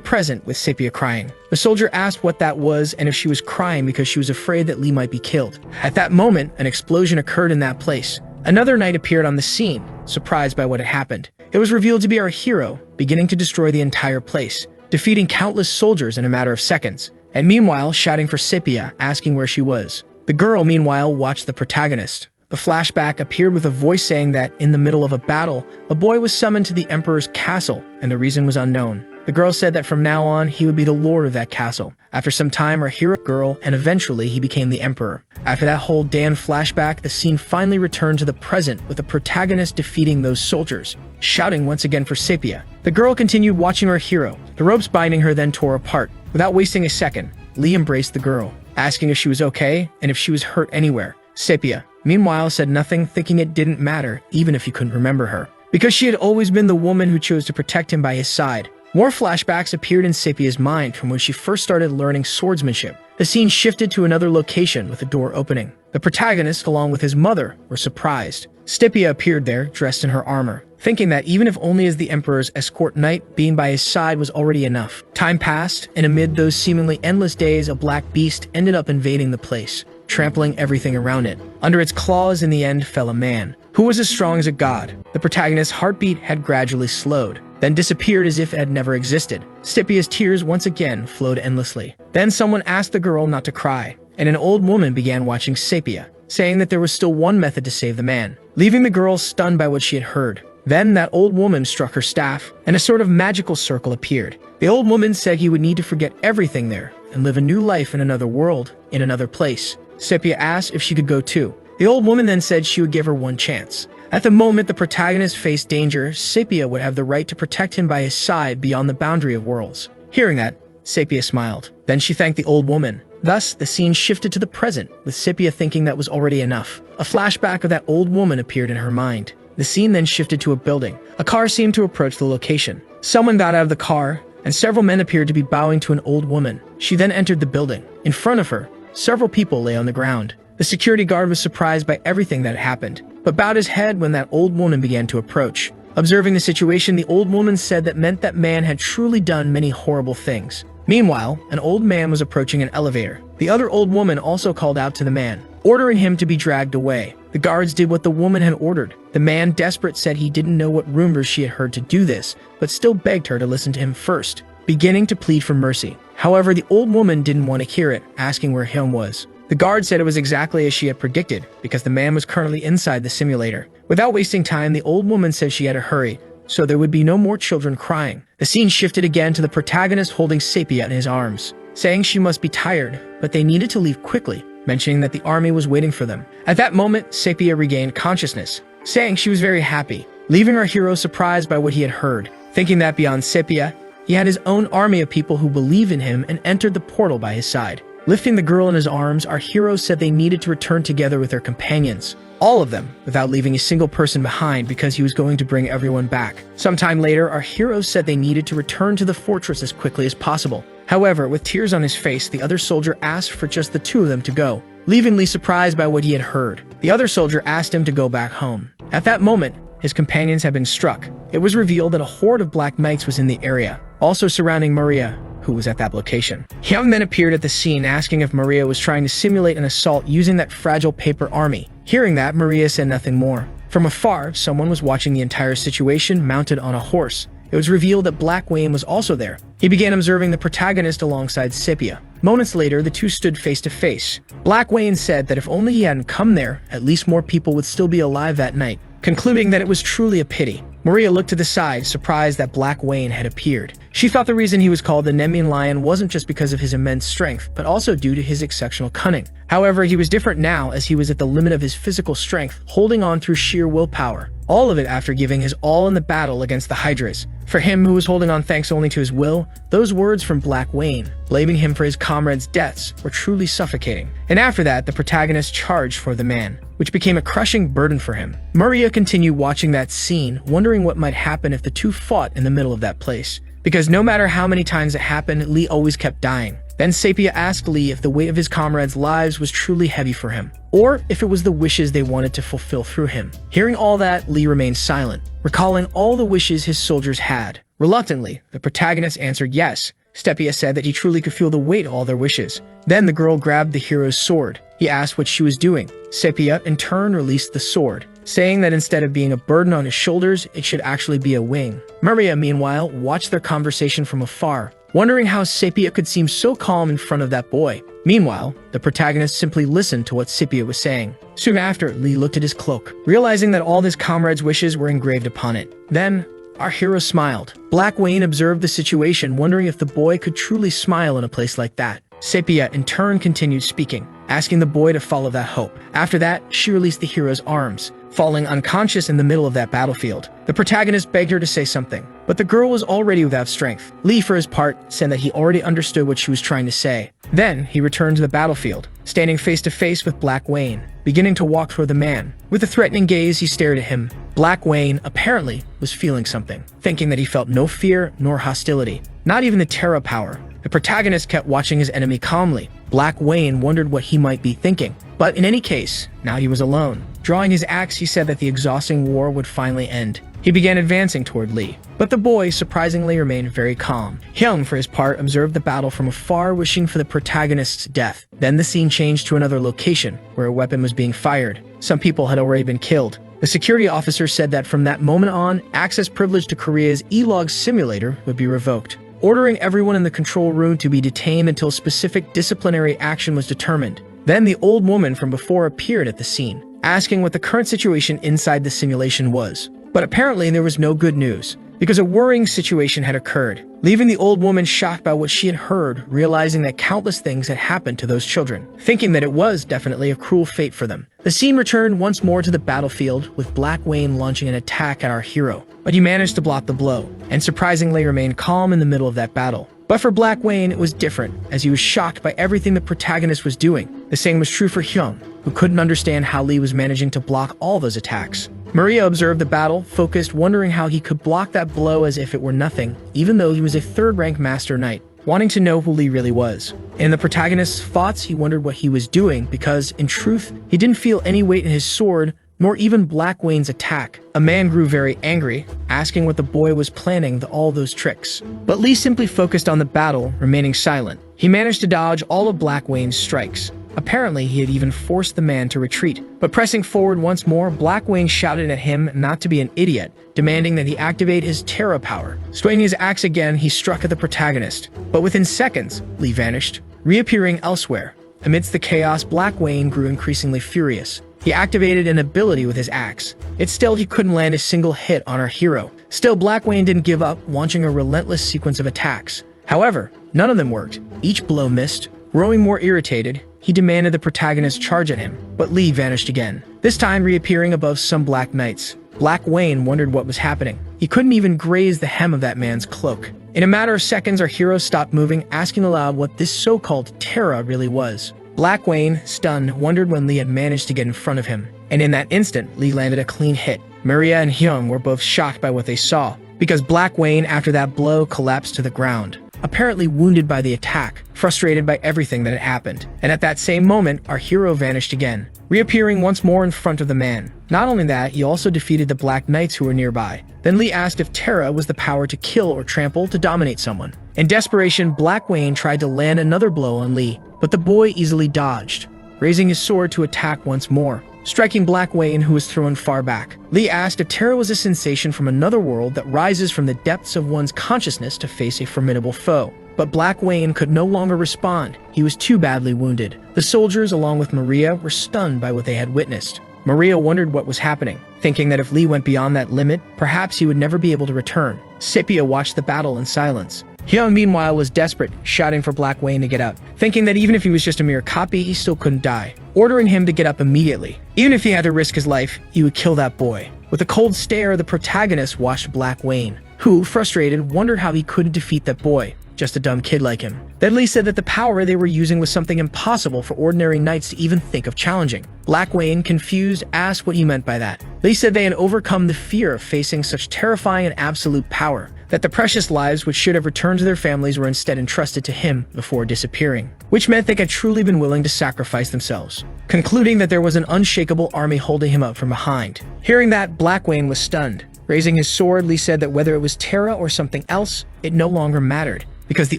present with Sepia crying. The soldier asked what that was and if she was crying because she was afraid that Lee might be killed. At that moment, an explosion occurred in that place. Another knight appeared on the scene, surprised by what had happened. It It was revealed to be our hero, beginning to destroy the entire place, defeating countless soldiers in a matter of seconds, and meanwhile shouting for Sepia, asking where she was. The girl, meanwhile, watched the protagonist. The flashback appeared with a voice saying that, in the middle of a battle, a boy was summoned to the emperor's castle, and the reason was unknown. The girl said that from now on, he would be the lord of that castle. After some time, our hero girl, and eventually he became the emperor. After that whole damn flashback, the scene finally returned to the present, with the protagonist defeating those soldiers, shouting once again for Sepia. The girl continued watching our hero. The ropes binding her then tore apart. Without wasting a second, Lee embraced the girl, asking if she was okay and if she was hurt anywhere. Sepia, meanwhile, said nothing, thinking it didn't matter, even if he couldn't remember her, because she had always been the woman who chose to protect him by his side. More flashbacks appeared in Sepia's mind from when she first started learning swordsmanship. The scene shifted to another location with a door opening. The protagonist, along with his mother, were surprised. Sepia appeared there, dressed in her armor, thinking that even if only as the emperor's escort knight, being by his side was already enough. Time passed, and amid those seemingly endless days, a black beast ended up invading the place, trampling everything around it. Under its claws, in the end, fell a man, who was as strong as a god. The protagonist's heartbeat had gradually slowed, then disappeared as if it had never existed. Sepia's tears once again flowed endlessly. Then someone asked the girl not to cry, and an old woman began watching Sepia, saying that there was still one method to save the man, leaving the girl stunned by what she had heard. Then that old woman struck her staff, and a sort of magical circle appeared. The old woman said he would need to forget everything there and live a new life in another world, in another place. Sepia asked if she could go too. The old woman then said she would give her one chance. At the moment the protagonist faced danger, Sepia would have the right to protect him by his side beyond the boundary of worlds. Hearing that, Sepia smiled. Then she thanked the old woman. Thus, the scene shifted to the present, with Sepia thinking that was already enough. A flashback of that old woman appeared in her mind. The scene then shifted to a building. A car seemed to approach the location. Someone got out of the car, and several men appeared to be bowing to an old woman. She then entered the building. In front of her, several people lay on the ground. The security guard was surprised by everything that had happened, but bowed his head when that old woman began to approach. Observing the situation, the old woman said that meant that man had truly done many horrible things. Meanwhile, an old man was approaching an elevator. The other old woman also called out to the man, ordering him to be dragged away. The guards did what the woman had ordered. The man, desperate, said he didn't know what rumors she had heard to do this, but still begged her to listen to him first, beginning to plead for mercy. However, the old woman didn't want to hear it, asking where him was. The guard said it was exactly as she had predicted, because the man was currently inside the simulator. Without wasting time, the old woman said she had to hurry, so there would be no more children crying. The scene shifted again to the protagonist holding Sepia in his arms, saying she must be tired, but they needed to leave quickly, mentioning that the army was waiting for them. At that moment, Sepia regained consciousness, saying she was very happy, leaving our hero surprised by what he had heard, thinking that beyond Sepia, he had his own army of people who believed in him and entered the portal by his side. Lifting the girl in his arms, our hero said they needed to return together with their companions. All of them, without leaving a single person behind, because he was going to bring everyone back. Sometime later, our hero said they needed to return to the fortress as quickly as possible. However, with tears on his face, the other soldier asked for just the two of them to go, leaving Lee surprised by what he had heard. The other soldier asked him to go back home. At that moment, his companions had been struck. It was revealed that a horde of black knights was in the area, also surrounding Maria, who was at that location. Young men appeared at the scene asking if Maria was trying to simulate an assault using that fragile paper army. Hearing that, Maria said nothing more. From afar, someone was watching the entire situation mounted on a horse. It was revealed that Black Wayne was also there. He began observing the protagonist alongside Sepia. Moments later, the two stood face to face. Black Wayne said that if only he hadn't come there, at least more people would still be alive that night, concluding that it was truly a pity. Maria looked to the side, surprised that Black Wayne had appeared. She thought the reason he was called the Nemean Lion wasn't just because of his immense strength, but also due to his exceptional cunning. However, he was different now, as he was at the limit of his physical strength, holding on through sheer willpower. All of it after giving his all in the battle against the Hydras. For him, who was holding on thanks only to his will, those words from Black Wayne, blaming him for his comrades' deaths, were truly suffocating. And after that, the protagonist charged for the man, which became a crushing burden for him. Maria continued watching that scene, wondering what might happen if the two fought in the middle of that place. Because no matter how many times it happened, Lee always kept dying. Then Sepia asked Lee if the weight of his comrades' lives was truly heavy for him, or if it was the wishes they wanted to fulfill through him. Hearing all that, Lee remained silent, recalling all the wishes his soldiers had. Reluctantly, the protagonist answered yes. Sepia said that he truly could feel the weight of all their wishes. Then the girl grabbed the hero's sword. He asked what she was doing. Sepia, in turn, released the sword. saying that instead of being a burden on his shoulders, it should actually be a wing. Maria, meanwhile, watched their conversation from afar, wondering how Sepia could seem so calm in front of that boy. Meanwhile, the protagonist simply listened to what Sepia was saying. Soon after, Lee looked at his cloak, realizing that all his comrades' wishes were engraved upon it. Then, our hero smiled. Black Wayne observed the situation, wondering if the boy could truly smile in a place like that. Sepia, in turn, continued speaking, asking the boy to follow that hope. After that, she released the hero's arms, falling unconscious in the middle of that battlefield. The protagonist begged her to say something, but the girl was already without strength. Lee, for his part, said that he already understood what she was trying to say. Then, he returned to the battlefield, standing face to face with Black Wayne, beginning to walk toward the man. With a threatening gaze, he stared at him. Black Wayne, apparently, was feeling something, thinking that he felt no fear nor hostility, not even the Terra power. The protagonist kept watching his enemy calmly. Black Wayne wondered what he might be thinking. But in any case, now he was alone. Drawing his axe, he said that the exhausting war would finally end. He began advancing toward Lee, but the boy surprisingly remained very calm. Hyung, for his part, observed the battle from afar, wishing for the protagonist's death. Then the scene changed to another location, where a weapon was being fired. Some people had already been killed. The security officer said that from that moment on, access privilege to Korea's E-Log simulator would be revoked, ordering everyone in the control room to be detained until specific disciplinary action was determined. Then the old woman from before appeared at the scene, asking what the current situation inside the simulation was. But apparently there was no good news, because a worrying situation had occurred, leaving the old woman shocked by what she had heard, realizing that countless things had happened to those children, thinking that it was definitely a cruel fate for them. The scene returned once more to the battlefield, with Black Wayne launching an attack at our hero, but he managed to block the blow, and surprisingly remained calm in the middle of that battle. But for Black Wayne, it was different, as he was shocked by everything the protagonist was doing. The same was true for Hyung, who couldn't understand how Lee was managing to block all those attacks. Maria observed the battle, focused, wondering how he could block that blow as if it were nothing, even though he was a third-rank Master Knight, wanting to know who Lee really was. In the protagonist's thoughts, he wondered what he was doing, because, in truth, he didn't feel any weight in his sword, nor even Black Wayne's attack. A man grew very angry, asking what the boy was planning all those tricks. But Lee simply focused on the battle, remaining silent. He managed to dodge all of Black Wayne's strikes. Apparently, he had even forced the man to retreat. But pressing forward once more, Black Wayne shouted at him not to be an idiot, demanding that he activate his Terra power. Swinging his axe again, he struck at the protagonist. But within seconds, Lee vanished, reappearing elsewhere. Amidst the chaos, Black Wayne grew increasingly furious. He activated an ability with his axe. Yet still, he couldn't land a single hit on our hero. Still, Black Wayne didn't give up, launching a relentless sequence of attacks. However, none of them worked. Each blow missed. Growing more irritated, he demanded the protagonist charge at him, but Lee vanished again, this time reappearing above some Black Knights. Black Wayne wondered what was happening. He couldn't even graze the hem of that man's cloak. In a matter of seconds, our hero stopped moving, asking aloud what this so-called Terra really was. Black Wayne, stunned, wondered when Lee had managed to get in front of him, and in that instant, Lee landed a clean hit. Maria and Hyung were both shocked by what they saw, because Black Wayne, after that blow, collapsed to the ground, apparently wounded by the attack, frustrated by everything that had happened. And at that same moment, our hero vanished again, reappearing once more in front of the man. Not only that, he also defeated the Black Knights who were nearby. Then Lee asked if Terra was the power to kill or trample to dominate someone. In desperation, Black Wayne tried to land another blow on Lee, but the boy easily dodged, raising his sword to attack once more, striking Black Wayne, who was thrown far back. Lee asked if Terra was a sensation from another world that rises from the depths of one's consciousness to face a formidable foe. But Black Wayne could no longer respond. He was too badly wounded. The soldiers, along with Maria, were stunned by what they had witnessed. Maria wondered what was happening, thinking that if Lee went beyond that limit, perhaps he would never be able to return. Sepia watched the battle in silence. Hyung, meanwhile, was desperate, shouting for Black Wayne to get up, thinking that even if he was just a mere copy, he still couldn't die, ordering him to get up immediately. Even if he had to risk his life, he would kill that boy. With a cold stare, the protagonist watched Black Wayne, who, frustrated, wondered how he couldn't defeat that boy, just a dumb kid like him. Then Lee said that the power they were using was something impossible for ordinary knights to even think of challenging. Black Wayne, confused, asked what he meant by that. Lee said they had overcome the fear of facing such terrifying and absolute power, that the precious lives which should have returned to their families were instead entrusted to him before disappearing, which meant they had truly been willing to sacrifice themselves, concluding that there was an unshakable army holding him up from behind. Hearing that, Black Wayne was stunned. Raising his sword, Lee said that whether it was Terra or something else, it no longer mattered, because the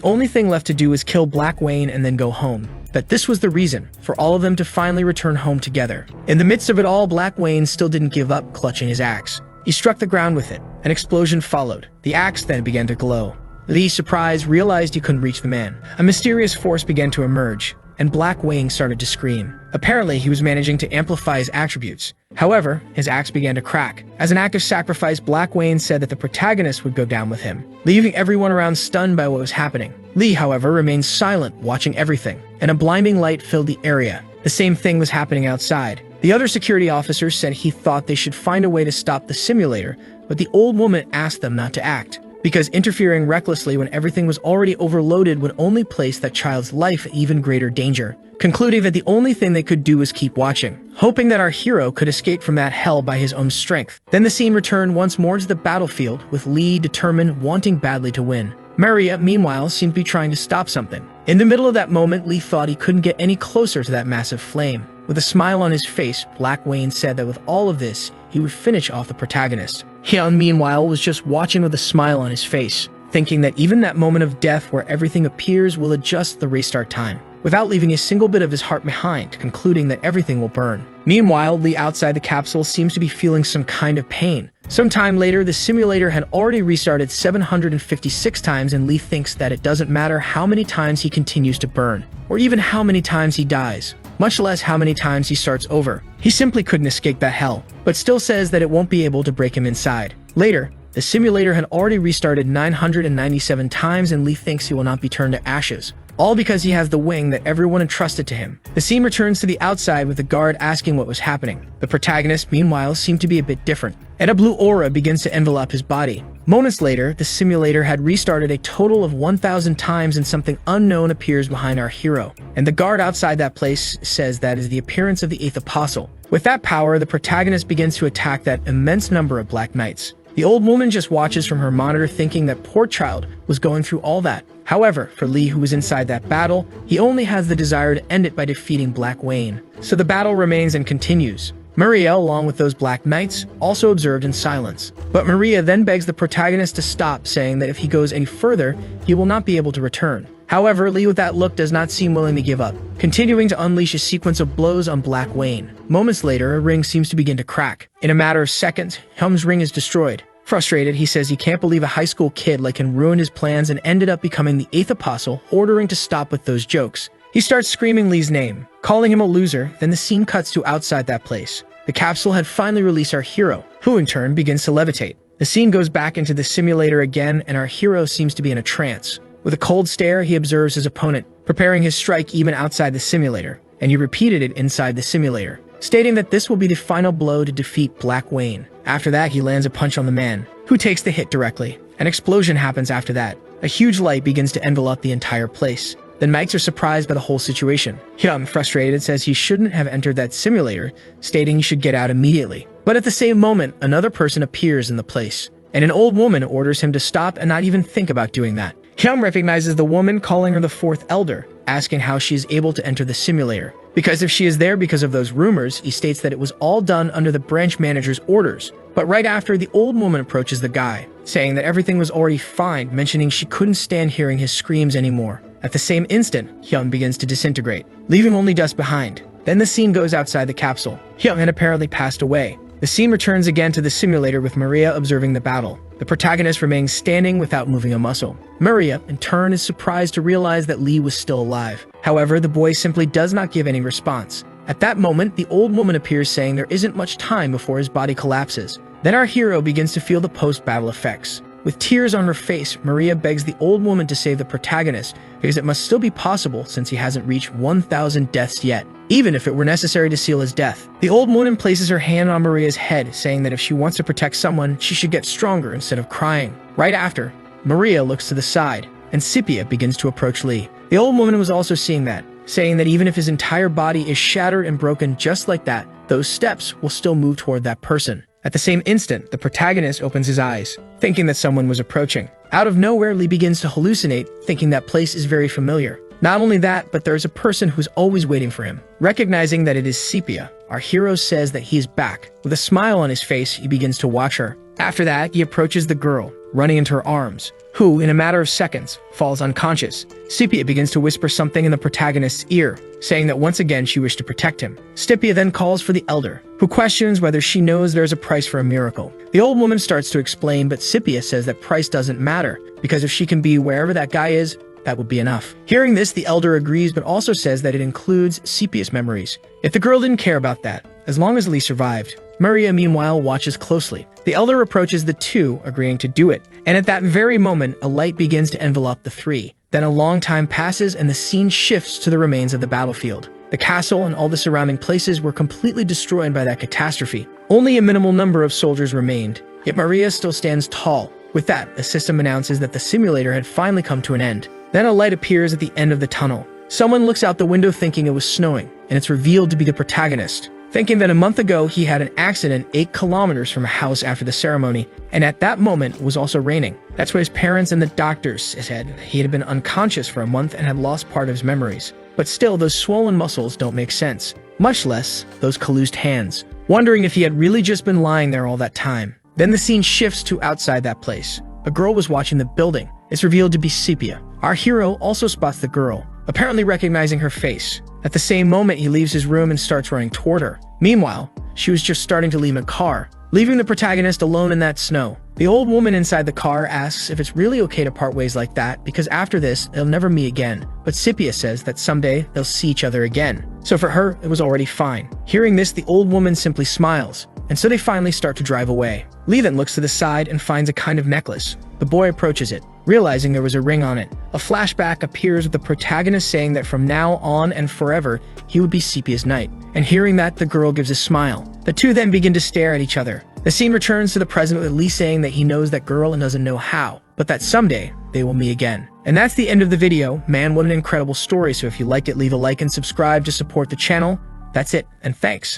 only thing left to do was kill Black Wayne and then go home. that this was the reason for all of them to finally return home together. In the midst of it all, Black Wayne still didn't give up clutching his axe. He struck the ground with it. An explosion followed. The axe then began to glow. Lee, surprised, realized he couldn't reach the man. A mysterious force began to emerge, and Black Wayne started to scream. Apparently, he was managing to amplify his attributes. However, his axe began to crack. As an act of sacrifice, Black Wayne said that the protagonist would go down with him, leaving everyone around stunned by what was happening. Lee, however, remained silent, watching everything, and a blinding light filled the area. The same thing was happening outside. The other security officer said he thought they should find a way to stop the simulator, but the old woman asked them not to act, because interfering recklessly when everything was already overloaded would only place that child's life in even greater danger, concluding that the only thing they could do was keep watching, hoping that our hero could escape from that hell by his own strength. Then the scene returned once more to the battlefield, with Lee determined, wanting badly to win. Maria, meanwhile, seemed to be trying to stop something. In the middle of that moment, Lee thought he couldn't get any closer to that massive flame. With a smile on his face, Black Wayne said that with all of this, he would finish off the protagonist. Hyun, meanwhile, was just watching with a smile on his face, thinking that even that moment of death where everything appears will adjust the restart time, without leaving a single bit of his heart behind, concluding that everything will burn. Meanwhile, Lee outside the capsule seems to be feeling some kind of pain. Sometime later, the simulator had already restarted 756 times, and Lee thinks that it doesn't matter how many times he continues to burn, or even how many times he dies, much less how many times he starts over. He simply couldn't escape that hell, but still says that it won't be able to break him inside. Later, the simulator had already restarted 997 times, and Lee thinks he will not be turned to ashes, all because he has the wing that everyone entrusted to him. The scene returns to the outside with the guard asking what was happening. The protagonist, meanwhile, seemed to be a bit different, and a blue aura begins to envelop his body. Moments later, the simulator had restarted a total of 1,000 times, and something unknown appears behind our hero. And the guard outside that place says that is the appearance of the 8th Apostle. With that power, the protagonist begins to attack that immense number of Black Knights. The old woman just watches from her monitor, thinking that poor child was going through all that. However, for Lee, who was inside that battle, he only has the desire to end it by defeating Black Wayne. So the battle remains and continues. Maria, along with those Black Knights, also observed in silence. But Maria then begs the protagonist to stop, saying that if he goes any further, he will not be able to return. However, Lee with that look does not seem willing to give up, continuing to unleash a sequence of blows on Black Wayne. Moments later, a ring seems to begin to crack. In a matter of seconds, Hyun's ring is destroyed. Frustrated, he says he can't believe a high school kid like him ruined his plans and ended up becoming the 8th Apostle, ordering to stop with those jokes. He starts screaming Lee's name, calling him a loser. Then the scene cuts to outside that place. The capsule had finally released our hero, who in turn begins to levitate. The scene goes back into the simulator again, and our hero seems to be in a trance. With a cold stare, he observes his opponent, preparing his strike even outside the simulator, and he repeated it inside the simulator, stating that this will be the final blow to defeat Black Wayne. After that, he lands a punch on the man, who takes the hit directly. An explosion happens after that. A huge light begins to envelop the entire place. The knights are surprised by the whole situation. Hyun, frustrated, says he shouldn't have entered that simulator, stating he should get out immediately. But at the same moment, another person appears in the place, and an old woman orders him to stop and not even think about doing that. Hyun recognizes the woman, calling her the 4th Elder, asking how she is able to enter the simulator. Because if she is there because of those rumors, he states that it was all done under the branch manager's orders. But right after, the old woman approaches the guy, saying that everything was already fine, mentioning she couldn't stand hearing his screams anymore. At the same instant, Hyun begins to disintegrate, leaving only dust behind. Then the scene goes outside the capsule. Hyun had apparently passed away. The scene returns again to the simulator with Maria observing the battle. The protagonist remains standing without moving a muscle. Maria, in turn, is surprised to realize that Lee was still alive. However, the boy simply does not give any response. At that moment, the old woman appears, saying there isn't much time before his body collapses. Then our hero begins to feel the post-battle effects. With tears on her face, Maria begs the old woman to save the protagonist, because it must still be possible since he hasn't reached 1,000 deaths yet, even if it were necessary to seal his death. The old woman places her hand on Maria's head, saying that if she wants to protect someone, she should get stronger instead of crying. Right after, Maria looks to the side, and Sepia begins to approach Lee. The old woman was also seeing that, saying that even if his entire body is shattered and broken just like that, those steps will still move toward that person. At the same instant, the protagonist opens his eyes, thinking that someone was approaching. Out of nowhere, Lee begins to hallucinate, thinking that place is very familiar. Not only that, but there's a person who's always waiting for him. Recognizing that it is Sepia, our hero says that he is back. With a smile on his face, he begins to watch her. After that, he approaches the girl, running into her arms, who, in a matter of seconds, falls unconscious. Sepia begins to whisper something in the protagonist's ear, saying that once again she wished to protect him. Sepia then calls for the elder, who questions whether she knows there's a price for a miracle. The old woman starts to explain, but Sepia says that price doesn't matter, because if she can be wherever that guy is, that would be enough. Hearing this, the elder agrees, but also says that it includes Sepia's memories. If the girl didn't care about that, as long as Lee survived. Maria, meanwhile, watches closely. The elder approaches the two, agreeing to do it. And at that very moment, a light begins to envelop the three. Then a long time passes and the scene shifts to the remains of the battlefield. The castle and all the surrounding places were completely destroyed by that catastrophe. Only a minimal number of soldiers remained, yet Maria still stands tall. With that, the system announces that the simulator had finally come to an end. Then a light appears at the end of the tunnel. Someone looks out the window thinking it was snowing, and it's revealed to be the protagonist, thinking that a month ago he had an accident 8 kilometers from a house after the ceremony, and at that moment it was also raining. That's what his parents and the doctors said. He had been unconscious for a month and had lost part of his memories. But still, those swollen muscles don't make sense, much less those calloused hands, wondering if he had really just been lying there all that time. Then the scene shifts to outside that place. A girl was watching the building. It's revealed to be Sepia. Our hero also spots the girl, apparently recognizing her face. At the same moment, he leaves his room and starts running toward her. Meanwhile, she was just starting to leave a car, leaving the protagonist alone in that snow. The old woman inside the car asks if it's really okay to part ways like that, because after this, they'll never meet again. But Sepia says that someday they'll see each other again. So for her, it was already fine. Hearing this, the old woman simply smiles, and so they finally start to drive away. Lee then looks to the side and finds a kind of necklace. The boy approaches it, realizing there was a ring on it. A flashback appears with the protagonist saying that from now on and forever, he would be Sepia's knight. And hearing that, the girl gives a smile. The two then begin to stare at each other. The scene returns to the present with Lee saying that he knows that girl and doesn't know how, but that someday they will meet again. And that's the end of the video. Man, what an incredible story. So if you liked it, leave a like and subscribe to support the channel. That's it, and thanks.